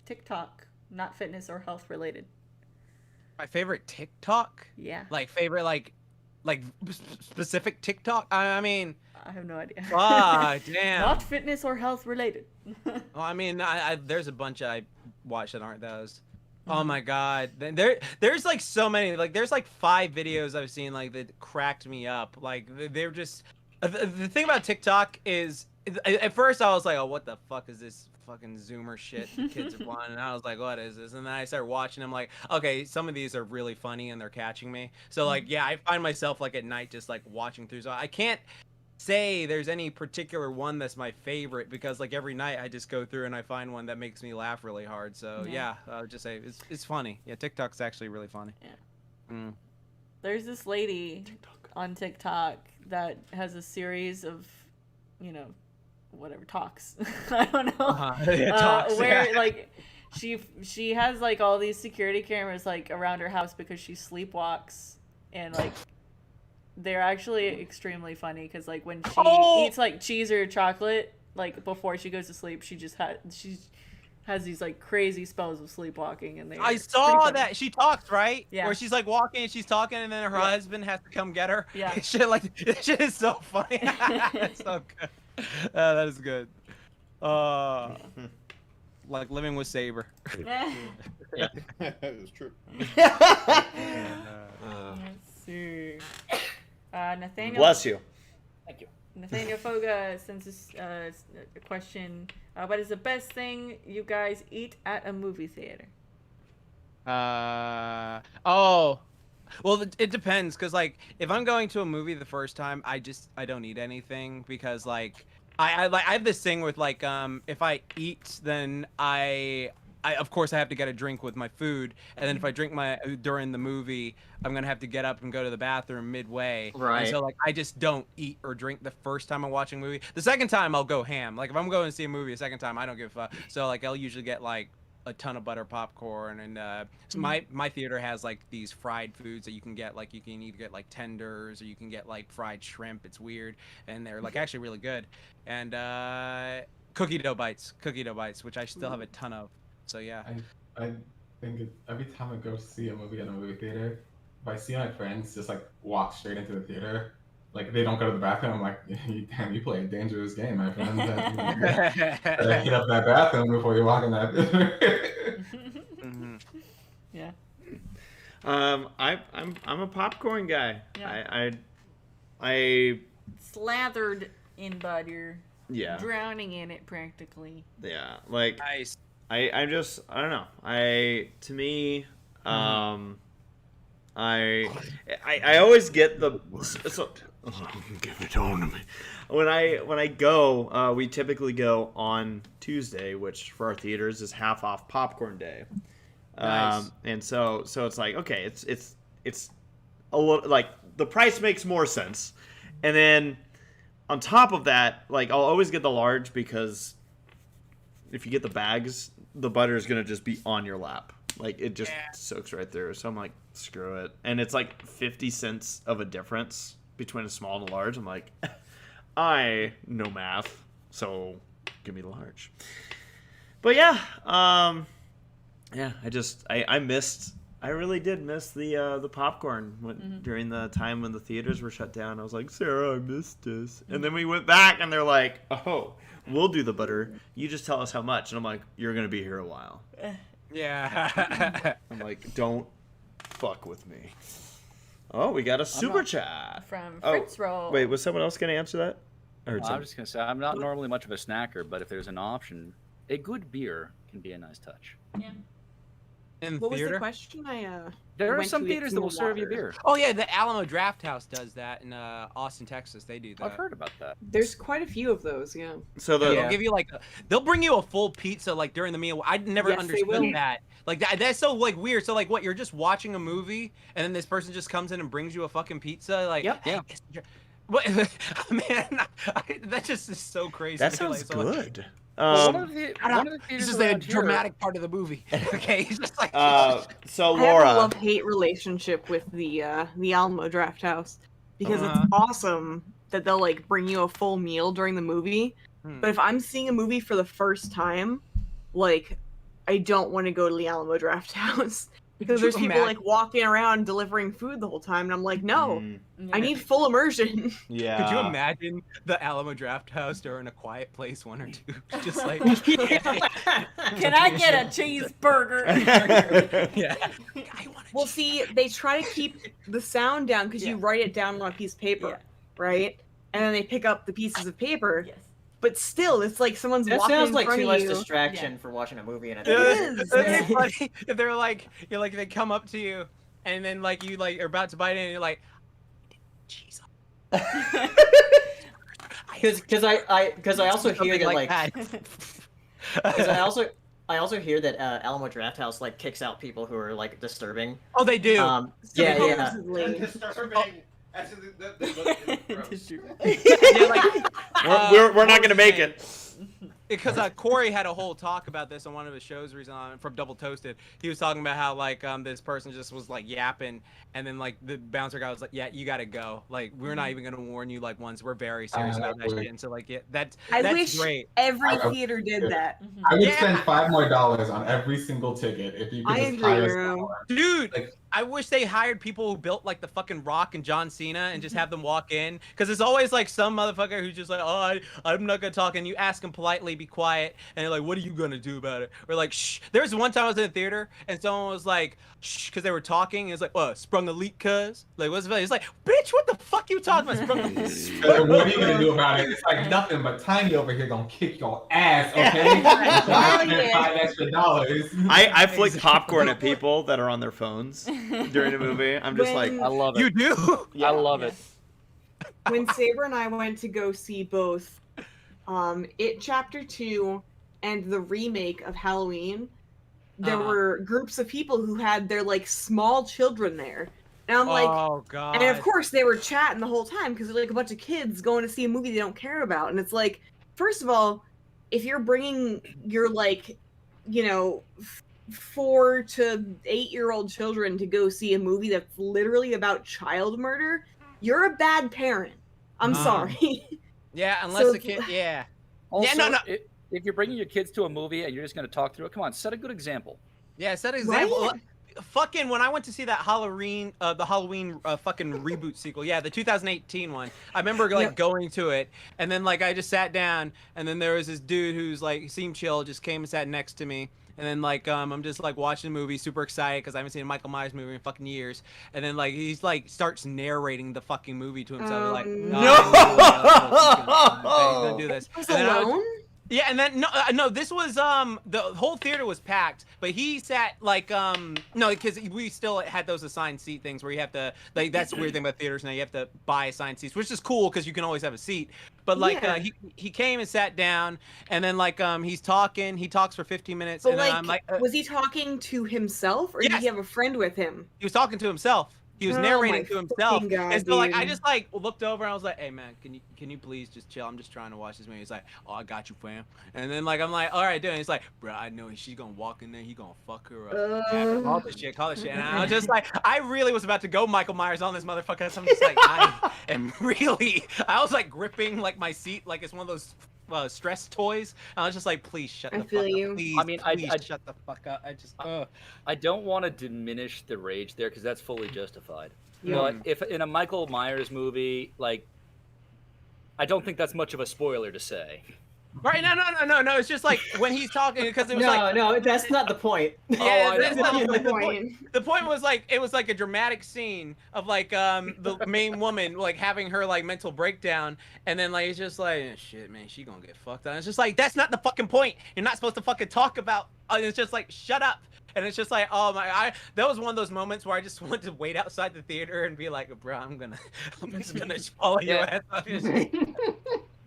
Speaker 1: TikTok, not fitness or health related?
Speaker 6: My favorite TikTok?
Speaker 1: Yeah.
Speaker 6: Like favorite like specific TikTok? I mean,
Speaker 1: I have no idea.
Speaker 6: Damn.
Speaker 1: Not fitness or health related.
Speaker 6: Well, I mean, there's a bunch I watch that aren't those. Oh my god. There's like so many. Like there's like 5 videos I've seen like that cracked me up. Like they're just the thing about TikTok is at first I was like, oh, what the fuck is this fucking Zoomer shit kids are playing? And I was like, what is this? And then I started watching them like, okay, some of these are really funny and they're catching me. So like, yeah, I find myself like at night just like watching through. So I can't say there's any particular one that's my favorite because like every night I just go through and I find one that makes me laugh really hard. So yeah, I would just say it's funny. Yeah, TikTok's actually really funny.
Speaker 1: Yeah. There's this lady on TikTok that has a series of, whatever talks. I don't know.
Speaker 6: Talks,
Speaker 1: where like she has like all these security cameras like around her house because she sleepwalks, and like they're actually extremely funny because like when she eats like cheese or chocolate like before she goes to sleep, she has these like crazy spells of sleepwalking, and
Speaker 6: I saw that she talks right.
Speaker 1: Yeah.
Speaker 6: Where she's like walking and she's talking, and then her husband has to come get her.
Speaker 1: Yeah.
Speaker 6: Shit is so funny. That's so good. That is good. Like living with Saber.
Speaker 2: That is true.
Speaker 1: Let's see. Nathaniel.
Speaker 2: Bless you.
Speaker 8: Thank you.
Speaker 1: Nathaniel Foga sends us a question. What is the best thing you guys eat at a movie theater?
Speaker 6: Well, it depends, because like if I'm going to a movie the first time, I don't eat anything because like I have this thing with like if I eat, then I of course I have to get a drink with my food, and then if I drink during the movie, I'm gonna have to get up and go to the bathroom midway.
Speaker 8: Right.
Speaker 6: And so like I just don't eat or drink the first time I'm watching a movie. The second time I'll go ham. Like if I'm going to see a movie a second time, I don't give a fuck. So like I'll usually get like a ton of butter popcorn, and so my theater has like these fried foods that you can get. Like you can either get like tenders or you can get like fried shrimp. It's weird, and they're like actually really good. And cookie dough bites, which I still have a ton of. So yeah.
Speaker 4: I think every time I go see a movie at a movie theater, if I see my friends just like walk straight into the theater, like they don't go to the bathroom, I'm like, damn, you play a dangerous game, my friend. Better heat up that bathroom before you walk in that theater.
Speaker 1: Yeah.
Speaker 2: I'm a popcorn guy.
Speaker 1: Yeah.
Speaker 2: I
Speaker 1: slathered in butter.
Speaker 2: Yeah.
Speaker 1: Drowning in it practically.
Speaker 2: Yeah, like
Speaker 6: nice.
Speaker 2: I don't know. To me, I always get the give it on to me. When I go, we typically go on Tuesday, which for our theaters is half off popcorn day.
Speaker 6: Nice.
Speaker 2: And so it's like, okay, it's a little like the price makes more sense. And then on top of that, like I'll always get the large because if you get the bags, the butter is gonna just be on your lap. Like it just soaks right through. So I'm like, screw it. And it's like 50 cents of a difference between a small and a large. I'm like, I know math, so give me the large. But yeah, I really did miss the popcorn during the time when the theaters were shut down. I was like, Sarah, I missed this. And then we went back and they're like, oh, we'll do the butter. You just tell us how much. And I'm like, you're going to be here a while.
Speaker 6: Yeah.
Speaker 2: I'm like, don't fuck with me. Oh, we got a super chat.
Speaker 1: From Fritz Roll.
Speaker 2: Wait, was someone else going to answer that?
Speaker 11: I'm just going to say, I'm not normally much of a snacker, but if there's an option, a good beer can be a nice touch.
Speaker 1: Yeah.
Speaker 7: What was the question?
Speaker 11: There are some theaters that will serve you beer.
Speaker 6: Oh yeah, the Alamo Draft House does that in Austin, Texas. They do that.
Speaker 11: I've heard about that.
Speaker 7: There's quite a few of those, yeah.
Speaker 2: So
Speaker 6: they'll give you they'll bring you a full pizza like during the meal. I never understood that. Like that's so like weird. So like what? You're just watching a movie and then this person just comes in and brings you a fucking pizza. Like
Speaker 11: yeah.
Speaker 6: What, man, that just is so crazy.
Speaker 2: That sounds good.
Speaker 11: One of the
Speaker 6: this is the dramatic part of the movie. Okay, he's just like.
Speaker 2: So Laura,
Speaker 7: I have a love-hate relationship with the Alamo Draft House because it's awesome that they'll like bring you a full meal during the movie. But if I'm seeing a movie for the first time, like I don't want to go to the Alamo Draft House. Because there's people like walking around delivering food the whole time, and I'm like, no, I need full immersion.
Speaker 2: Yeah.
Speaker 6: Could you imagine the Alamo Draft House during A Quiet Place 1 or 2? Just like,
Speaker 1: can I get a cheeseburger?
Speaker 6: Yeah.
Speaker 7: Well, see, they try to keep the sound down because you write it down on a piece of paper, right? And then they pick up the pieces of paper.
Speaker 1: Yes.
Speaker 7: But still, it's like someone's
Speaker 8: that
Speaker 7: walking
Speaker 8: sounds
Speaker 7: in
Speaker 8: like
Speaker 7: front
Speaker 8: too
Speaker 7: of
Speaker 8: much
Speaker 7: you.
Speaker 8: distraction for watching a movie in a
Speaker 7: It is.
Speaker 6: It's funny if they're like, you're like, they come up to you, and then like you like are about to bite in, and you're like, cheese.
Speaker 8: Because I also hear that like
Speaker 6: that.
Speaker 8: because I also hear that Alamo Draft House like kicks out people who are like disturbing.
Speaker 6: Oh, they do.
Speaker 8: Yeah.
Speaker 2: We're not gonna make it.
Speaker 6: Because Corey had a whole talk about this on one of his shows recently from Double Toasted. He was talking about how like this person just was like yapping, and then like the bouncer guy was like, "Yeah, you gotta go. Like we're not even gonna warn you like once. We're very serious about that shit." And so like that's great.
Speaker 7: Every theater did that.
Speaker 4: I would spend $5 more on every single ticket if you could
Speaker 7: I
Speaker 4: just hire
Speaker 7: agree,
Speaker 4: someone.
Speaker 6: Dude,
Speaker 4: Like,
Speaker 6: I wish they hired people who built like the fucking Rock and John Cena and just have them walk in, because it's always like some motherfucker who's just like, oh, I'm not gonna talk, and you ask him politely, be quiet, and they're like, what are you gonna do about it? Or like, shh. There was one time I was in the theater and someone was like, shh, because they were talking, and it's like, what, sprung a leak, cuz? Like, what's the matter? It's like, bitch, what the fuck you talking about? Sprung a leak.
Speaker 4: what are you gonna do about it? It's like nothing, but Tiny over here gonna kick your ass, okay? So I spent $5 extra.
Speaker 2: I flick popcorn at people that are on their phones during a movie. I'm just like,
Speaker 11: I love it.
Speaker 6: You do?
Speaker 11: I love it.
Speaker 7: When Saber and I went to go see both It Chapter 2 and the remake of Halloween, there were groups of people who had their like small children there. And I'm like,
Speaker 6: oh god.
Speaker 7: And of course they were chatting the whole time because they're like a bunch of kids going to see a movie they don't care about. And it's like, first of all, if you're bringing your like, 4 to 8-year-old children to go see a movie that's literally about child murder, you're a bad parent. I'm sorry.
Speaker 6: Yeah, unless the kid. Yeah.
Speaker 11: Also,
Speaker 6: yeah, no.
Speaker 11: If you're bringing your kids to a movie and you're just going to talk through it, come on, set a good example.
Speaker 6: Yeah, set an example.
Speaker 7: Right?
Speaker 6: Fucking when I went to see that Halloween fucking reboot sequel, yeah, the 2018 one. I remember like going to it, and then like I just sat down, and then there was this dude who's like seemed chill, just came and sat next to me. And then like I'm just like watching the movie, super excited because I haven't seen a Michael Myers movie in fucking years. And then like he's like starts narrating the fucking movie to himself. Like,
Speaker 7: no,
Speaker 6: he's gonna do this.
Speaker 7: He was alone?
Speaker 6: Yeah, and then no, this was the whole theater was packed, but he sat like no, because we still had those assigned seat things where you have to like that's the weird thing about theaters now, you have to buy assigned seats, which is cool because you can always have a seat. But like he came and sat down, and then like he talks for 15 minutes,
Speaker 7: but
Speaker 6: and then I'm like,
Speaker 7: was he talking to himself or did he have a friend with him?
Speaker 6: He was talking to himself. He was narrating to himself,
Speaker 7: God,
Speaker 6: and so like I
Speaker 7: dude.
Speaker 6: just like looked over and I was like, "Hey man, can you please just chill? I'm just trying to watch this movie." He's like, "Oh, I got you, fam." And then like I'm like, "All right, dude." And he's like, "Bro, I know she's gonna walk in there. He gonna fuck her up. Call this shit, call this shit." And I was just like, I really was about to go Michael Myers on this motherfucker. So I'm just like, I am really. I was like gripping like my seat like it's one of those stress toys. I was just like, please shut the fuck up. Please,
Speaker 11: I mean,
Speaker 6: please shut the fuck up.
Speaker 11: I don't want to diminish the rage there because that's fully justified.
Speaker 6: Yeah.
Speaker 11: But if in a Michael Myers movie, like, I don't think that's much of a spoiler to say.
Speaker 6: Right? No. It's just like when he's talking because it was
Speaker 8: no, that's not the point.
Speaker 6: Yeah,
Speaker 11: Oh,
Speaker 6: that's
Speaker 7: know.
Speaker 6: not
Speaker 7: the point.
Speaker 6: The point was like it was like a dramatic scene of like the main woman like having her like mental breakdown, and then like it's just like shit, man, she gonna get fucked on. It's just like that's not the fucking point. You're not supposed to fucking talk about. It's just like shut up. And it's just like, oh my, that was one of those moments where I just wanted to wait outside the theater and be like, bro, I'm just gonna swallow your ass off.
Speaker 7: Because like,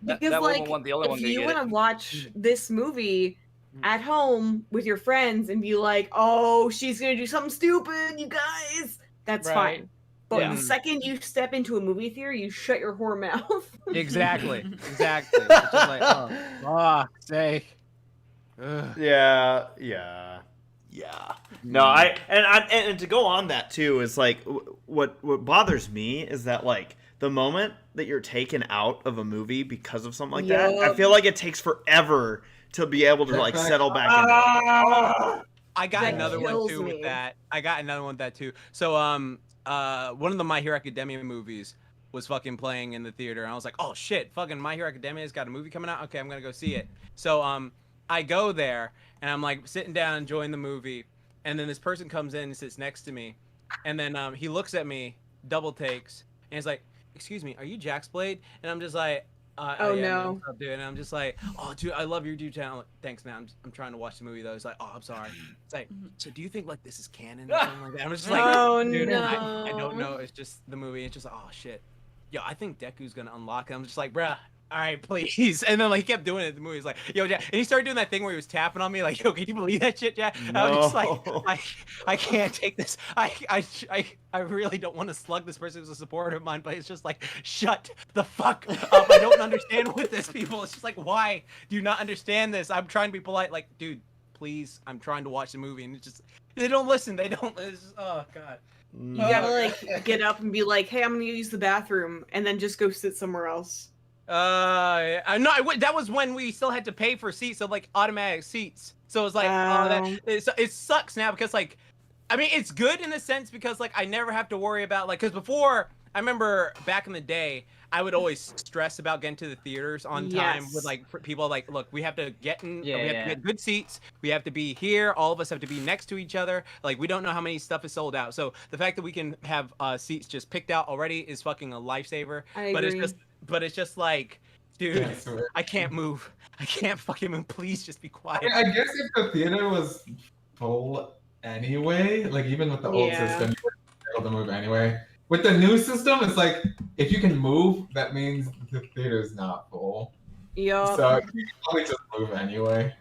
Speaker 7: if you want to watch this movie at home with your friends and be like, oh, she's gonna do something stupid, you guys, that's fine. But the second you step into a movie theater, you shut your whore mouth.
Speaker 6: Exactly. It's just like, oh, fuck's sake.
Speaker 2: Yeah. No, and to go on that too is like what bothers me is that like the moment that you're taken out of a movie because of something like that, I feel like it takes forever to be able to like settle back in.
Speaker 6: I got another one too with that. So one of the My Hero Academia movies was fucking playing in the theater, and I was like, oh shit, fucking My Hero Academia's got a movie coming out. Okay, I'm gonna go see it. So I go there and I'm like sitting down enjoying the movie, and then this person comes in and sits next to me, and then he looks at me, double takes, and he's like, excuse me, are you Jax Blade? And I'm just like,
Speaker 7: oh
Speaker 6: yeah,
Speaker 7: no,
Speaker 6: what's up, dude? And I'm just like, oh dude, I love your YouTube channel. Like, thanks man, I'm trying to watch the movie though. It's like, oh, I'm sorry. It's like, so do you think like this is canon or something like that? I'm just like,
Speaker 7: oh
Speaker 6: dude,
Speaker 7: no,
Speaker 6: I don't know. It's just the movie. It's just like, oh shit, yo, I think Deku's gonna unlock it. I'm just like, bruh, all right, please. And then like he kept doing it in the movie. He's like, yo, Jack. And he started doing that thing where he was tapping on me, like, yo, can you believe that shit, Jack? And I was just like, I can't take this. I really don't want to slug this person who's a supporter of mine, but it's just like, shut the fuck up. I don't understand with this, people. It's just like, why do you not understand this? I'm trying to be polite. Like, dude, please, I'm trying to watch the movie. And it's just, they don't listen. They don't. It's just, oh, God.
Speaker 7: You gotta like get up and be like, hey, I'm gonna use the bathroom, and then just go sit somewhere else.
Speaker 6: No, that was when we still had to pay for seats, so like automatic seats. So it's like, it sucks now because like, I mean, it's good in a sense because like I never have to worry about like, because before I remember back in the day, I would always stress about getting to the theaters on time with like people like, look, we have to get in, we have to get good seats. We have to be here. All of us have to be next to each other. Like we don't know how many stuff is sold out. So the fact that we can have seats just picked out already is fucking a lifesaver. But it's just like, dude, I can't move. I can't fucking move. Please just be quiet.
Speaker 4: I guess if the theater was full anyway, like even with the old system, you wouldn't be able to move anyway. With the new system, it's like, if you can move, that means the theater's not full.
Speaker 7: Yeah.
Speaker 4: So you can probably just move anyway.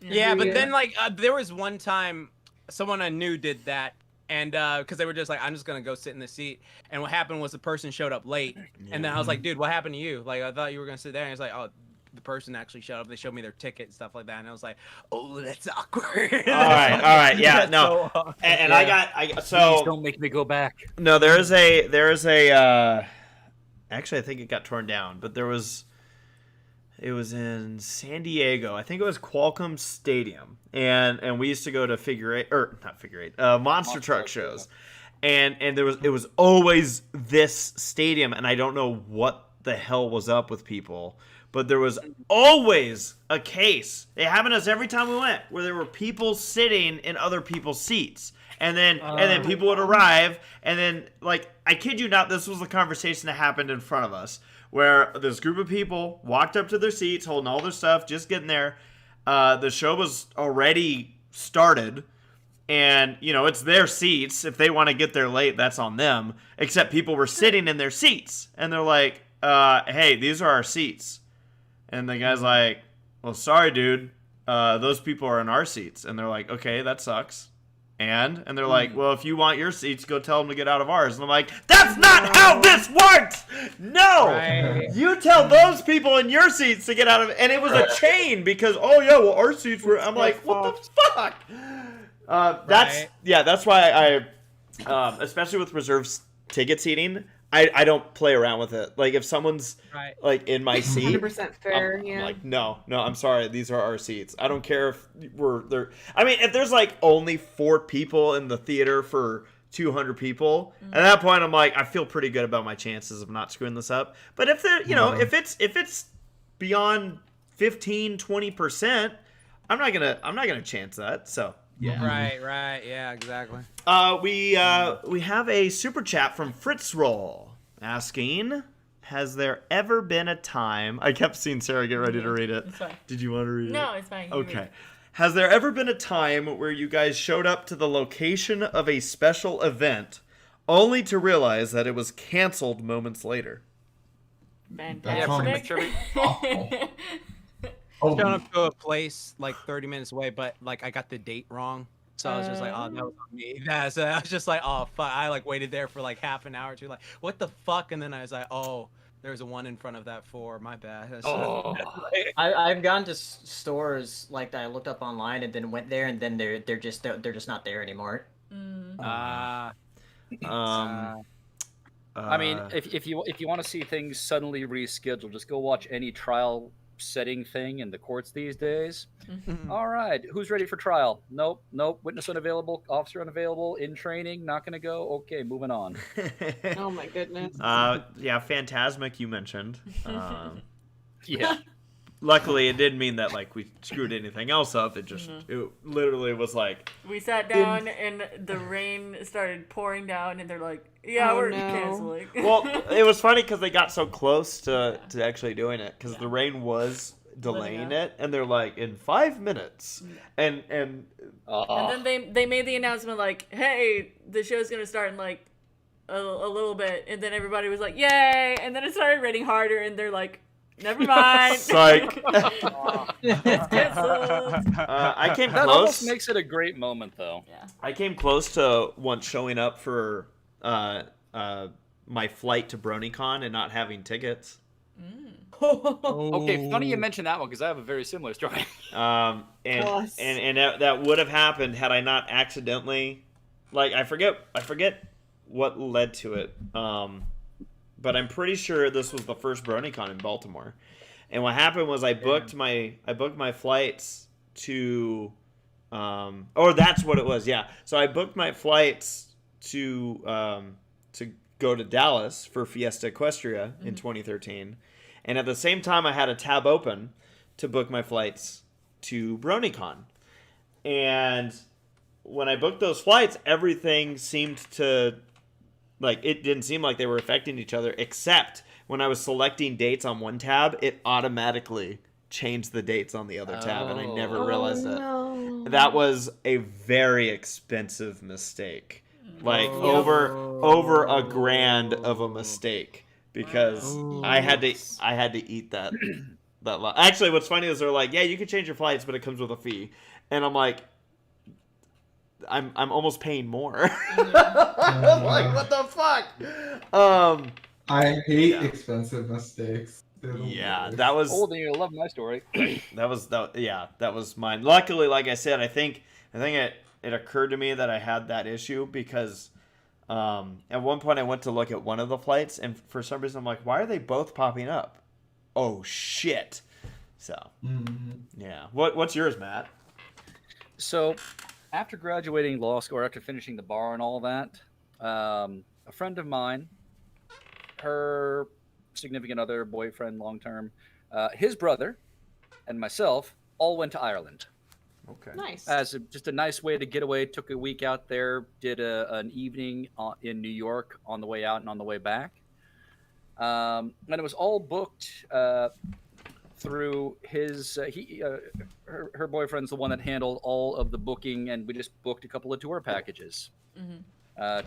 Speaker 6: Yeah, but then like there was one time someone I knew did that, and because they were just like, I'm just gonna go sit in the seat, and what happened was the person showed up late, and then I was like, dude, what happened to you? Like I thought you were gonna sit there, and it's like, oh, the person actually showed up. They showed me their ticket and stuff like that, and I was like, oh, that's awkward.
Speaker 2: All right, yeah, no,
Speaker 6: so
Speaker 2: and
Speaker 11: Please don't make me go back.
Speaker 2: No, there is a. Actually, I think it got torn down, but it was in San Diego. I think it was Qualcomm Stadium, and we used to go to monster truck shows, and it was always this stadium, and I don't know what the hell was up with people, but there was always a case. It happened to us every time we went, where there were people sitting in other people's seats. And then people would arrive, and then, like, I kid you not, this was the conversation that happened in front of us, where this group of people walked up to their seats, holding all their stuff, just getting there. The show was already started, and, you know, it's their seats. If they want to get there late, that's on them. Except people were sitting in their seats, and they're like, hey, these are our seats. And the guy's like, well, sorry, dude. Those people are in our seats. And they're like, okay, that sucks. And they're like, well, if you want your seats, go tell them to get out of ours. And I'm like, that's not how this works! No! Right. You tell those people in your seats to get out of it. And it was a chain because, oh, yeah, well, our seats were... I'm like, what the fuck? That's why I, especially with reserved ticket seating, I don't play around with it. Like, if someone's, like, in my seat...
Speaker 7: 100% fair,
Speaker 2: I'm like, no, I'm sorry. These are our seats. I don't care if we're there. I mean, if there's, like, only 4 people in the theater for 200 people, at that point, I'm like, I feel pretty good about my chances of not screwing this up. But if they're, you know, if it's beyond 15, 20%, I'm not gonna chance that, so...
Speaker 6: Yeah. Right. Yeah, exactly.
Speaker 2: We have a super chat from Fritz Roll asking, has there ever been a time... I kept seeing Sarah get ready to read it.
Speaker 1: It's fine.
Speaker 2: Did you want to read it?
Speaker 1: No, it's fine.
Speaker 2: Okay. Has there ever been a time where you guys showed up to the location of a special event only to realize that it was canceled moments later?
Speaker 1: Fantastic.
Speaker 6: Showing up to a place like 30 minutes away, but like I got the date wrong, so I was just like, oh, that was on me. Yeah, so I was just like, oh fuck. I like waited there for like half an hour or two, like what the fuck, and then I was like, oh, there's a 1 in front of that 4. My bad.
Speaker 8: I've gone to stores like that I looked up online and then went there, and then they're just not there anymore.
Speaker 11: I mean, if you want to see things suddenly rescheduled, just go watch any trial setting thing in the courts these days. All right, who's ready for trial? Nope. Witness unavailable, officer unavailable, in training, not gonna go. Okay, moving on.
Speaker 7: Oh my goodness.
Speaker 2: Yeah, Phantasmic you mentioned.
Speaker 11: Yeah.
Speaker 2: Luckily, it didn't mean that like we screwed anything else up. It just it literally was like
Speaker 1: we sat down and the rain started pouring down, and they're like, "Yeah, we're canceling."
Speaker 2: Well, it was funny because they got so close to actually doing it because the rain was delaying it, and they're like, "In 5 minutes," and then
Speaker 1: they made the announcement like, "Hey, the show's gonna start in like a little bit," and then everybody was like, "Yay!" And then it started raining harder, and they're like, never mind.
Speaker 2: Psych.
Speaker 1: It's canceled.
Speaker 2: I came
Speaker 11: that
Speaker 2: close.
Speaker 11: almost makes it a great moment, though.
Speaker 1: Yeah.
Speaker 2: I came close to once showing up for my flight to BronyCon and not having tickets.
Speaker 11: Okay, funny you mentioned that one because I have a very similar story.
Speaker 2: And that would have happened had I not accidentally, like I forget what led to it. But I'm pretty sure this was the first BronyCon in Baltimore. And what happened was I booked my flights to that's what it was, yeah. So I booked my flights to go to Dallas for Fiesta Equestria in 2013. And at the same time I had a tab open to book my flights to BronyCon. And when I booked those flights, everything seemed to it didn't seem like they were affecting each other, except when I was selecting dates on one tab, it automatically changed the dates on the other tab, and I never realized it. No. That was a very expensive mistake. Over $1,000 of a mistake because I had to eat that. Actually, what's funny is they're like, yeah, you can change your flights, but it comes with a fee. And I'm like, I'm almost paying more. Like, what the fuck?
Speaker 4: I hate expensive mistakes.
Speaker 2: Yeah, that was.
Speaker 11: Oh, then you love my story.
Speaker 2: that was mine. Luckily, like I said, I think it occurred to me that I had that issue because at one point I went to look at one of the flights, and for some reason I'm like, why are they both popping up? Oh shit! So yeah, what's yours, Matt?
Speaker 11: So, after graduating law school, or after finishing the bar and all that, a friend of mine, her significant other, boyfriend, long term, his brother, and myself all went to Ireland.
Speaker 2: Okay.
Speaker 7: Nice.
Speaker 11: As just a nice way to get away. Took a week out there, did an evening in New York on the way out and on the way back. And it was all booked through his her boyfriend's the one that handled all of the booking, and we just booked a couple of tour packages,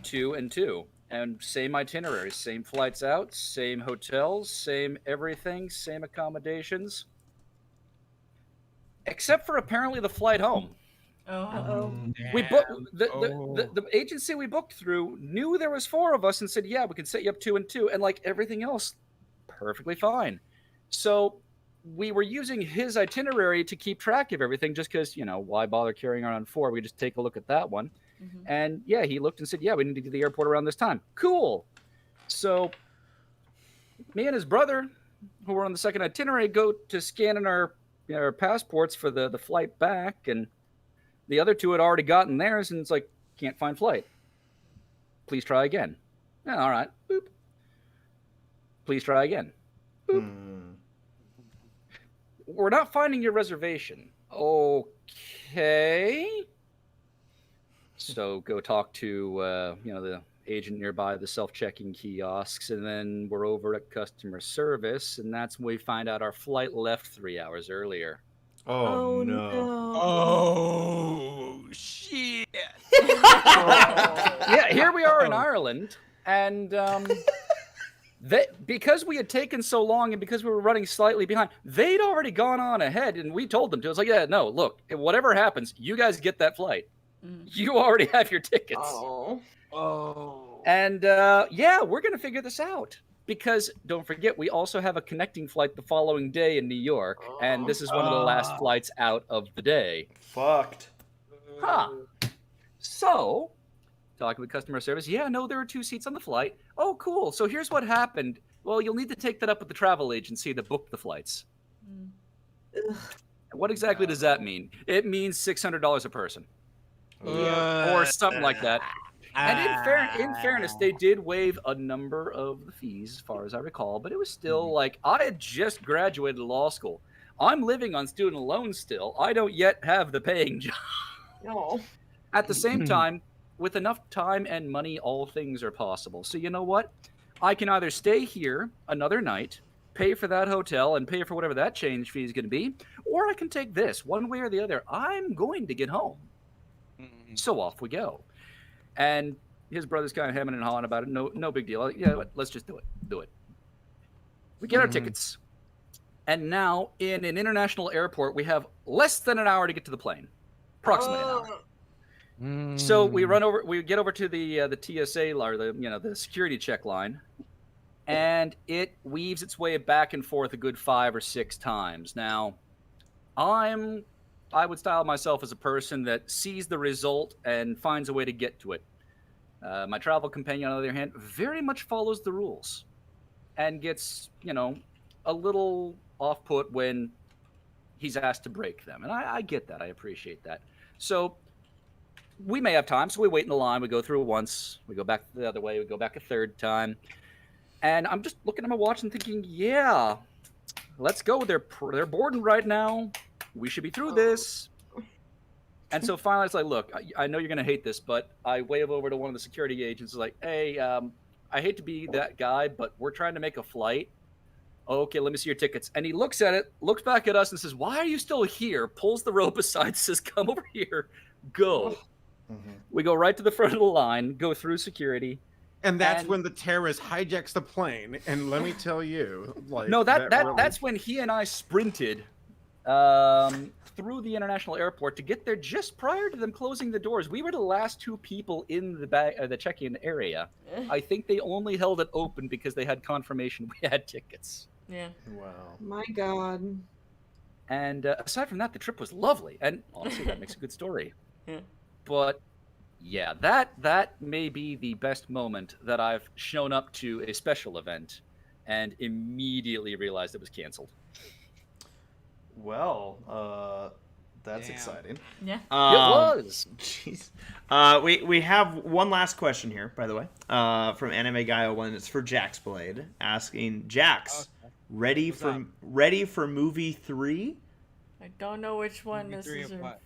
Speaker 11: 2 and 2, and same itineraries, same flights out, same hotels, same everything, same accommodations, except for apparently the flight home. We booked the agency we booked through knew there was 4 of us and said, yeah, we can set you up 2 and 2, and like everything else perfectly fine. So we were using his itinerary to keep track of everything, just because, why bother carrying around 4? We just take a look at that one. And yeah, he looked and said, yeah, we need to get to the airport around this time. Cool. So me and his brother, who were on the second itinerary, go to scan in our passports for the flight back, and the other 2 had already gotten theirs, and it's like, can't find flight. Please try again. Yeah, all right. Boop. Please try again. Boop. We're not finding your reservation. Okay. So go talk to the agent nearby, the self-checking kiosks, and then we're over at customer service, and that's when we find out our flight left 3 hours earlier.
Speaker 2: Oh no.
Speaker 6: Oh shit.
Speaker 11: Yeah, here we are in Ireland, and because we had taken so long and because we were running slightly behind, they'd already gone on ahead, and we told them to. It's like, yeah, no, look, whatever happens, you guys get that flight. You already have your tickets. And yeah, we're going to figure this out. Because don't forget, we also have a connecting flight the following day in New York, and this is one of the last flights out of the day.
Speaker 2: Fucked.
Speaker 11: Huh. So, talking with customer service, yeah, no, there are 2 seats on the flight. Oh, cool. So here's what happened. Well, you'll need to take that up with the travel agency that booked the flights. What exactly does that mean? It means $600 a person. Or something like that. And in fairness, they did waive a number of the fees, as far as I recall, but it was still like, I had just graduated law school. I'm living on student loans still. I don't yet have the paying job.
Speaker 7: No.
Speaker 11: At the same time, with enough time and money, all things are possible. So you know what? I can either stay here another night, pay for that hotel, and pay for whatever that change fee is going to be, or I can take this. One way or the other, I'm going to get home. So off we go. And his brother's kind of hemming and hawing about it. No big deal. Yeah, let's just do it. We get our tickets. And now, in an international airport, we have less than an hour to get to the plane. Approximately an hour. So we get over to the TSA, or the security check line. And it weaves its way back and forth a good 5 or 6 times. Now, I would style myself as a person that sees the result and finds a way to get to it. My travel companion, on the other hand, very much follows the rules and gets, a little off-put when he's asked to break them. And I get that. I appreciate that. So we may have time, so we wait in the line. We go through it once. We go back the other way. We go back a 3rd time. And I'm just looking at my watch and thinking, yeah, let's go. They're boarding right now. We should be through this. And so finally, it's like, look, I know you're going to hate this, but I wave over to one of the security agents. Like, hey, I hate to be that guy, but we're trying to make a flight. Okay, let me see your tickets. And he looks at it, looks back at us and says, why are you still here? Pulls the rope aside, says, come over here, go. We go right to the front of the line, go through security,
Speaker 5: And that's
Speaker 11: And-
Speaker 5: when the terrorist hijacks the plane. And let me tell you, like
Speaker 11: No,
Speaker 5: really-
Speaker 11: that's when he and I sprinted through the international airport to get there just prior to them closing the doors. We were the last 2 people in the check-in area. I think they only held it open because they had confirmation we had tickets.
Speaker 1: Yeah.
Speaker 2: Wow.
Speaker 7: My God.
Speaker 11: And aside from that, the trip was lovely, and honestly, that makes a good story.
Speaker 1: Yeah.
Speaker 11: But yeah, that may be the best moment that I've shown up to a special event and immediately realized it was canceled.
Speaker 2: Well, that's
Speaker 6: Damn.
Speaker 2: exciting.
Speaker 1: Yeah.
Speaker 11: It was.
Speaker 2: Jeez. We have one last question here, by the way, from Anime Guy 01. It's for Jax Blade, asking Jax, ready for movie 3?
Speaker 1: I don't know which one
Speaker 6: Movie
Speaker 1: this
Speaker 6: 3
Speaker 1: is.
Speaker 6: of what?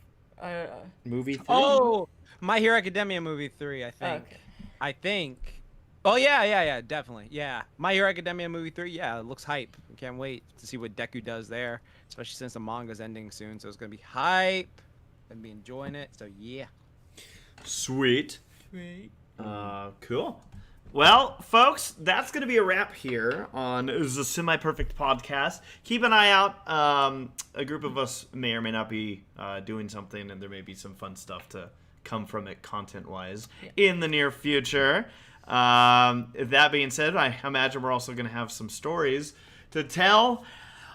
Speaker 2: Movie 3?
Speaker 6: Oh, My Hero Academia movie 3, I think.
Speaker 1: Okay.
Speaker 6: I think. Oh yeah, definitely. Yeah, My Hero Academia movie 3. Yeah, it looks hype. Can't wait to see what Deku does there, especially since the manga's ending soon. So it's gonna be hype. Gonna be enjoying it. So yeah.
Speaker 2: Sweet.
Speaker 1: Sweet.
Speaker 2: Cool. Well, folks, that's going to be a wrap here on the Semi-Perfect Podcast. Keep an eye out. A group of us may or may not be doing something, and there may be some fun stuff to come from it content-wise in the near future. That being said, I imagine we're also going to have some stories to tell.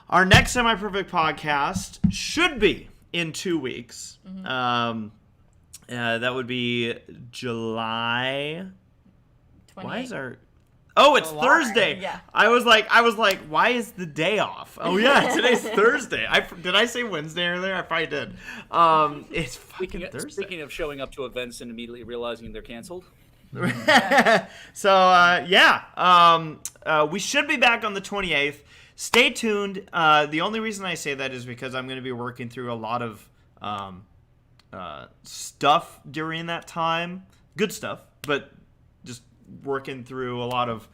Speaker 2: Our next Semi-Perfect Podcast should be in 2 weeks.
Speaker 1: Mm-hmm.
Speaker 2: That would be July...
Speaker 1: 28.
Speaker 2: Why is our... Oh, it's
Speaker 6: July.
Speaker 2: Thursday.
Speaker 1: Yeah.
Speaker 2: I was like, why is the day off? Oh yeah, today's Thursday. Did I say Wednesday earlier? I probably did. It's fucking Thursday.
Speaker 11: Speaking of showing up to events and immediately realizing they're canceled.
Speaker 2: So we should be back on the 28th. Stay tuned. The only reason I say that is because I'm going to be working through a lot of stuff during that time. Good stuff, but just working through a lot of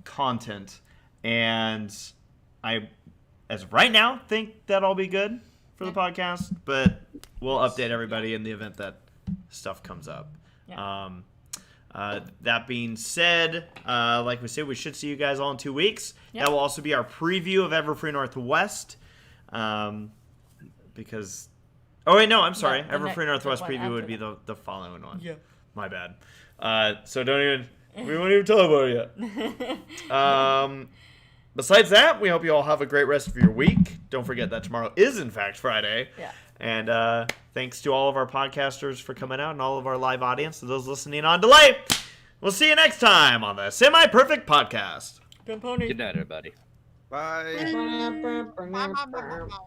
Speaker 2: content, and I, as of right now, think that'll be good for the podcast, but we'll update everybody in the event that stuff comes up.
Speaker 1: Yeah.
Speaker 2: That being said, like we said, we should see you guys all in 2 weeks.
Speaker 1: Yep.
Speaker 2: That will also be our preview of Everfree Northwest, because... Oh, wait, no, I'm sorry.
Speaker 1: Yeah,
Speaker 2: Everfree Northwest
Speaker 1: one
Speaker 2: preview would
Speaker 1: after
Speaker 2: be the following one.
Speaker 1: Yeah.
Speaker 2: My bad. So we won't even talk about it yet. Besides that, we hope you all have a great rest of your week. Don't forget that tomorrow is, in fact, Friday.
Speaker 1: Yeah.
Speaker 2: And thanks to all of our podcasters for coming out and all of our live audience, to those listening on delay. We'll see you next time on the Semi-Perfect Podcast.
Speaker 1: Good pony.
Speaker 11: Good night, everybody.
Speaker 5: Bye.